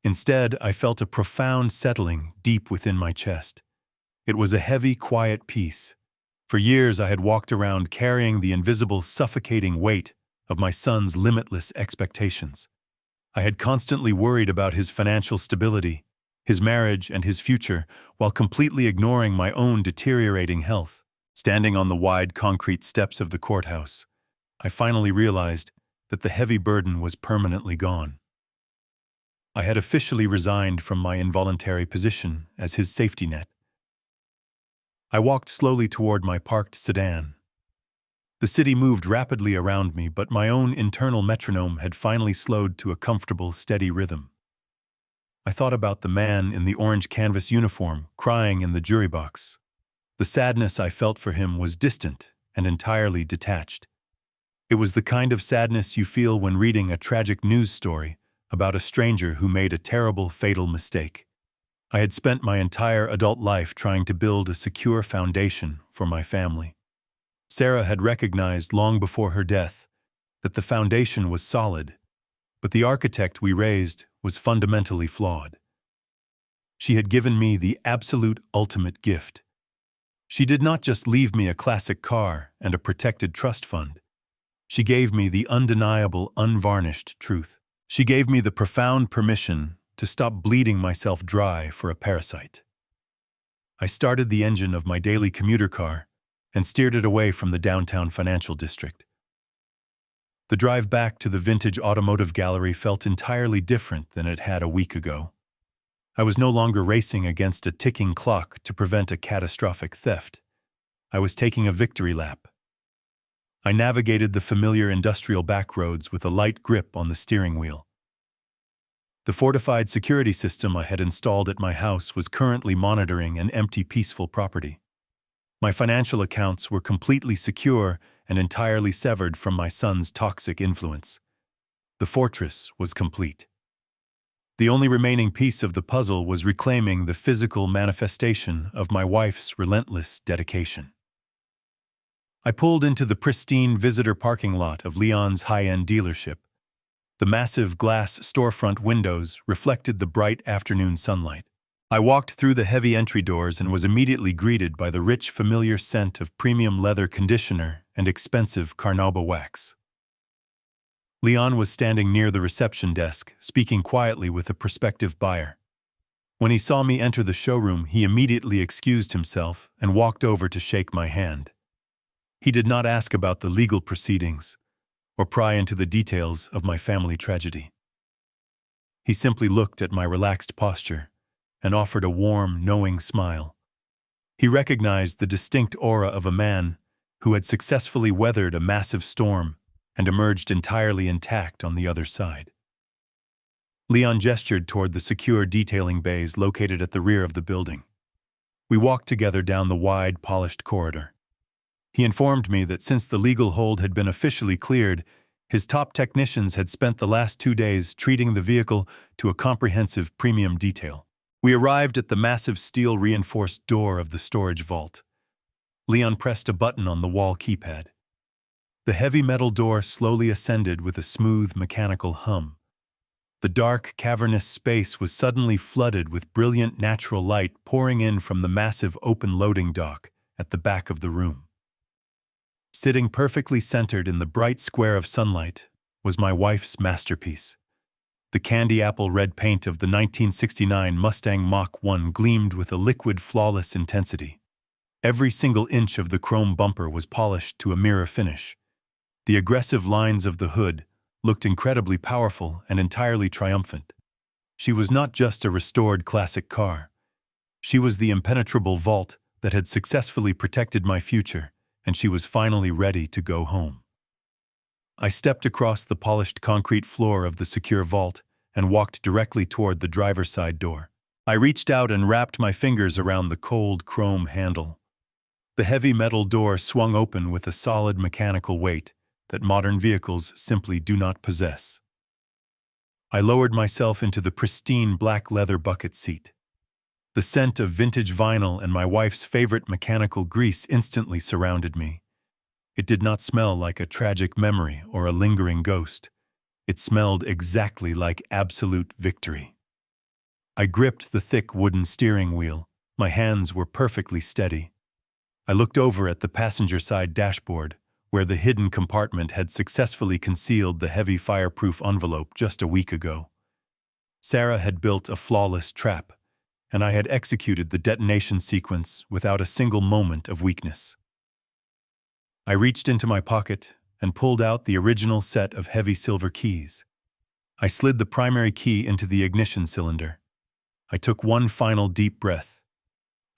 Speaker 1: Instead, I felt a profound settling deep within my chest. It was a heavy, quiet peace. For years, I had walked around carrying the invisible, suffocating weight of my son's limitless expectations. I had constantly worried about his financial stability, his marriage, and his future, while completely ignoring my own deteriorating health. Standing on the wide concrete steps of the courthouse, I finally realized that the heavy burden was permanently gone. I had officially resigned from my involuntary position as his safety net. I walked slowly toward my parked sedan. The city moved rapidly around me, but my own internal metronome had finally slowed to a comfortable, steady rhythm. I thought about the man in the orange canvas uniform crying in the jury box. The sadness I felt for him was distant and entirely detached. It was the kind of sadness you feel when reading a tragic news story about a stranger who made a terrible, fatal mistake. I had spent my entire adult life trying to build a secure foundation for my family. Sarah had recognized long before her death that the foundation was solid, but the architect we raised was fundamentally flawed. She had given me the absolute ultimate gift. She did not just leave me a classic car and a protected trust fund. She gave me the undeniable, unvarnished truth. She gave me the profound permission to stop bleeding myself dry for a parasite. I started the engine of my daily commuter car and steered it away from the downtown financial district. The drive back to the vintage automotive gallery felt entirely different than it had a week ago. I was no longer racing against a ticking clock to prevent a catastrophic theft. I was taking a victory lap. I navigated the familiar industrial backroads with a light grip on the steering wheel. The fortified security system I had installed at my house was currently monitoring an empty, peaceful property. My financial accounts were completely secure and entirely severed from my son's toxic influence. The fortress was complete. The only remaining piece of the puzzle was reclaiming the physical manifestation of my wife's relentless dedication. I pulled into the pristine visitor parking lot of Leon's high-end dealership. The massive glass storefront windows reflected the bright afternoon sunlight. I walked through the heavy entry doors and was immediately greeted by the rich, familiar scent of premium leather conditioner and expensive carnauba wax. Leon was standing near the reception desk, speaking quietly with a prospective buyer. When he saw me enter the showroom, he immediately excused himself and walked over to shake my hand. He did not ask about the legal proceedings or pry into the details of my family tragedy. He simply looked at my relaxed posture and offered a warm, knowing smile. He recognized the distinct aura of a man who had successfully weathered a massive storm and emerged entirely intact on the other side. Leon gestured toward the secure detailing bays located at the rear of the building. We walked together down the wide, polished corridor. He informed me that since the legal hold had been officially cleared, his top technicians had spent the last 2 days treating the vehicle to a comprehensive premium detail. We arrived at the massive steel-reinforced door of the storage vault. Leon pressed a button on the wall keypad. The heavy metal door slowly ascended with a smooth mechanical hum. The dark, cavernous space was suddenly flooded with brilliant natural light pouring in from the massive open loading dock at the back of the room. Sitting perfectly centered in the bright square of sunlight was my wife's masterpiece. The candy apple red paint of the 1969 Mustang Mach 1 gleamed with a liquid, flawless intensity. Every single inch of the chrome bumper was polished to a mirror finish. The aggressive lines of the hood looked incredibly powerful and entirely triumphant. She was not just a restored classic car. She was the impenetrable vault that had successfully protected my future, and she was finally ready to go home. I stepped across the polished concrete floor of the secure vault and walked directly toward the driver's side door. I reached out and wrapped my fingers around the cold chrome handle. The heavy metal door swung open with a solid mechanical weight that modern vehicles simply do not possess. I lowered myself into the pristine black leather bucket seat. The scent of vintage vinyl and my wife's favorite mechanical grease instantly surrounded me. It did not smell like a tragic memory or a lingering ghost. It smelled exactly like absolute victory. I gripped the thick wooden steering wheel. My hands were perfectly steady. I looked over at the passenger side dashboard, where the hidden compartment had successfully concealed the heavy fireproof envelope just a week ago. Sarah had built a flawless trap, and I had executed the detonation sequence without a single moment of weakness. I reached into my pocket and pulled out the original set of heavy silver keys. I slid the primary key into the ignition cylinder. I took one final deep breath.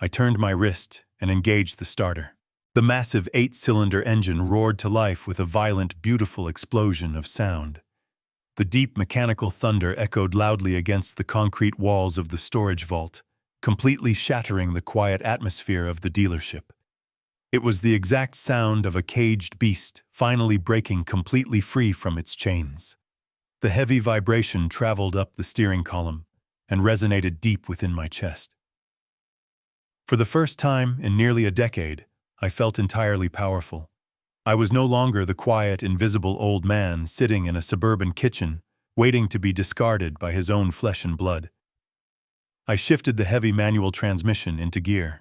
Speaker 1: I turned my wrist and engaged the starter. The massive 8-cylinder engine roared to life with a violent, beautiful explosion of sound. The deep mechanical thunder echoed loudly against the concrete walls of the storage vault, completely shattering the quiet atmosphere of the dealership. It was the exact sound of a caged beast finally breaking completely free from its chains. The heavy vibration traveled up the steering column and resonated deep within my chest. For the first time in nearly a decade, I felt entirely powerful. I was no longer the quiet, invisible old man sitting in a suburban kitchen, waiting to be discarded by his own flesh and blood. I shifted the heavy manual transmission into gear.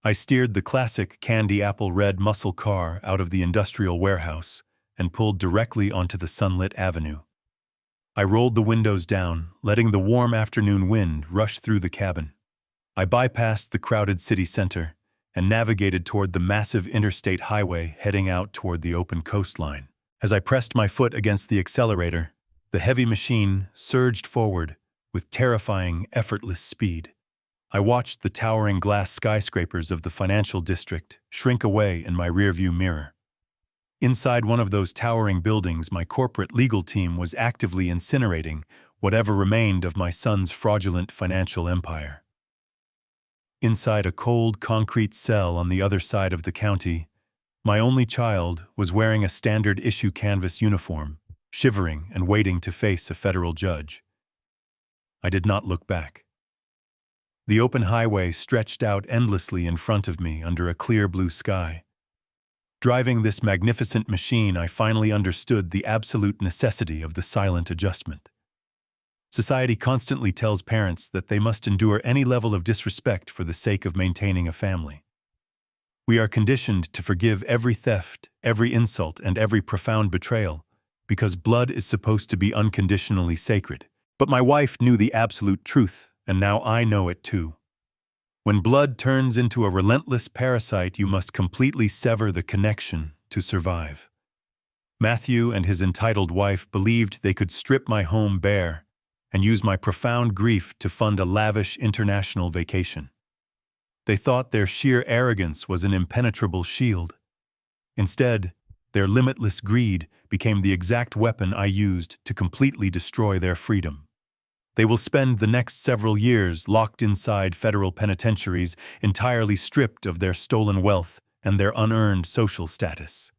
Speaker 1: I steered the classic candy apple red muscle car out of the industrial warehouse and pulled directly onto the sunlit avenue. I rolled the windows down, letting the warm afternoon wind rush through the cabin. I bypassed the crowded city center and navigated toward the massive interstate highway heading out toward the open coastline. As I pressed my foot against the accelerator, the heavy machine surged forward with terrifying, effortless speed. I watched the towering glass skyscrapers of the financial district shrink away in my rearview mirror. Inside one of those towering buildings, my corporate legal team was actively incinerating whatever remained of my son's fraudulent financial empire. inside a cold concrete cell on the other side of the county, my only child was wearing a standard-issue canvas uniform, shivering and waiting to face a federal judge. I did not look back. The open highway stretched out endlessly in front of me under a clear blue sky. Driving this magnificent machine, I finally understood the absolute necessity of the silent adjustment. Society constantly tells parents that they must endure any level of disrespect for the sake of maintaining a family. We are conditioned to forgive every theft, every insult, and every profound betrayal, because blood is supposed to be unconditionally sacred. But my wife knew the absolute truth, and now I know it too. When blood turns into a relentless parasite, you must completely sever the connection to survive. Matthew and his entitled wife believed they could strip my home bare and use my profound grief to fund a lavish international vacation. They thought their sheer arrogance was an impenetrable shield. Instead, their limitless greed became the exact weapon I used to completely destroy their freedom. They will spend the next several years locked inside federal penitentiaries, entirely stripped of their stolen wealth and their unearned social status.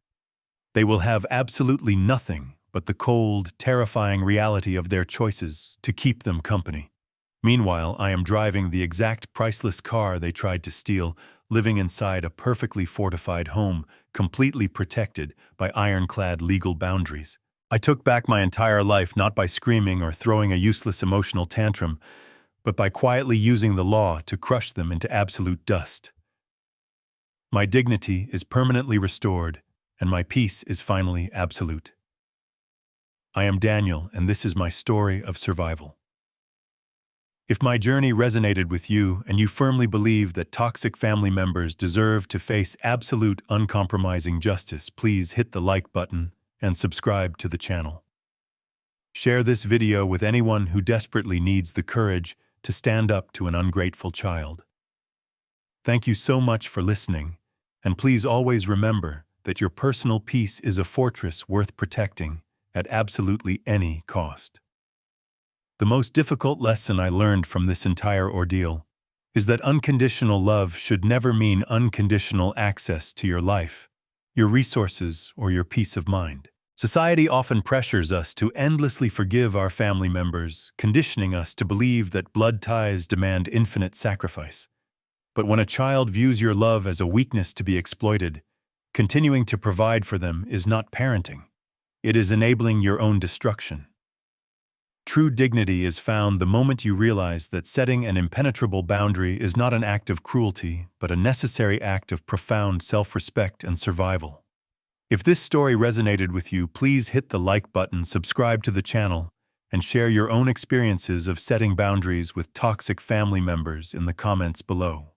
Speaker 1: They will have absolutely nothing but the cold, terrifying reality of their choices to keep them company. Meanwhile, I am driving the exact priceless car they tried to steal, living inside a perfectly fortified home, completely protected by ironclad legal boundaries. I took back my entire life not by screaming or throwing a useless emotional tantrum, but by quietly using the law to crush them into absolute dust. My dignity is permanently restored, and my peace is finally absolute. I am Daniel, and this is my story of survival. If my journey resonated with you and you firmly believe that toxic family members deserve to face absolute uncompromising justice, please hit the like button and subscribe to the channel. Share this video with anyone who desperately needs the courage to stand up to an ungrateful child. Thank you so much for listening, and please always remember that your personal peace is a fortress worth protecting at absolutely any cost. The most difficult lesson I learned from this entire ordeal is that unconditional love should never mean unconditional access to your life, your resources, or your peace of mind. Society often pressures us to endlessly forgive our family members, conditioning us to believe that blood ties demand infinite sacrifice. But when a child views your love as a weakness to be exploited, continuing to provide for them is not parenting. It is enabling your own destruction. True dignity is found the moment you realize that setting an impenetrable boundary is not an act of cruelty, but a necessary act of profound self-respect and survival. If this story resonated with you, please hit the like button, subscribe to the channel, and share your own experiences of setting boundaries with toxic family members in the comments below.